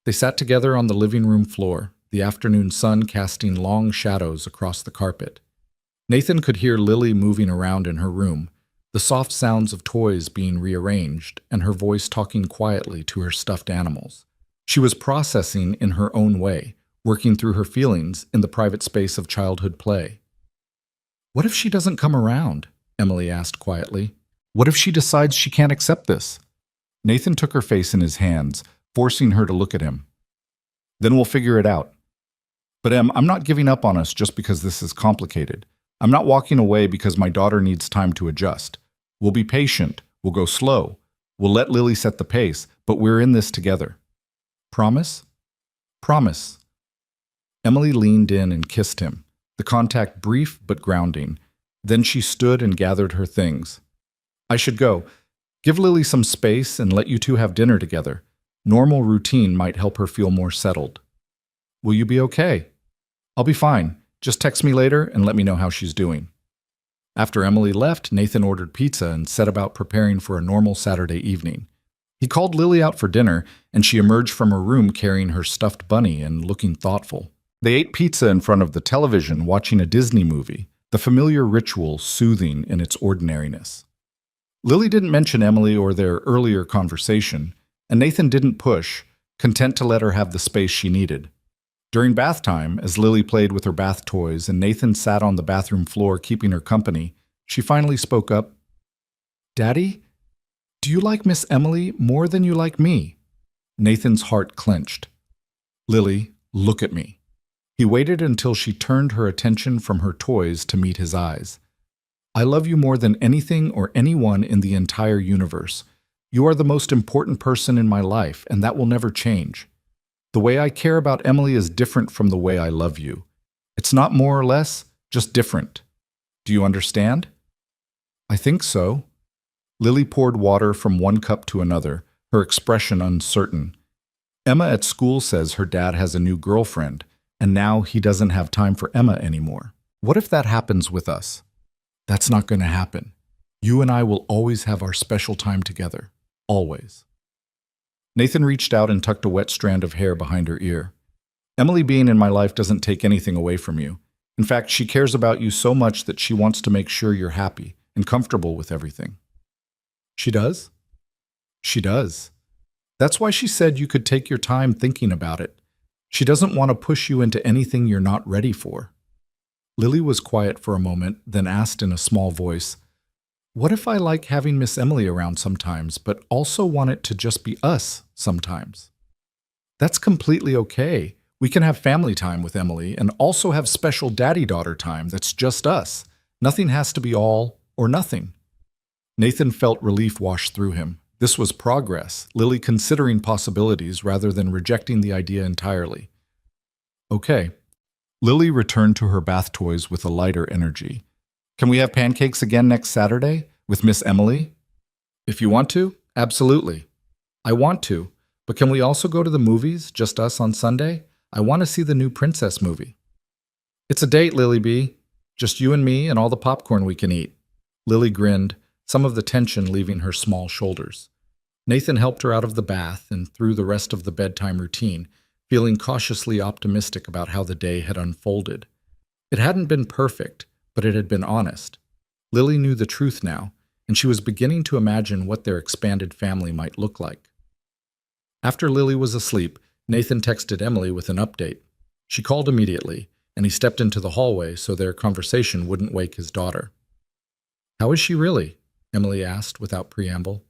They sat together on the living room floor, the afternoon sun casting long shadows across the carpet. Nathan could hear Lily moving around in her room, the soft sounds of toys being rearranged, and her voice talking quietly to her stuffed animals. She was processing in her own way, working through her feelings in the private space of childhood play. What if she doesn't come around? Emily asked quietly. What if she decides she can't accept this? Nathan took her face in his hands, forcing her to look at him. Then we'll figure it out. But Em, I'm not giving up on us just because this is complicated. I'm not walking away because my daughter needs time to adjust. We'll be patient. We'll go slow. We'll let Lily set the pace, but we're in this together. Promise? Promise. Emily leaned in and kissed him, the contact brief but grounding. Then she stood and gathered her things. I should go. Give Lily some space and let you two have dinner together. Normal routine might help her feel more settled. Will you be okay? I'll be fine. Just text me later and let me know how she's doing. After Emily left, Nathan ordered pizza and set about preparing for a normal Saturday evening. He called Lily out for dinner, and she emerged from her room carrying her stuffed bunny and looking thoughtful. They ate pizza in front of the television, watching a Disney movie, the familiar ritual soothing in its ordinariness. Lily didn't mention Emily or their earlier conversation, and Nathan didn't push, content to let her have the space she needed. During bath time, as Lily played with her bath toys and Nathan sat on the bathroom floor keeping her company, she finally spoke up. Daddy, do you like Miss Emily more than you like me? Nathan's heart clenched. Lily, look at me. He waited until she turned her attention from her toys to meet his eyes. I love you more than anything or anyone in the entire universe. You are the most important person in my life, and that will never change. The way I care about Emily is different from the way I love you. It's not more or less, just different. Do you understand? I think so. Lily poured water from one cup to another, her expression uncertain. Emma at school says her dad has a new girlfriend, and now he doesn't have time for Emma anymore. What if that happens with us? That's not going to happen. You and I will always have our special time together. Always. Nathan reached out and tucked a wet strand of hair behind her ear. Emily being in my life doesn't take anything away from you. In fact, she cares about you so much that she wants to make sure you're happy and comfortable with everything. She does? She does. That's why she said you could take your time thinking about it. She doesn't want to push you into anything you're not ready for. Lily was quiet for a moment, then asked in a small voice, "What if I like having Miss Emily around sometimes, but also want it to just be us sometimes?" That's completely okay. We can have family time with Emily and also have special daddy-daughter time that's just us. Nothing has to be all or nothing. Nathan felt relief wash through him. This was progress, Lily considering possibilities rather than rejecting the idea entirely. Okay. Lily returned to her bath toys with a lighter energy. Can we have pancakes again next Saturday with Miss Emily? If you want to, absolutely. I want to, but can we also go to the movies, just us on Sunday? I want to see the new princess movie. It's a date, Lily B. Just you and me and all the popcorn we can eat. Lily grinned, some of the tension leaving her small shoulders. Nathan helped her out of the bath and through the rest of the bedtime routine, feeling cautiously optimistic about how the day had unfolded. It hadn't been perfect, but it had been honest. Lily knew the truth now, and she was beginning to imagine what their expanded family might look like. After Lily was asleep, Nathan texted Emily with an update. She called immediately, and he stepped into the hallway so their conversation wouldn't wake his daughter. "How is she really?" Emily asked without preamble.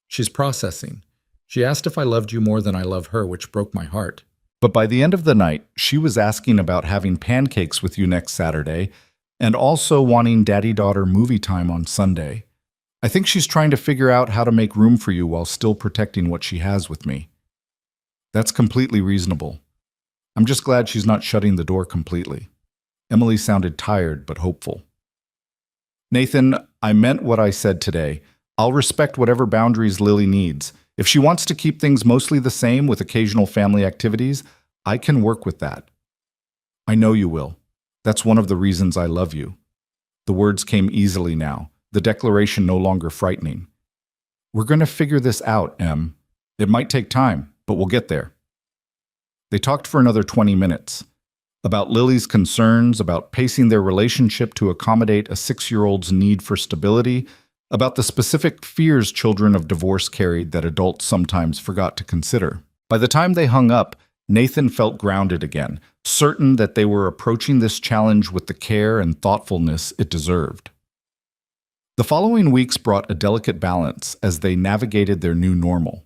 "She's processing. She asked if I loved you more than I love her, which broke my heart. But by the end of the night, she was asking about having pancakes with you next Saturday and also wanting daddy-daughter movie time on Sunday. I think she's trying to figure out how to make room for you while still protecting what she has with me. That's completely reasonable. I'm just glad she's not shutting the door completely." Emily sounded tired but hopeful. "Nathan, I meant what I said today. I'll respect whatever boundaries Lily needs. If she wants to keep things mostly the same with occasional family activities, I can work with that. I know you will. That's one of the reasons I love you." The words came easily now, the declaration no longer frightening. "We're going to figure this out, Em. It might take time, but we'll get there." They talked for another 20 minutes. About Lily's concerns, about pacing their relationship to accommodate a 6-year-old's need for stability, about the specific fears children of divorce carried that adults sometimes forgot to consider. By the time they hung up, Nathan felt grounded again, certain that they were approaching this challenge with the care and thoughtfulness it deserved. The following weeks brought a delicate balance as they navigated their new normal.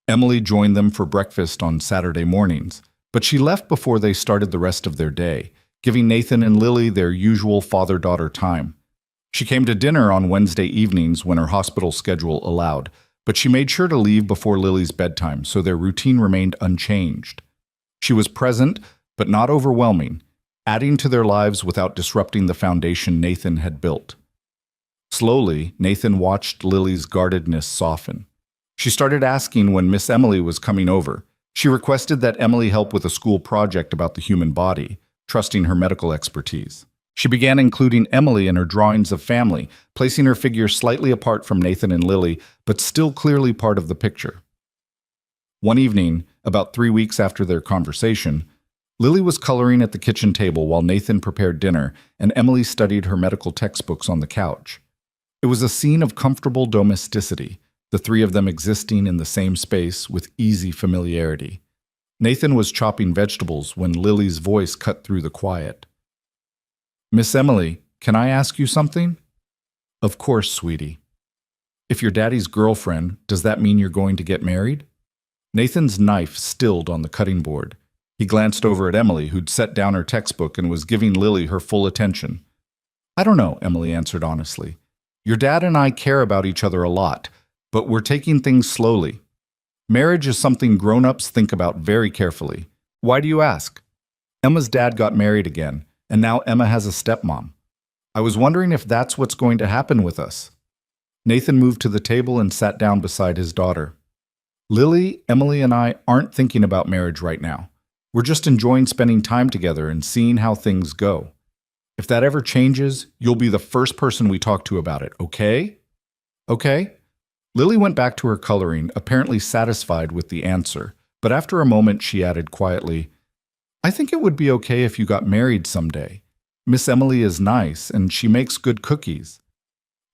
Emily joined them for breakfast on Saturday mornings, but she left before they started the rest of their day, giving Nathan and Lily their usual father-daughter time. She came to dinner on Wednesday evenings when her hospital schedule allowed, but she made sure to leave before Lily's bedtime so their routine remained unchanged. She was present, but not overwhelming, adding to their lives without disrupting the foundation Nathan had built. Slowly, Nathan watched Lily's guardedness soften. She started asking when Miss Emily was coming over. She requested that Emily help with a school project about the human body, trusting her medical expertise. She began including Emily in her drawings of family, placing her figure slightly apart from Nathan and Lily, but still clearly part of the picture. One evening, about 3 weeks after their conversation, Lily was coloring at the kitchen table while Nathan prepared dinner, and Emily studied her medical textbooks on the couch. It was a scene of comfortable domesticity, the three of them existing in the same space with easy familiarity. Nathan was chopping vegetables when Lily's voice cut through the quiet. "Miss Emily, can I ask you something?" "Of course, sweetie." "If you're Daddy's girlfriend, does that mean you're going to get married?" Nathan's knife stilled on the cutting board. He glanced over at Emily, who'd set down her textbook and was giving Lily her full attention. "I don't know," Emily answered honestly. "Your dad and I care about each other a lot, but we're taking things slowly. Marriage is something grown-ups think about very carefully. Why do you ask? Emma's dad got married again, and now Emma has a stepmom. I was wondering if that's what's going to happen with us. Nathan moved to the table and sat down beside his daughter. Lily, Emily, and I aren't thinking about marriage right now. We're just enjoying spending time together and seeing how things go. If that ever changes, you'll be the first person we talk to about it, okay? Okay? Lily went back to her coloring, apparently satisfied with the answer, but after a moment she added quietly, I think it would be okay if you got married someday. Miss Emily is nice, and she makes good cookies.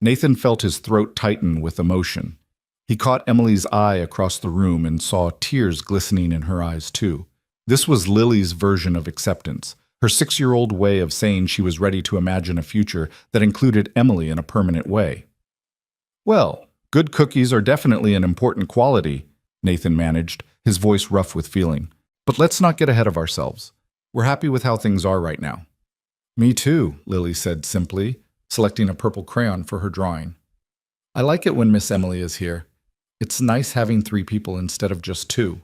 Nathan felt his throat tighten with emotion. He caught Emily's eye across the room and saw tears glistening in her eyes too. This was Lily's version of acceptance, her 6-year-old way of saying she was ready to imagine a future that included Emily in a permanent way. Well, good cookies are definitely an important quality, Nathan managed, his voice rough with feeling. But let's not get ahead of ourselves. We're happy with how things are right now. Me too, Lily said simply, selecting a purple crayon for her drawing. I like it when Miss Emily is here. It's nice having 3 people instead of just 2.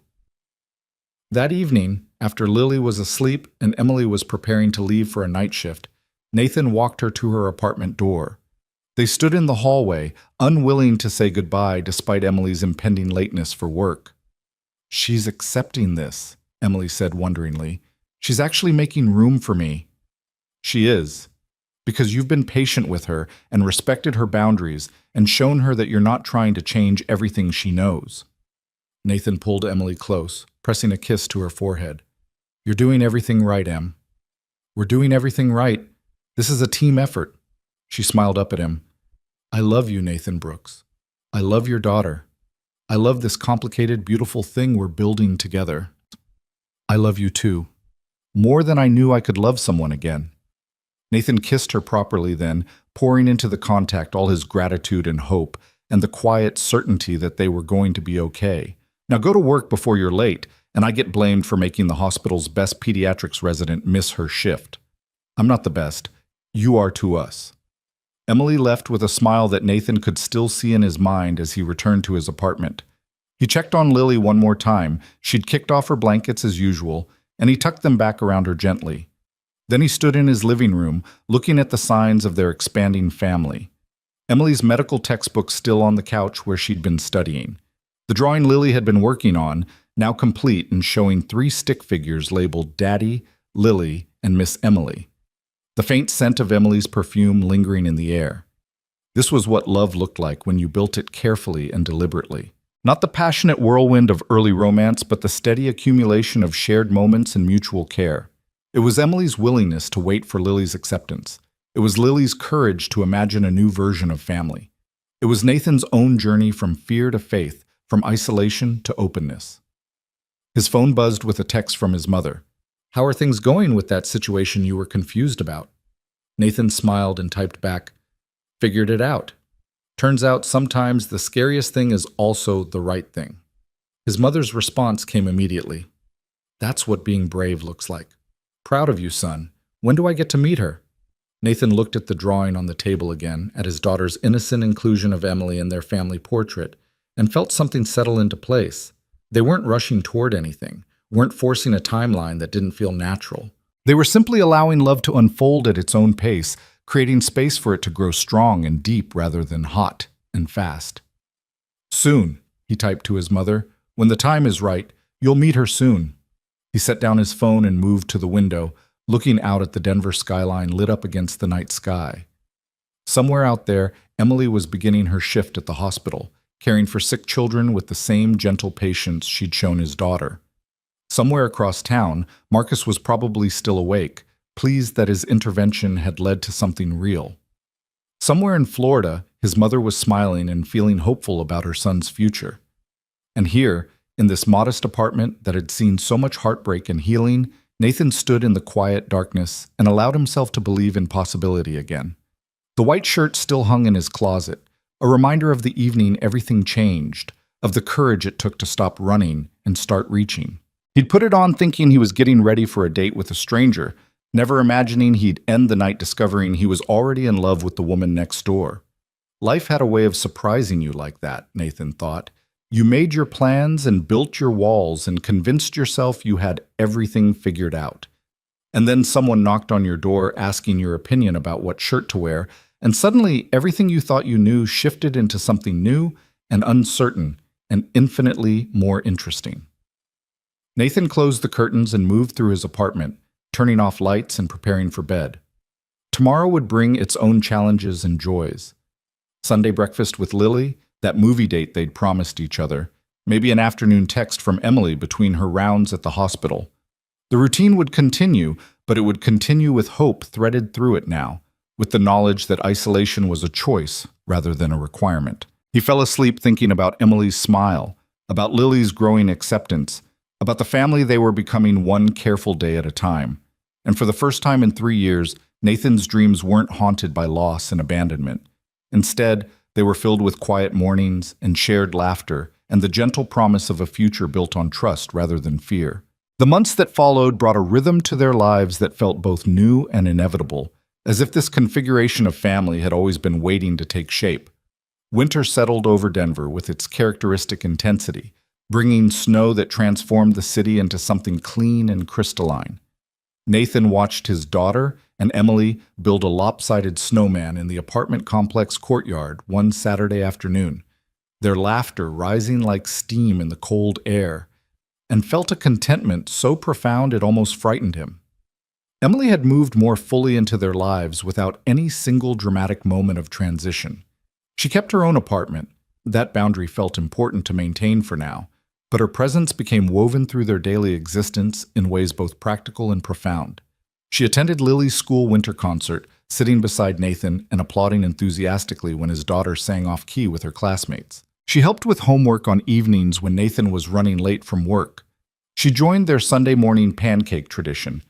That evening, after Lily was asleep and Emily was preparing to leave for a night shift, Nathan walked her to her apartment door. They stood in the hallway, unwilling to say goodbye despite Emily's impending lateness for work. She's accepting this, Emily said wonderingly. She's actually making room for me. She is. Because you've been patient with her and respected her boundaries and shown her that you're not trying to change everything she knows. Nathan pulled Emily close, pressing a kiss to her forehead. You're doing everything right, Em. We're doing everything right. This is a team effort. She smiled up at him. I love you, Nathan Brooks. I love your daughter. I love this complicated, beautiful thing we're building together. I love you too. More than I knew I could love someone again. Nathan kissed her properly then, pouring into the contact all his gratitude and hope, and the quiet certainty that they were going to be okay. Now go to work before you're late, and I get blamed for making the hospital's best pediatrics resident miss her shift. I'm not the best. You are to us. Emily left with a smile that Nathan could still see in his mind as he returned to his apartment. He checked on Lily one more time. She'd kicked off her blankets as usual, and he tucked them back around her gently. Then he stood in his living room, looking at the signs of their expanding family. Emily's medical textbook still on the couch where she'd been studying. The drawing Lily had been working on, now complete and showing 3 stick figures labeled Daddy, Lily, and Miss Emily. The faint scent of Emily's perfume lingering in the air. This was what love looked like when you built it carefully and deliberately. Not the passionate whirlwind of early romance, but the steady accumulation of shared moments and mutual care. It was Emily's willingness to wait for Lily's acceptance. It was Lily's courage to imagine a new version of family. It was Nathan's own journey from fear to faith, from isolation to openness. His phone buzzed with a text from his mother. How are things going with that situation you were confused about? Nathan smiled and typed back, Figured it out. Turns out sometimes the scariest thing is also the right thing. His mother's response came immediately. That's what being brave looks like. Proud of you, son. When do I get to meet her? Nathan looked at the drawing on the table again, at his daughter's innocent inclusion of Emily in their family portrait, and felt something settle into place. They weren't rushing toward anything, weren't forcing a timeline that didn't feel natural. They were simply allowing love to unfold at its own pace, creating space for it to grow strong and deep rather than hot and fast. Soon, he typed to his mother, when the time is right, you'll meet her soon. He set down his phone and moved to the window, looking out at the Denver skyline lit up against the night sky. Somewhere out there, Emily was beginning her shift at the hospital, caring for sick children with the same gentle patience she'd shown his daughter. Somewhere across town, Marcus was probably still awake, pleased that his intervention had led to something real. Somewhere in Florida, his mother was smiling and feeling hopeful about her son's future. And here, in this modest apartment that had seen so much heartbreak and healing, Nathan stood in the quiet darkness and allowed himself to believe in possibility again. The white shirt still hung in his closet, a reminder of the evening everything changed, of the courage it took to stop running and start reaching. He'd put it on thinking he was getting ready for a date with a stranger, never imagining he'd end the night discovering he was already in love with the woman next door. Life had a way of surprising you like that, Nathan thought, You made your plans and built your walls and convinced yourself you had everything figured out. And then someone knocked on your door asking your opinion about what shirt to wear, and suddenly everything you thought you knew shifted into something new and uncertain and infinitely more interesting. Nathan closed the curtains and moved through his apartment, turning off lights and preparing for bed. Tomorrow would bring its own challenges and joys. Sunday breakfast with Lily, that movie date they'd promised each other, maybe an afternoon text from Emily between her rounds at the hospital. The routine would continue, but it would continue with hope threaded through it now, with the knowledge that isolation was a choice rather than a requirement. He fell asleep thinking about Emily's smile, about Lily's growing acceptance, about the family they were becoming one careful day at a time. And for the first time in 3 years, Nathan's dreams weren't haunted by loss and abandonment. Instead, they were filled with quiet mornings and shared laughter and the gentle promise of a future built on trust rather than fear. The months that followed brought a rhythm to their lives that felt both new and inevitable, as if this configuration of family had always been waiting to take shape. Winter settled over Denver with its characteristic intensity, bringing snow that transformed the city into something clean and crystalline. Nathan watched his daughter and Emily build a lopsided snowman in the apartment complex courtyard one Saturday afternoon, their laughter rising like steam in the cold air, and felt a contentment so profound it almost frightened him. Emily had moved more fully into their lives without any single dramatic moment of transition. She kept her own apartment. That boundary felt important to maintain for now, but her presence became woven through their daily existence in ways both practical and profound. She attended Lily's school winter concert, sitting beside Nathan and applauding enthusiastically when his daughter sang off-key with her classmates. She helped with homework on evenings when Nathan was running late from work. She joined their Sunday morning pancake tradition,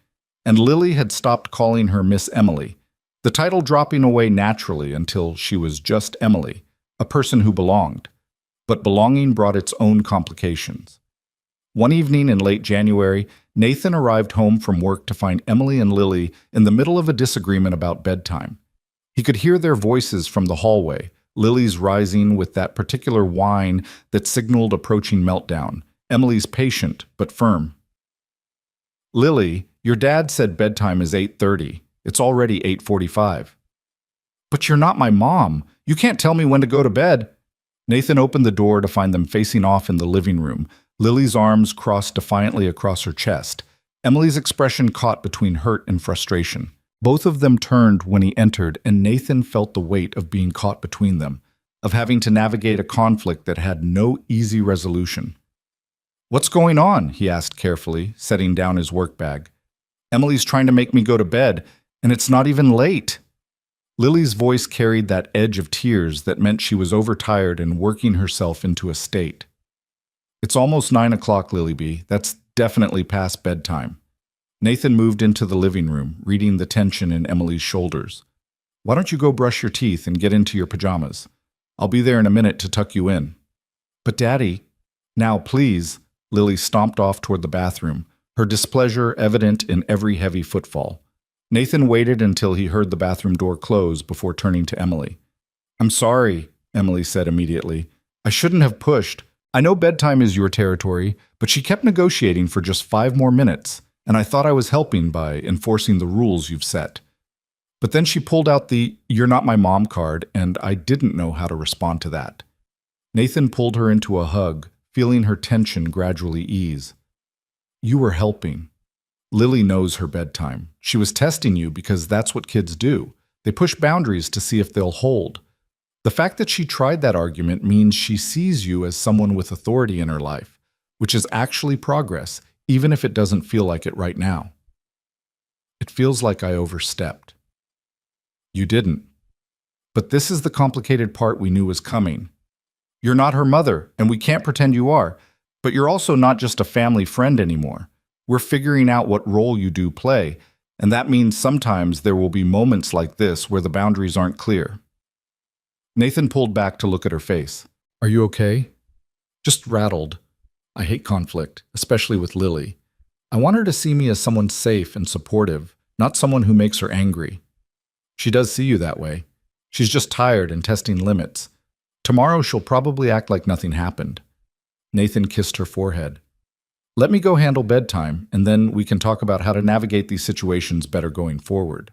and Lily had stopped calling her Miss Emily, the title dropping away naturally until she was just Emily, a person who belonged. But belonging brought its own complications. One evening in late January, Nathan arrived home from work to find Emily and Lily in the middle of a disagreement about bedtime. He could hear their voices from the hallway, Lily's rising with that particular whine that signaled approaching meltdown, Emily's patient but firm. "Lily, your dad said bedtime is 8:30. It's already 8:45. "But you're not my mom. You can't tell me when to go to bed." Nathan opened the door to find them facing off in the living room, Lily's arms crossed defiantly across her chest, Emily's expression caught between hurt and frustration. Both of them turned when he entered, and Nathan felt the weight of being caught between them, of having to navigate a conflict that had no easy resolution. "What's going on?" he asked carefully, setting down his work bag. "Emily's trying to make me go to bed, and it's not even late." Lily's voice carried that edge of tears that meant she was overtired and working herself into a state. "It's almost 9 o'clock, Lily B. That's definitely past bedtime." Nathan moved into the living room, reading the tension in Emily's shoulders. "Why don't you go brush your teeth and get into your pajamas? I'll be there in a minute to tuck you in." "But Daddy—" "Now, please." Lily stomped off toward the bathroom, her displeasure evident in every heavy footfall. Nathan waited until he heard the bathroom door close before turning to Emily. "I'm sorry," Emily said immediately. "I shouldn't have pushed. I know bedtime is your territory, but she kept negotiating for just 5 more minutes, and I thought I was helping by enforcing the rules you've set. But then she pulled out the 'you're not my mom' card, and I didn't know how to respond to that." Nathan pulled her into a hug, feeling her tension gradually ease. "You were helping. Lily knows her bedtime. She was testing you because that's what kids do. They push boundaries to see if they'll hold. The fact that she tried that argument means she sees you as someone with authority in her life, which is actually progress, even if it doesn't feel like it right now." "It feels like I overstepped." "You didn't. But this is the complicated part we knew was coming. You're not her mother, and we can't pretend you are, but you're also not just a family friend anymore. We're figuring out what role you do play, and that means sometimes there will be moments like this where the boundaries aren't clear." Nathan pulled back to look at her face. "Are you okay?" "Just rattled. I hate conflict, especially with Lily. I want her to see me as someone safe and supportive, not someone who makes her angry. She does see you that way. She's just tired and testing limits. Tomorrow she'll probably act like nothing happened. Nathan kissed her forehead. Let me go handle bedtime, and then we can talk about how to navigate these situations better going forward.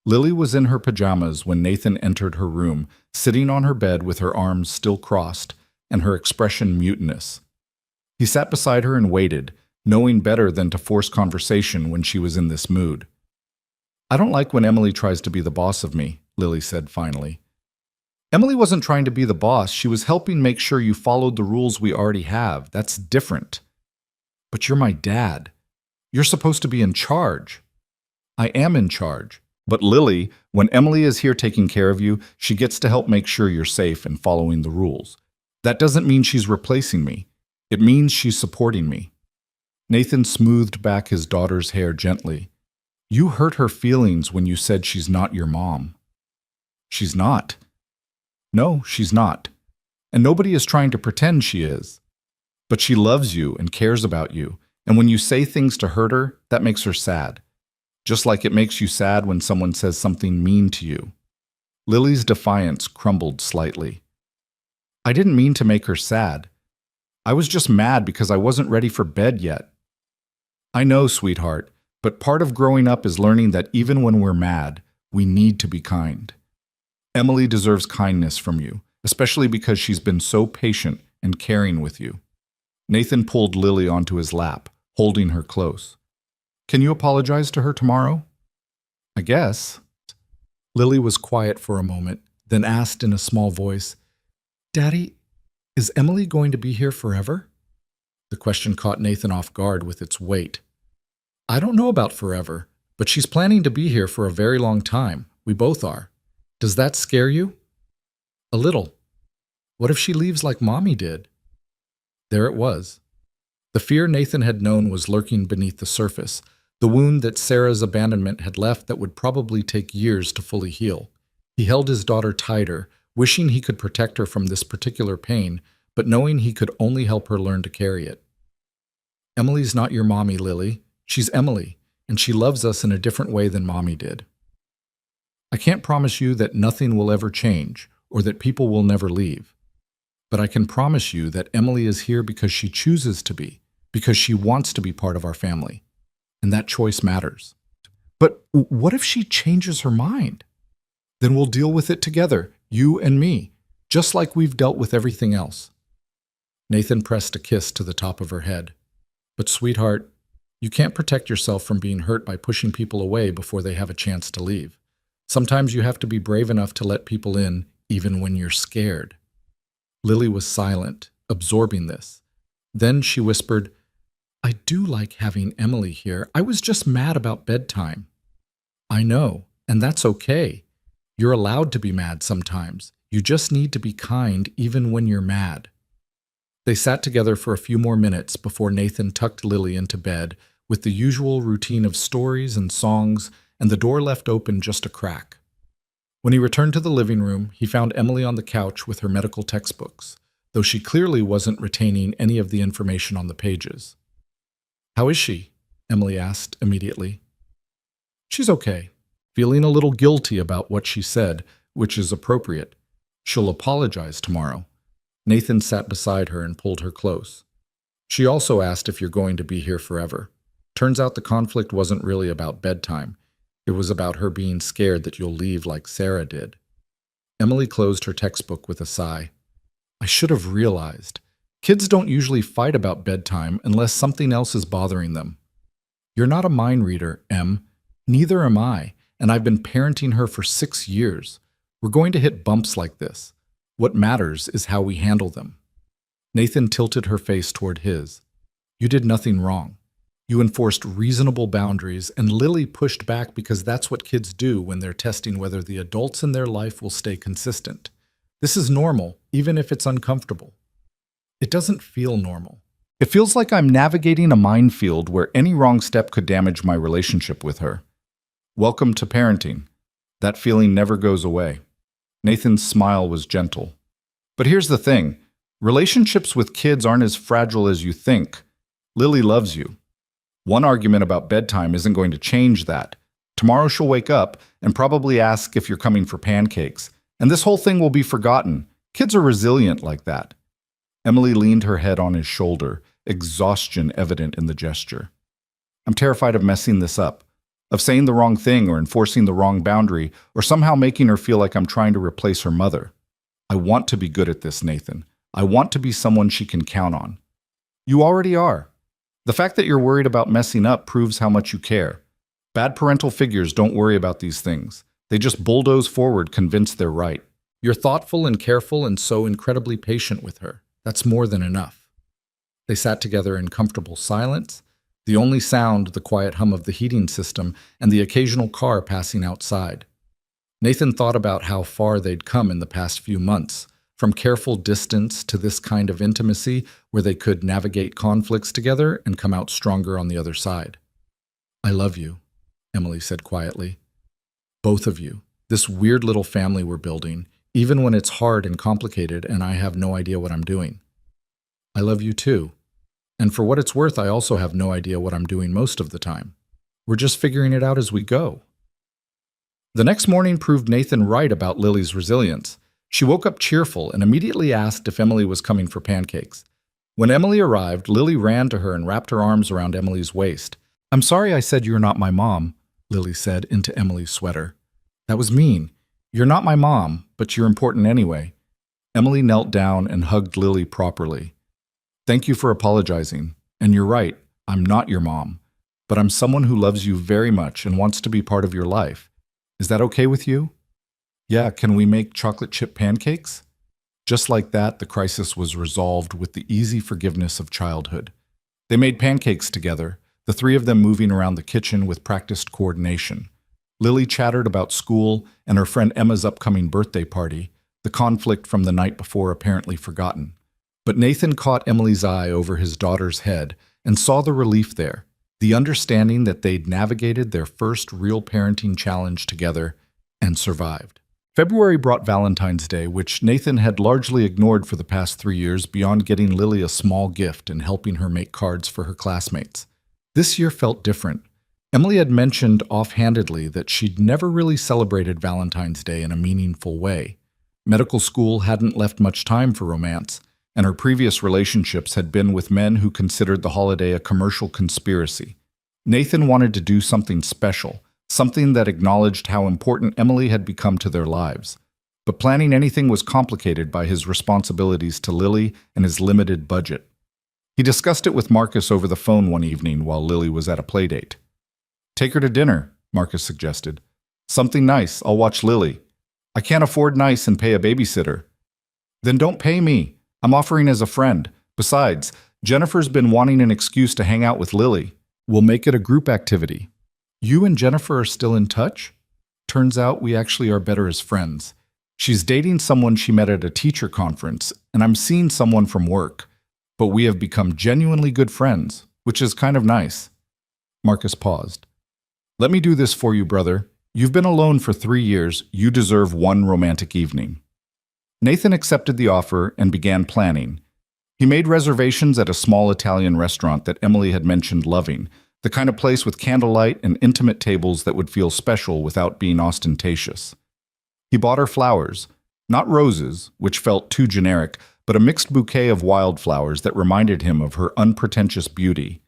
Lily was in her pajamas when Nathan entered her room, sitting on her bed with her arms still crossed and her expression mutinous. He sat beside her and waited, knowing better than to force conversation when she was in this mood. I don't like when Emily tries to be the boss of me, Lily said finally. Emily wasn't trying to be the boss. She was helping make sure you followed the rules we already have. That's different. But you're my dad. You're supposed to be in charge. I am in charge. But Lily, when Emily is here taking care of you, she gets to help make sure you're safe and following the rules. That doesn't mean she's replacing me. It means she's supporting me. Nathan smoothed back his daughter's hair gently. You hurt her feelings when you said she's not your mom. She's not. No, she's not. And nobody is trying to pretend she is. But she loves you and cares about you, and when you say things to hurt her, that makes her sad. Just like it makes you sad when someone says something mean to you. Lily's defiance crumbled slightly. I didn't mean to make her sad. I was just mad because I wasn't ready for bed yet. I know, sweetheart, but part of growing up is learning that even when we're mad, we need to be kind. Emily deserves kindness from you, especially because she's been so patient and caring with you. Nathan pulled Lily onto his lap, holding her close. Can you apologize to her tomorrow? I guess. Lily was quiet for a moment, then asked in a small voice, Daddy, is Emily going to be here forever? The question caught Nathan off guard with its weight. I don't know about forever, but she's planning to be here for a very long time. We both are. Does that scare you? A little. What if she leaves like Mommy did? There it was. The fear Nathan had known was lurking beneath the surface, the wound that Sarah's abandonment had left that would probably take years to fully heal. He held his daughter tighter, wishing he could protect her from this particular pain, but knowing he could only help her learn to carry it. Emily's not your mommy, Lily. She's Emily, and she loves us in a different way than Mommy did. I can't promise you that nothing will ever change, or that people will never leave. But I can promise you that Emily is here because she chooses to be, because she wants to be part of our family. And that choice matters. But what if she changes her mind? Then we'll deal with it together, you and me, just like we've dealt with everything else. Nathan pressed a kiss to the top of her head. But sweetheart, you can't protect yourself from being hurt by pushing people away before they have a chance to leave. Sometimes you have to be brave enough to let people in, even when you're scared. Lily was silent, absorbing this. Then she whispered, I do like having Emily here. I was just mad about bedtime. I know, and that's okay. You're allowed to be mad sometimes. You just need to be kind even when you're mad. They sat together for a few more minutes before Nathan tucked Lily into bed with the usual routine of stories and songs, and the door left open just a crack. When he returned to the living room, he found Emily on the couch with her medical textbooks, though she clearly wasn't retaining any of the information on the pages. How is she? Emily asked immediately. She's okay, feeling a little guilty about what she said, which is appropriate. She'll apologize tomorrow. Nathan sat beside her and pulled her close. She also asked if you're going to be here forever. Turns out the conflict wasn't really about bedtime. It was about her being scared that you'll leave like Sarah did. Emily closed her textbook with a sigh. I should have realized. Kids don't usually fight about bedtime unless something else is bothering them. You're not a mind reader, Em. Neither am I, and I've been parenting her for 6 years. We're going to hit bumps like this. What matters is how we handle them. Nathan tilted her face toward his. You did nothing wrong. You enforced reasonable boundaries, and Lily pushed back because that's what kids do when they're testing whether the adults in their life will stay consistent. This is normal, even if it's uncomfortable. It doesn't feel normal. It feels like I'm navigating a minefield where any wrong step could damage my relationship with her. Welcome to parenting. That feeling never goes away. Nathan's smile was gentle. But here's the thing. Relationships with kids aren't as fragile as you think. Lily loves you. One argument about bedtime isn't going to change that. Tomorrow she'll wake up and probably ask if you're coming for pancakes. And this whole thing will be forgotten. Kids are resilient like that. Emily leaned her head on his shoulder, exhaustion evident in the gesture. I'm terrified of messing this up, of saying the wrong thing or enforcing the wrong boundary, or somehow making her feel like I'm trying to replace her mother. I want to be good at this, Nathan. I want to be someone she can count on. You already are. The fact that you're worried about messing up proves how much you care. Bad parental figures don't worry about these things. They just bulldoze forward, convinced they're right. You're thoughtful and careful and so incredibly patient with her. That's more than enough. They sat together in comfortable silence, the only sound the quiet hum of the heating system and the occasional car passing outside. Nathan thought about how far they'd come in the past few months, from careful distance to this kind of intimacy where they could navigate conflicts together and come out stronger on the other side. I love you, Emily said quietly. Both of you. This weird little family we're building, even when it's hard and complicated and I have no idea what I'm doing. I love you too. And for what it's worth, I also have no idea what I'm doing most of the time. We're just figuring it out as we go. The next morning proved Nathan right about Lily's resilience. She woke up cheerful and immediately asked if Emily was coming for pancakes. When Emily arrived, Lily ran to her and wrapped her arms around Emily's waist. I'm sorry I said you're not my mom, Lily said into Emily's sweater. That was mean. You're not my mom, but you're important anyway. Emily knelt down and hugged Lily properly. Thank you for apologizing. And you're right, I'm not your mom. But I'm someone who loves you very much and wants to be part of your life. Is that okay with you? Yeah, can we make chocolate chip pancakes? Just like that, the crisis was resolved with the easy forgiveness of childhood. They made pancakes together, the three of them moving around the kitchen with practiced coordination. Lily chattered about school and her friend Emma's upcoming birthday party, the conflict from the night before apparently forgotten. But Nathan caught Emily's eye over his daughter's head and saw the relief there, the understanding that they'd navigated their first real parenting challenge together and survived. February brought Valentine's Day, which Nathan had largely ignored for the past 3 years beyond getting Lily a small gift and helping her make cards for her classmates. This year felt different. Emily had mentioned offhandedly that she'd never really celebrated Valentine's Day in a meaningful way. Medical school hadn't left much time for romance, and her previous relationships had been with men who considered the holiday a commercial conspiracy. Nathan wanted to do something special, something that acknowledged how important Emily had become to their lives. But planning anything was complicated by his responsibilities to Lily and his limited budget. He discussed it with Marcus over the phone one evening while Lily was at a playdate. Take her to dinner, Marcus suggested. Something nice, I'll watch Lily. I can't afford nice and pay a babysitter. Then don't pay me. I'm offering as a friend. Besides, Jennifer's been wanting an excuse to hang out with Lily. We'll make it a group activity. You and Jennifer are still in touch? Turns out we actually are better as friends. She's dating someone she met at a teacher conference, and I'm seeing someone from work. But we have become genuinely good friends, which is kind of nice. Marcus paused. Let me do this for you, brother. You've been alone for 3 years. You deserve one romantic evening. Nathan accepted the offer and began planning. He made reservations at a small Italian restaurant that Emily had mentioned loving, the kind of place with candlelight and intimate tables that would feel special without being ostentatious. He bought her flowers, not roses, which felt too generic, but a mixed bouquet of wildflowers that reminded him of her unpretentious beauty.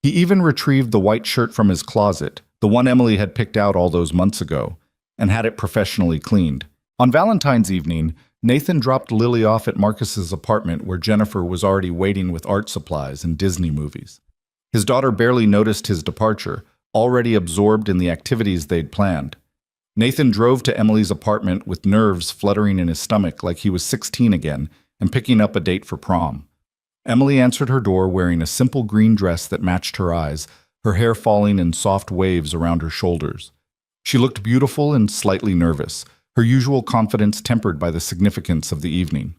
He even retrieved the white shirt from his closet, the one Emily had picked out all those months ago, and had it professionally cleaned. On Valentine's evening, Nathan dropped Lily off at Marcus's apartment where Jennifer was already waiting with art supplies and Disney movies. His daughter barely noticed his departure, already absorbed in the activities they'd planned. Nathan drove to Emily's apartment with nerves fluttering in his stomach like he was 16 again and picking up a date for prom. Emily answered her door wearing a simple green dress that matched her eyes, her hair falling in soft waves around her shoulders. She looked beautiful and slightly nervous, her usual confidence tempered by the significance of the evening.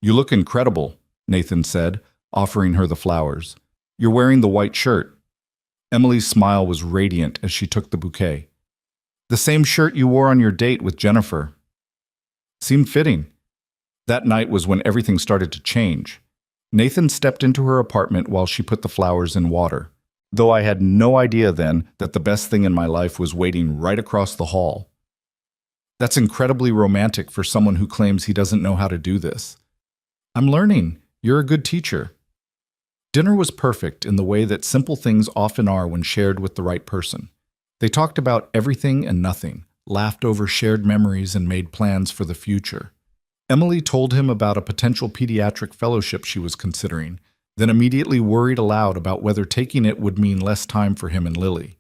You look incredible, Nathan said, offering her the flowers. You're wearing the white shirt. Emily's smile was radiant as she took the bouquet. The same shirt you wore on your date with Jennifer. Seemed fitting. That night was when everything started to change. Nathan stepped into her apartment while she put the flowers in water, though I had no idea then that the best thing in my life was waiting right across the hall. That's incredibly romantic for someone who claims he doesn't know how to do this. I'm learning. You're a good teacher. Dinner was perfect in the way that simple things often are when shared with the right person. They talked about everything and nothing, laughed over shared memories, and made plans for the future. Emily told him about a potential pediatric fellowship she was considering, then immediately worried aloud about whether taking it would mean less time for him and Lily.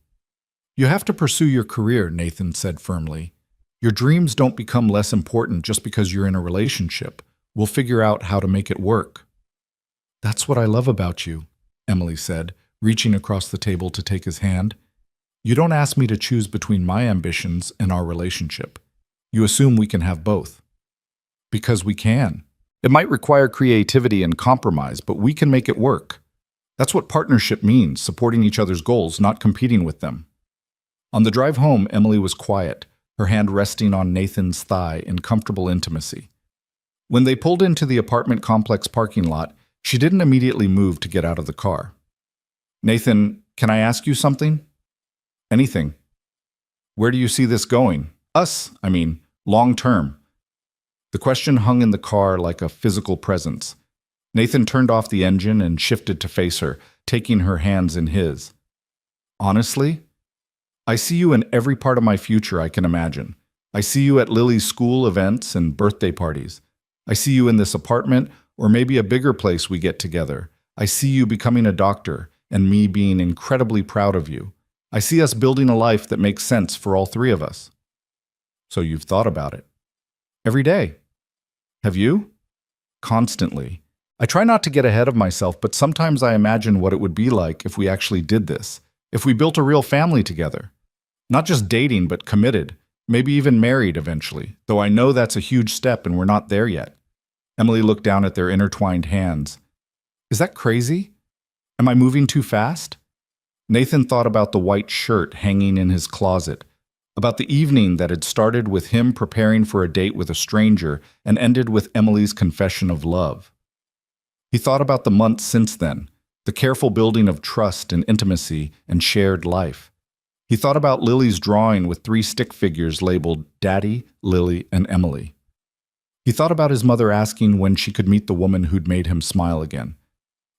You have to pursue your career, Nathan said firmly. Your dreams don't become less important just because you're in a relationship. We'll figure out how to make it work. That's what I love about you, Emily said, reaching across the table to take his hand. You don't ask me to choose between my ambitions and our relationship. You assume we can have both. Because we can. It might require creativity and compromise, but we can make it work. That's what partnership means, supporting each other's goals, not competing with them. On the drive home, Emily was quiet, her hand resting on Nathan's thigh in comfortable intimacy. When they pulled into the apartment complex parking lot, she didn't immediately move to get out of the car. Nathan, can I ask you something? Anything. Where do you see this going? Us, long term. The question hung in the car like a physical presence. Nathan turned off the engine and shifted to face her, taking her hands in his. Honestly, I see you in every part of my future I can imagine. I see you at Lily's school events and birthday parties. I see you in this apartment, or maybe a bigger place we get together. I see you becoming a doctor, and me being incredibly proud of you. I see us building a life that makes sense for all three of us. So you've thought about it. Every day. Have you? Constantly. I try not to get ahead of myself, but sometimes I imagine what it would be like if we actually did this, if we built a real family together. Not just dating, but committed, maybe even married eventually, though I know that's a huge step and we're not there yet. Emily looked down at their intertwined hands. Is that crazy? Am I moving too fast? Nathan thought about the white shirt hanging in his closet, about the evening that had started with him preparing for a date with a stranger and ended with Emily's confession of love. He thought about the months since then, the careful building of trust and intimacy and shared life. He thought about Lily's drawing with 3 stick figures labeled Daddy, Lily, and Emily. He thought about his mother asking when she could meet the woman who'd made him smile again.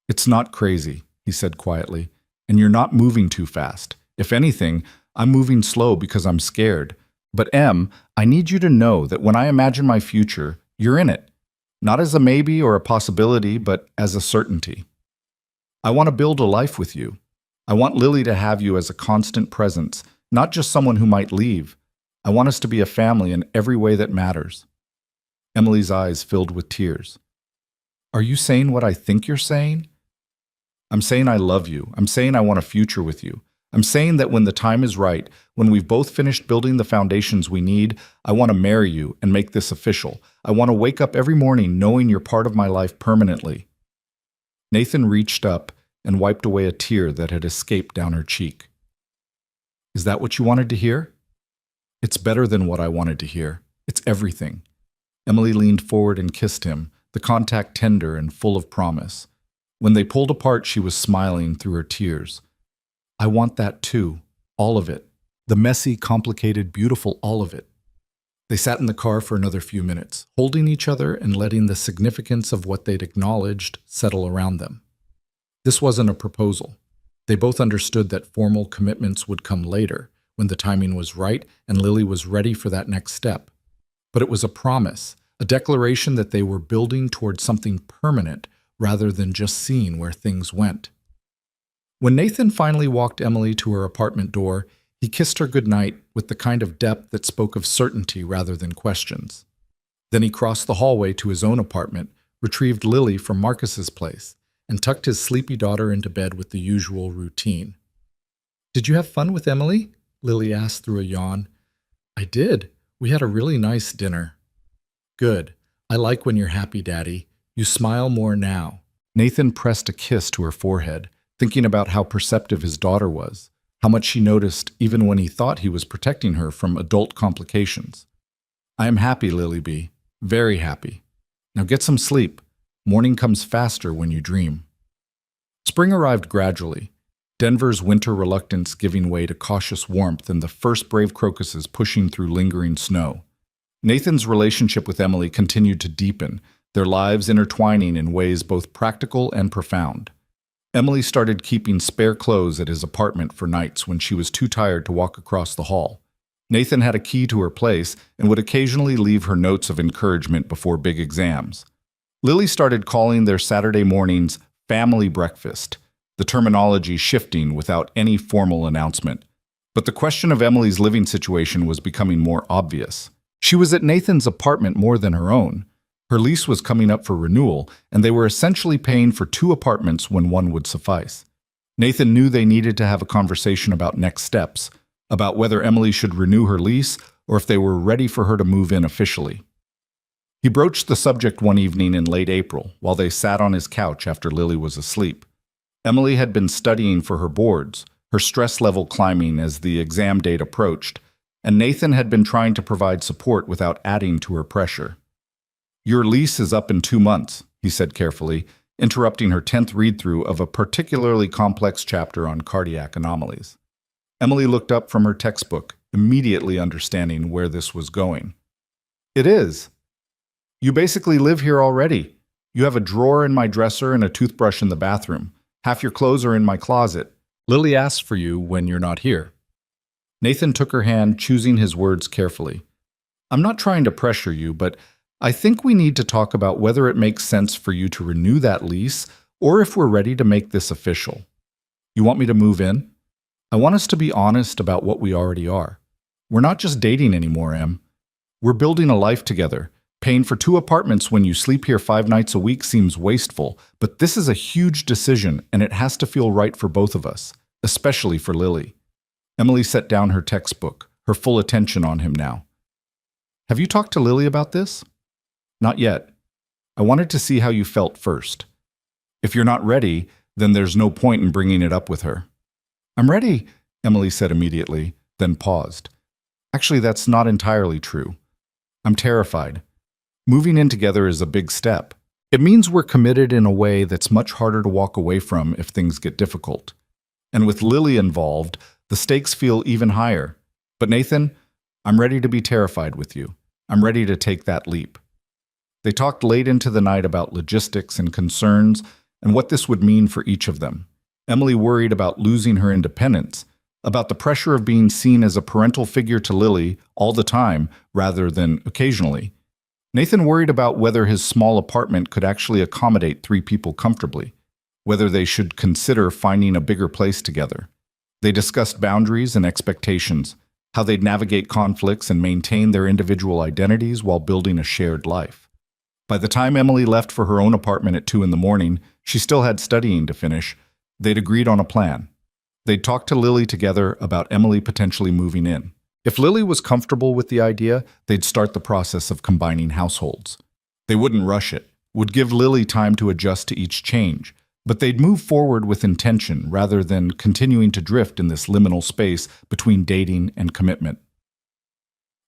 It's not crazy, he said quietly, and you're not moving too fast. If anything, I'm moving slow because I'm scared. But Em, I need you to know that when I imagine my future, you're in it. Not as a maybe or a possibility, but as a certainty. I want to build a life with you. I want Lily to have you as a constant presence, not just someone who might leave. I want us to be a family in every way that matters. Emily's eyes filled with tears. Are you saying what I think you're saying? I'm saying I love you. I'm saying I want a future with you. I'm saying that when the time is right, when we've both finished building the foundations we need, I want to marry you and make this official. I want to wake up every morning knowing you're part of my life permanently. Nathan reached up and wiped away a tear that had escaped down her cheek. Is that what you wanted to hear? It's better than what I wanted to hear. It's everything. Emily leaned forward and kissed him, the contact tender and full of promise. When they pulled apart, she was smiling through her tears. I want that too, all of it. The messy, complicated, beautiful all of it. They sat in the car for another few minutes, holding each other and letting the significance of what they'd acknowledged settle around them. This wasn't a proposal. They both understood that formal commitments would come later, when the timing was right and Lily was ready for that next step. But it was a promise, a declaration that they were building towards something permanent rather than just seeing where things went. When Nathan finally walked Emily to her apartment door, he kissed her goodnight with the kind of depth that spoke of certainty rather than questions. Then he crossed the hallway to his own apartment, retrieved Lily from Marcus's place, and tucked his sleepy daughter into bed with the usual routine. Did you have fun with Emily? Lily asked through a yawn. I did. We had a really nice dinner. Good. I like when you're happy, Daddy. You smile more now. Nathan pressed a kiss to her forehead, thinking about how perceptive his daughter was, how much she noticed even when he thought he was protecting her from adult complications. I am happy, Lily B. Very happy. Now get some sleep. Morning comes faster when you dream. Spring arrived gradually, Denver's winter reluctance giving way to cautious warmth and the first brave crocuses pushing through lingering snow. Nathan's relationship with Emily continued to deepen, their lives intertwining in ways both practical and profound. Emily started keeping spare clothes at his apartment for nights when she was too tired to walk across the hall. Nathan had a key to her place and would occasionally leave her notes of encouragement before big exams. Lily started calling their Saturday mornings family breakfast, the terminology shifting without any formal announcement. But the question of Emily's living situation was becoming more obvious. She was at Nathan's apartment more than her own. Her lease was coming up for renewal, and they were essentially paying for 2 apartments when one would suffice. Nathan knew they needed to have a conversation about next steps, about whether Emily should renew her lease or if they were ready for her to move in officially. He broached the subject one evening in late April while they sat on his couch after Lily was asleep. Emily had been studying for her boards, her stress level climbing as the exam date approached, and Nathan had been trying to provide support without adding to her pressure. "Your lease is up in 2 months," he said carefully, interrupting her 10th read-through of a particularly complex chapter on cardiac anomalies. Emily looked up from her textbook, immediately understanding where this was going. "It is. You basically live here already. You have a drawer in my dresser and a toothbrush in the bathroom. Half your clothes are in my closet. Lily asks for you when you're not here." Nathan took her hand, choosing his words carefully. "I'm not trying to pressure you, but I think we need to talk about whether it makes sense for you to renew that lease or if we're ready to make this official. You want me to move in? I want us to be honest about what we already are. We're not just dating anymore, Em. We're building a life together. Paying for 2 apartments when you sleep here 5 nights a week seems wasteful, but this is a huge decision and it has to feel right for both of us, especially for Lily." Emily set down her textbook, her full attention on him now. "Have you talked to Lily about this?" "Not yet. I wanted to see how you felt first. If you're not ready, then there's no point in bringing it up with her." "I'm ready," Emily said immediately, then paused. "Actually, that's not entirely true. I'm terrified. Moving in together is a big step. It means we're committed in a way that's much harder to walk away from if things get difficult. And with Lily involved, the stakes feel even higher. But Nathan, I'm ready to be terrified with you. I'm ready to take that leap." They talked late into the night about logistics and concerns and what this would mean for each of them. Emily worried about losing her independence, about the pressure of being seen as a parental figure to Lily all the time rather than occasionally. Nathan worried about whether his small apartment could actually accommodate 3 people comfortably, whether they should consider finding a bigger place together. They discussed boundaries and expectations, how they'd navigate conflicts and maintain their individual identities while building a shared life. By the time Emily left for her own apartment at 2 in the morning, she still had studying to finish. They'd agreed on a plan. They'd talked to Lily together about Emily potentially moving in. If Lily was comfortable with the idea, they'd start the process of combining households. They wouldn't rush it, would give Lily time to adjust to each change, but they'd move forward with intention rather than continuing to drift in this liminal space between dating and commitment.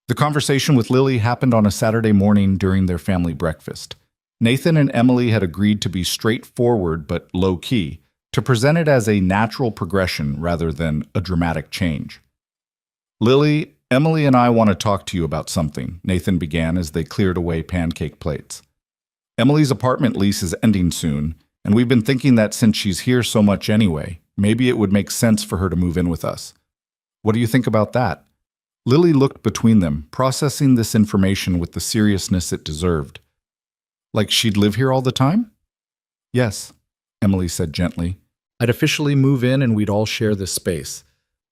The conversation with Lily happened on a Saturday morning during their family breakfast. Nathan and Emily had agreed to be straightforward but low-key, to present it as a natural progression rather than a dramatic change. "Lily, Emily and I want to talk to you about something," Nathan began as they cleared away pancake plates. "Emily's apartment lease is ending soon, and we've been thinking that since she's here so much anyway, maybe it would make sense for her to move in with us. What do you think about that?" Lily looked between them, processing this information with the seriousness it deserved. "Like she'd live here all the time?" "Yes," Emily said gently. "I'd officially move in and we'd all share this space.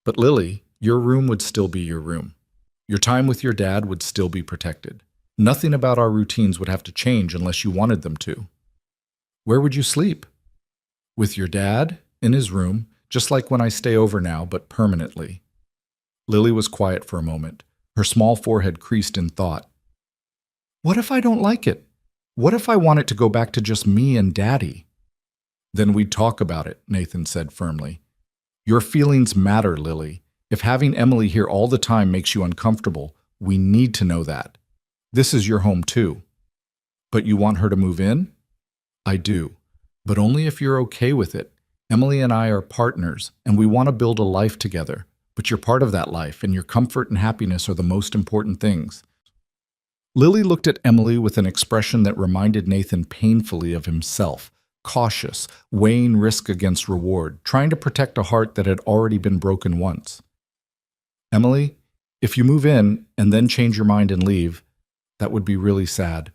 But Lily, your room would still be your room. Your time with your dad would still be protected. Nothing about our routines would have to change unless you wanted them to." "Where would you sleep?" "With your dad, in his room, just like when I stay over now, but permanently." Lily was quiet for a moment, her small forehead creased in thought. "What if I don't like it? What if I want it to go back to just me and Daddy?" "Then we'd talk about it," Nathan said firmly. "Your feelings matter, Lily. If having Emily here all the time makes you uncomfortable, we need to know that. This is your home too." "But you want her to move in?" "I do, but only if you're okay with it. Emily and I are partners, and we want to build a life together. But you're part of that life, and your comfort and happiness are the most important things." Lily looked at Emily with an expression that reminded Nathan painfully of himself, cautious, weighing risk against reward, trying to protect a heart that had already been broken once. Emily, if you move in and then change your mind and leave, that would be really sad.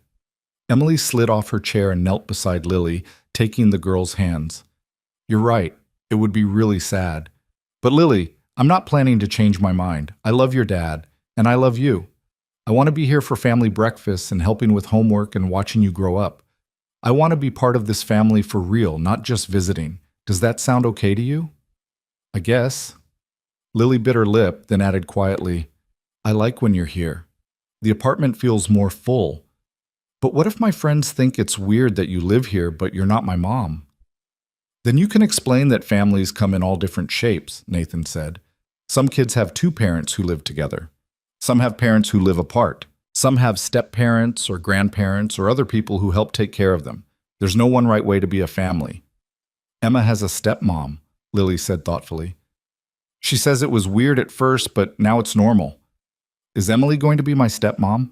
Emily slid off her chair and knelt beside Lily, taking the girl's hands. You're right, it would be really sad. But Lily, I'm not planning to change my mind. I love your dad, and I love you. I want to be here for family breakfasts and helping with homework and watching you grow up. I want to be part of this family for real, not just visiting. Does that sound okay to you? I guess. Lily bit her lip, then added quietly, I like when you're here. The apartment feels more full. But what if my friends think it's weird that you live here, but you're not my mom? Then you can explain that families come in all different shapes, Nathan said. Some kids have two parents who live together. Some have parents who live apart. Some have step-parents or grandparents or other people who help take care of them. There's no one right way to be a family. Emma has a stepmom, Lily said thoughtfully. She says it was weird at first, but now it's normal. Is Emily going to be my stepmom?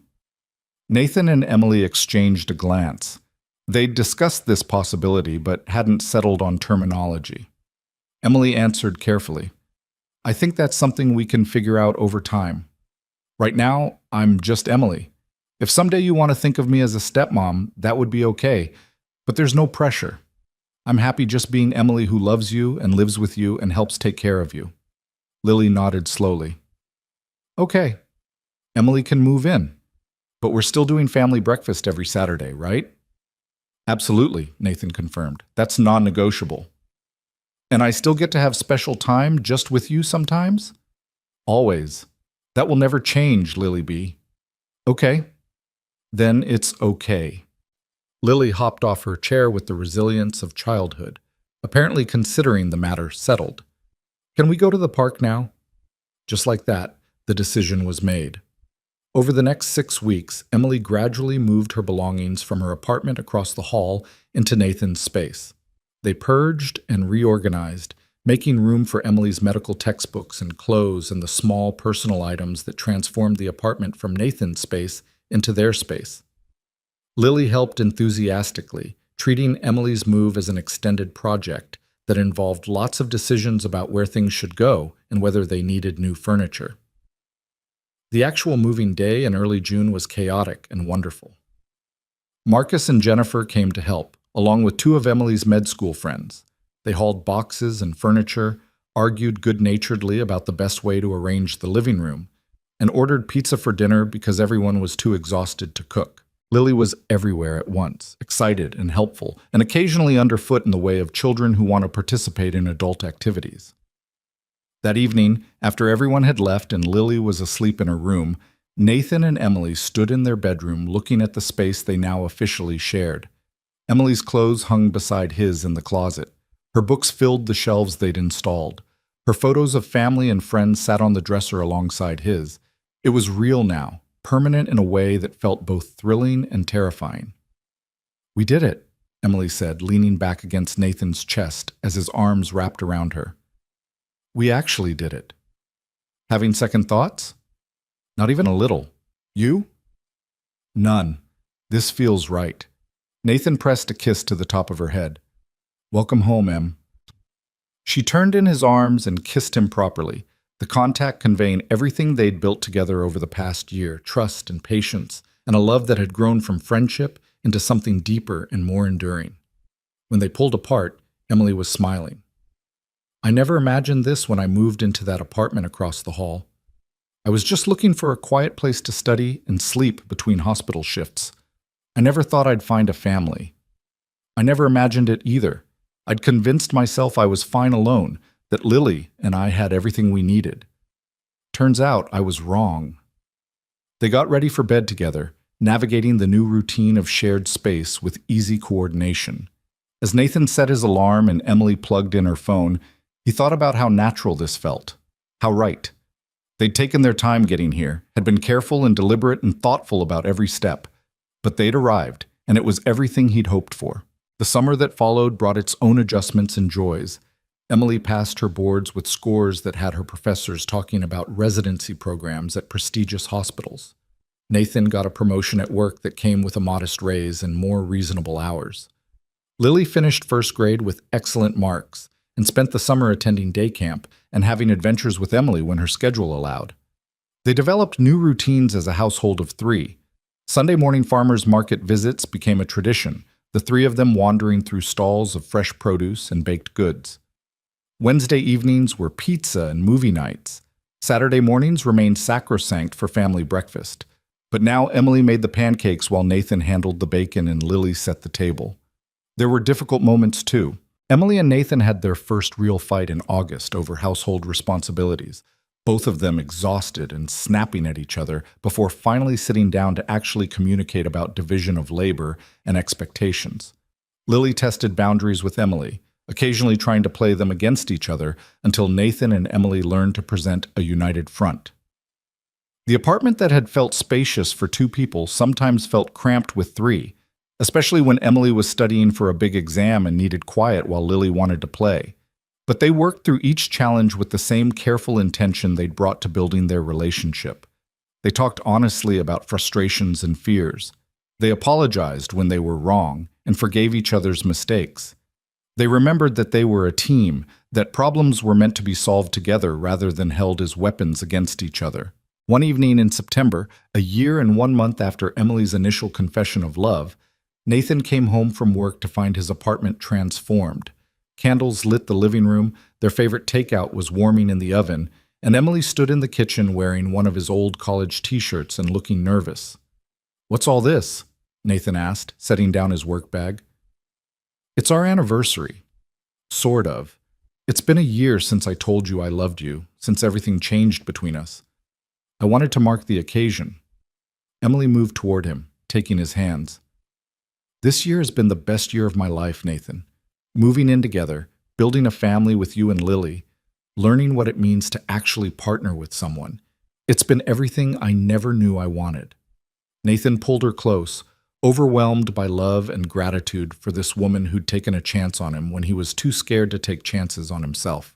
Nathan and Emily exchanged a glance. They'd discussed this possibility, but hadn't settled on terminology. Emily answered carefully, I think that's something we can figure out over time. Right now, I'm just Emily. If someday you want to think of me as a stepmom, that would be okay, but there's no pressure. I'm happy just being Emily who loves you and lives with you and helps take care of you. Lily nodded slowly. Okay, Emily can move in, but we're still doing family breakfast every Saturday, right? Absolutely, Nathan confirmed. That's non-negotiable. And I still get to have special time just with you sometimes? Always. That will never change, Lily B. Okay. Then it's okay. Lily hopped off her chair with the resilience of childhood, apparently considering the matter settled. Can we go to the park now? Just like that, the decision was made. Over the next 6 weeks, Emily gradually moved her belongings from her apartment across the hall into Nathan's space. They purged and reorganized, making room for Emily's medical textbooks and clothes and the small personal items that transformed the apartment from Nathan's space into their space. Lily helped enthusiastically, treating Emily's move as an extended project that involved lots of decisions about where things should go and whether they needed new furniture. The actual moving day in early June was chaotic and wonderful. Marcus and Jennifer came to help, along with 2 of Emily's med school friends. They hauled boxes and furniture, argued good-naturedly about the best way to arrange the living room, and ordered pizza for dinner because everyone was too exhausted to cook. Lily was everywhere at once, excited and helpful, and occasionally underfoot in the way of children who want to participate in adult activities. That evening, after everyone had left and Lily was asleep in her room, Nathan and Emily stood in their bedroom looking at the space they now officially shared. Emily's clothes hung beside his in the closet. Her books filled the shelves they'd installed. Her photos of family and friends sat on the dresser alongside his. It was real now, permanent in a way that felt both thrilling and terrifying. We did it, Emily said, leaning back against Nathan's chest as his arms wrapped around her. We actually did it. Having second thoughts? Not even a little. You? None. This feels right. Nathan pressed a kiss to the top of her head. Welcome home, Em. She turned in his arms and kissed him properly, the contact conveying everything they'd built together over the past year, trust and patience, and a love that had grown from friendship into something deeper and more enduring. When they pulled apart, Emily was smiling. I never imagined this when I moved into that apartment across the hall. I was just looking for a quiet place to study and sleep between hospital shifts. I never thought I'd find a family. I never imagined it either. I'd convinced myself I was fine alone, that Lily and I had everything we needed. Turns out I was wrong. They got ready for bed together, navigating the new routine of shared space with easy coordination. As Nathan set his alarm and Emily plugged in her phone, he thought about how natural this felt, how right. They'd taken their time getting here, had been careful and deliberate and thoughtful about every step. But they'd arrived, and it was everything he'd hoped for. The summer that followed brought its own adjustments and joys. Emily passed her boards with scores that had her professors talking about residency programs at prestigious hospitals. Nathan got a promotion at work that came with a modest raise and more reasonable hours. Lily finished first grade with excellent marks and spent the summer attending day camp and having adventures with Emily when her schedule allowed. They developed new routines as a household of three. Sunday morning farmers market visits became a tradition, the three of them wandering through stalls of fresh produce and baked goods. Wednesday evenings were pizza and movie nights. Saturday mornings remained sacrosanct for family breakfast. But now Emily made the pancakes while Nathan handled the bacon and Lily set the table. There were difficult moments too. Emily and Nathan had their first real fight in August over household responsibilities, both of them exhausted and snapping at each other before finally sitting down to actually communicate about division of labor and expectations. Lily tested boundaries with Emily, occasionally trying to play them against each other until Nathan and Emily learned to present a united front. The apartment that had felt spacious for two people sometimes felt cramped with three, especially when Emily was studying for a big exam and needed quiet while Lily wanted to play. But they worked through each challenge with the same careful intention they'd brought to building their relationship. They talked honestly about frustrations and fears. They apologized when they were wrong and forgave each other's mistakes. They remembered that they were a team, that problems were meant to be solved together rather than held as weapons against each other. One evening in September, a year and 1 month after Emily's initial confession of love, Nathan came home from work to find his apartment transformed. Candles lit the living room, their favorite takeout was warming in the oven, and Emily stood in the kitchen wearing one of his old college t-shirts and looking nervous. "What's all this?" Nathan asked, setting down his work bag. "It's our anniversary." "Sort of. It's been a year since I told you I loved you, since everything changed between us. I wanted to mark the occasion." Emily moved toward him, taking his hands. "This year has been the best year of my life, Nathan. Moving in together, building a family with you and Lily, learning what it means to actually partner with someone. It's been everything I never knew I wanted." Nathan pulled her close, overwhelmed by love and gratitude for this woman who'd taken a chance on him when he was too scared to take chances on himself.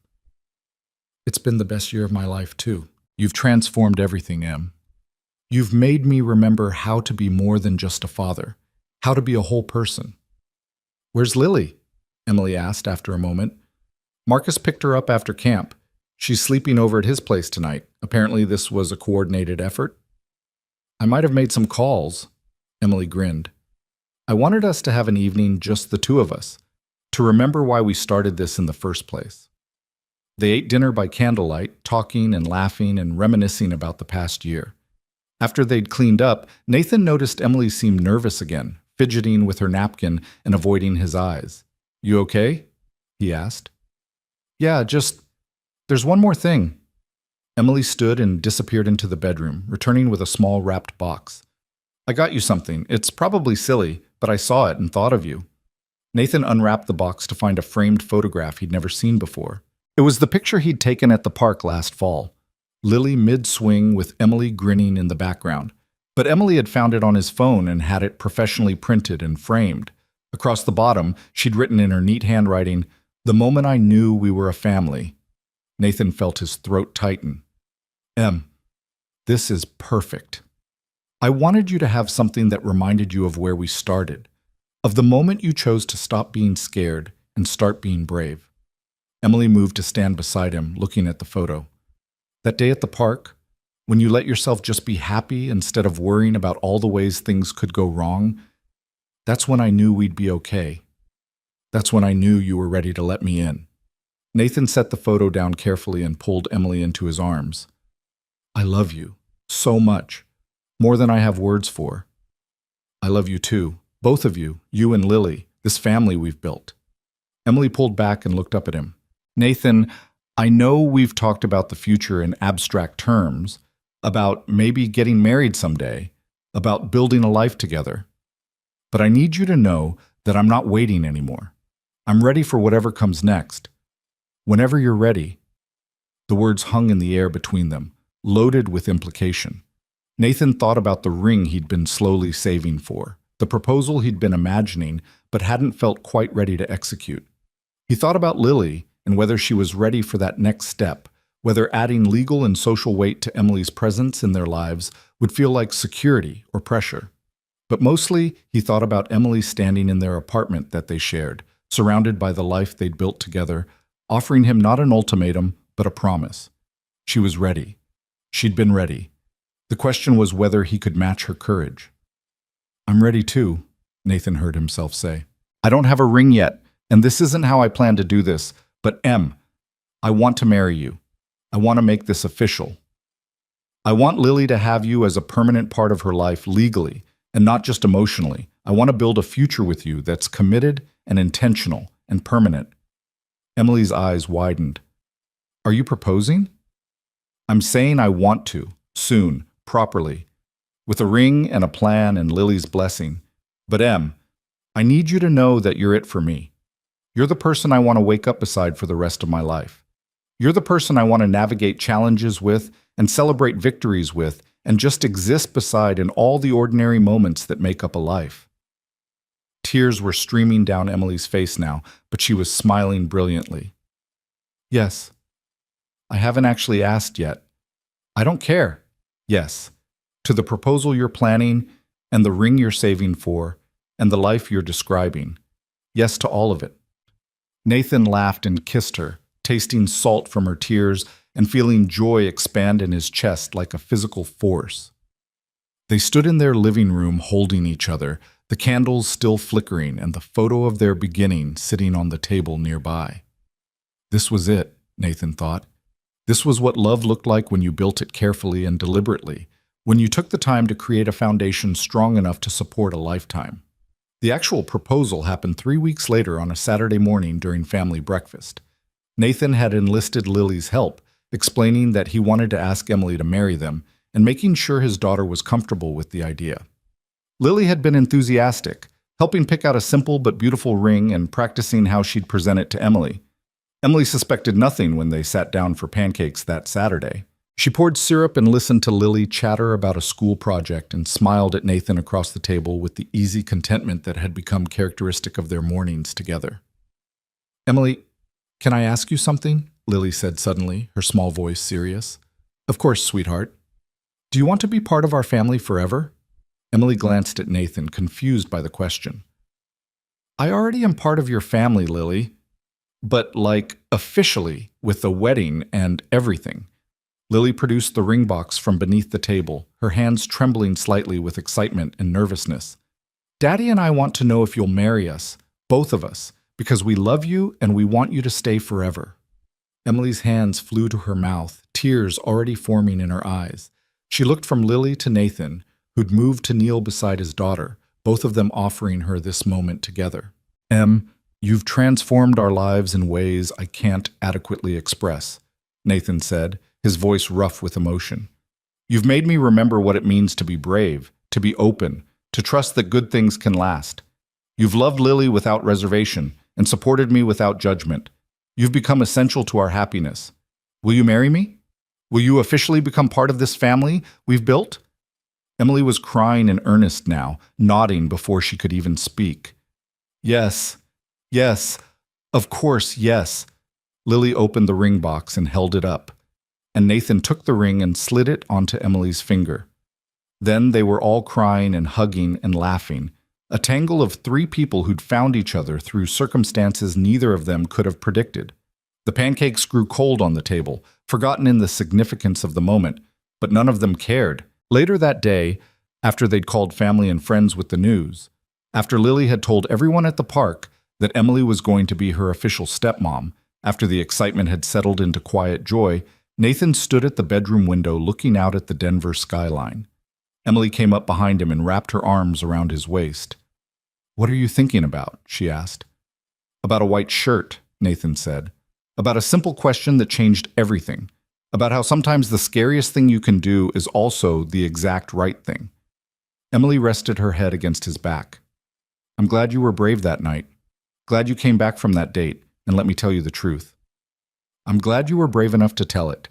"It's been the best year of my life, too. You've transformed everything, Em. You've made me remember how to be more than just a father, how to be a whole person." "Where's Lily?" Emily asked after a moment. "Marcus picked her up after camp. She's sleeping over at his place tonight. Apparently this was a coordinated effort." "I might have made some calls." Emily grinned. "I wanted us to have an evening just the two of us, to remember why we started this in the first place." They ate dinner by candlelight, talking and laughing and reminiscing about the past year. After they'd cleaned up, Nathan noticed Emily seemed nervous again, fidgeting with her napkin and avoiding his eyes. "You okay?" he asked. "Yeah, there's one more thing." Emily stood and disappeared into the bedroom, returning with a small wrapped box. "I got you something. It's probably silly, but I saw it and thought of you." Nathan unwrapped the box to find a framed photograph he'd never seen before. It was the picture he'd taken at the park last fall. Lily mid-swing with Emily grinning in the background. But Emily had found it on his phone and had it professionally printed and framed. Across the bottom, she'd written in her neat handwriting, "The moment I knew we were a family." Nathan felt his throat tighten. "Em, this is perfect. I wanted you to have something that reminded you of where we started, of the moment you chose to stop being scared and start being brave." Emily moved to stand beside him, looking at the photo. "That day at the park, when you let yourself just be happy instead of worrying about all the ways things could go wrong, that's when I knew we'd be okay. That's when I knew you were ready to let me in." Nathan set the photo down carefully and pulled Emily into his arms. "I love you so much, more than I have words for." "I love you too, both of you, you and Lily, this family we've built." Emily pulled back and looked up at him. "Nathan, I know we've talked about the future in abstract terms, about maybe getting married someday, about building a life together. But I need you to know that I'm not waiting anymore. I'm ready for whatever comes next. Whenever you're ready." The words hung in the air between them, loaded with implication. Nathan thought about the ring he'd been slowly saving for, the proposal he'd been imagining but hadn't felt quite ready to execute. He thought about Lily and whether she was ready for that next step, whether adding legal and social weight to Emily's presence in their lives would feel like security or pressure. But mostly, he thought about Emily standing in their apartment that they shared, surrounded by the life they'd built together, offering him not an ultimatum, but a promise. She was ready. She'd been ready. The question was whether he could match her courage. "I'm ready too," Nathan heard himself say. "I don't have a ring yet, and this isn't how I plan to do this, but I want to marry you. I want to make this official. I want Lily to have you as a permanent part of her life legally, and not just emotionally. I want to build a future with you that's committed and intentional and permanent." Emily's eyes widened. "Are you proposing?" "I'm saying I want to, soon, properly, with a ring and a plan and Lily's blessing. But I need you to know that you're it for me. You're the person I want to wake up beside for the rest of my life. You're the person I want to navigate challenges with and celebrate victories with and just exist beside in all the ordinary moments that make up a life." Tears were streaming down Emily's face now, but she was smiling brilliantly. "Yes. I haven't actually asked yet. I don't care. Yes. To the proposal you're planning, and the ring you're saving for, and the life you're describing. Yes to all of it." Nathan laughed and kissed her, tasting salt from her tears and feeling joy expand in his chest like a physical force. They stood in their living room holding each other, the candles still flickering and the photo of their beginning sitting on the table nearby. This was it, Nathan thought. This was what love looked like when you built it carefully and deliberately, when you took the time to create a foundation strong enough to support a lifetime. The actual proposal happened 3 weeks later on a Saturday morning during family breakfast. Nathan had enlisted Lily's help, explaining that he wanted to ask Emily to marry them and making sure his daughter was comfortable with the idea. Lily had been enthusiastic, helping pick out a simple but beautiful ring and practicing how she'd present it to Emily. Emily suspected nothing when they sat down for pancakes that Saturday. She poured syrup and listened to Lily chatter about a school project and smiled at Nathan across the table with the easy contentment that had become characteristic of their mornings together. "Emily, can I ask you something?" Lily said suddenly, her small voice serious. "Of course, sweetheart. Do you want to be part of our family forever?" Emily glanced at Nathan, confused by the question. "I already am part of your family, Lily. But, officially, with the wedding and everything." Lily produced the ring box from beneath the table, her hands trembling slightly with excitement and nervousness. "Daddy and I want to know if you'll marry us, both of us, because we love you and we want you to stay forever." Emily's hands flew to her mouth, tears already forming in her eyes. She looked from Lily to Nathan, who'd moved to kneel beside his daughter, both of them offering her this moment together. You've transformed our lives in ways I can't adequately express," Nathan said, his voice rough with emotion. "You've made me remember what it means to be brave, to be open, to trust that good things can last. You've loved Lily without reservation and supported me without judgment. You've become essential to our happiness. Will you marry me? Will you officially become part of this family we've built?" Emily was crying in earnest now, nodding before she could even speak. "Yes. Yes, of course, yes." Lily opened the ring box and held it up, and Nathan took the ring and slid it onto Emily's finger. Then they were all crying and hugging and laughing, a tangle of 3 people who'd found each other through circumstances neither of them could have predicted. The pancakes grew cold on the table, forgotten in the significance of the moment, but none of them cared. Later that day, after they'd called family and friends with the news, after Lily had told everyone at the park that Emily was going to be her official stepmom, after the excitement had settled into quiet joy, Nathan stood at the bedroom window looking out at the Denver skyline. Emily came up behind him and wrapped her arms around his waist. "What are you thinking about?" she asked. "About a white shirt," Nathan said. "About a simple question that changed everything. About how sometimes the scariest thing you can do is also the exact right thing." Emily rested her head against his back. "I'm glad you were brave that night. Glad you came back from that date, and let me tell you the truth. I'm glad you were brave enough to tell it.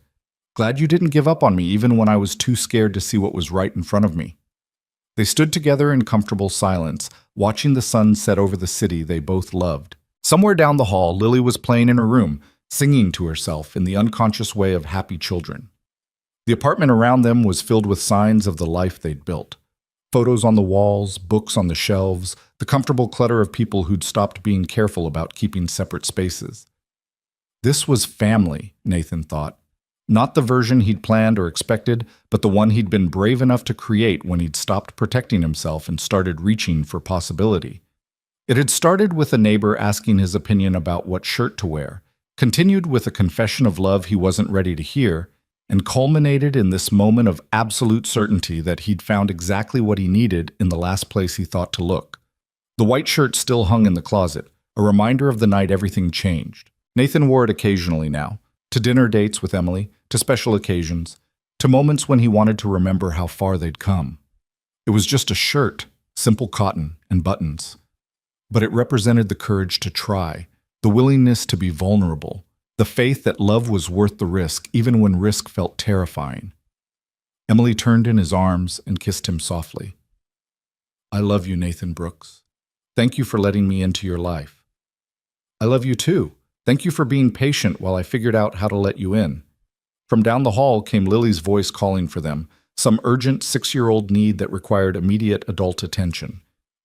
Glad you didn't give up on me even when I was too scared to see what was right in front of me." They stood together in comfortable silence, watching the sun set over the city they both loved. Somewhere down the hall, Lily was playing in her room, singing to herself in the unconscious way of happy children. The apartment around them was filled with signs of the life they'd built. Photos on the walls, books on the shelves, the comfortable clutter of people who'd stopped being careful about keeping separate spaces. This was family, Nathan thought. Not the version he'd planned or expected, but the one he'd been brave enough to create when he'd stopped protecting himself and started reaching for possibility. It had started with a neighbor asking his opinion about what shirt to wear, continued with a confession of love he wasn't ready to hear, and culminated in this moment of absolute certainty that he'd found exactly what he needed in the last place he thought to look. The white shirt still hung in the closet, a reminder of the night everything changed. Nathan wore it occasionally now, to dinner dates with Emily, to special occasions, to moments when he wanted to remember how far they'd come. It was just a shirt, simple cotton and buttons. But it represented the courage to try, the willingness to be vulnerable, the faith that love was worth the risk, even when risk felt terrifying. Emily turned in his arms and kissed him softly. "I love you, Nathan Brooks. Thank you for letting me into your life." "I love you too. Thank you for being patient while I figured out how to let you in." From down the hall came Lily's voice calling for them, some urgent 6-year-old need that required immediate adult attention.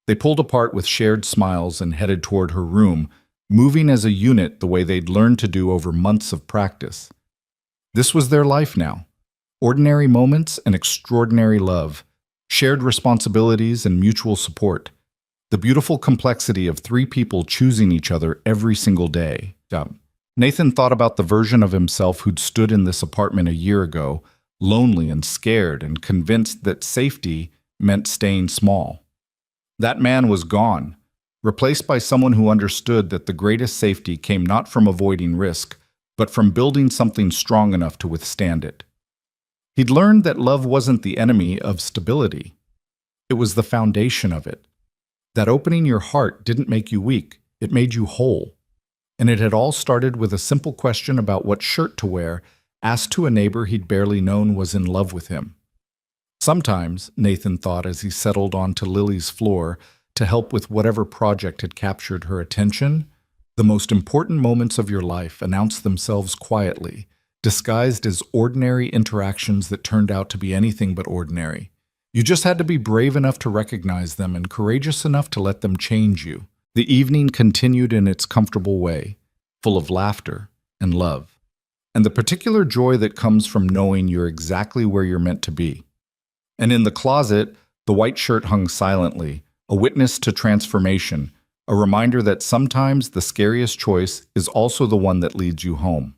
They pulled apart with shared smiles and headed toward her room, moving as a unit the way they'd learned to do over months of practice. This was their life now. Ordinary moments and extraordinary love, shared responsibilities and mutual support. The beautiful complexity of 3 people choosing each other every single day. Nathan thought about the version of himself who'd stood in this apartment a year ago, lonely and scared and convinced that safety meant staying small. That man was gone, replaced by someone who understood that the greatest safety came not from avoiding risk, but from building something strong enough to withstand it. He'd learned that love wasn't the enemy of stability. It was the foundation of it. That opening your heart didn't make you weak, it made you whole. And it had all started with a simple question about what shirt to wear, asked to a neighbor he'd barely known was in love with him. Sometimes, Nathan thought as he settled onto Lily's floor to help with whatever project had captured her attention, the most important moments of your life announced themselves quietly, disguised as ordinary interactions that turned out to be anything but ordinary. You just had to be brave enough to recognize them and courageous enough to let them change you. The evening continued in its comfortable way, full of laughter and love, and the particular joy that comes from knowing you're exactly where you're meant to be. And in the closet, the white shirt hung silently, a witness to transformation, a reminder that sometimes the scariest choice is also the one that leads you home.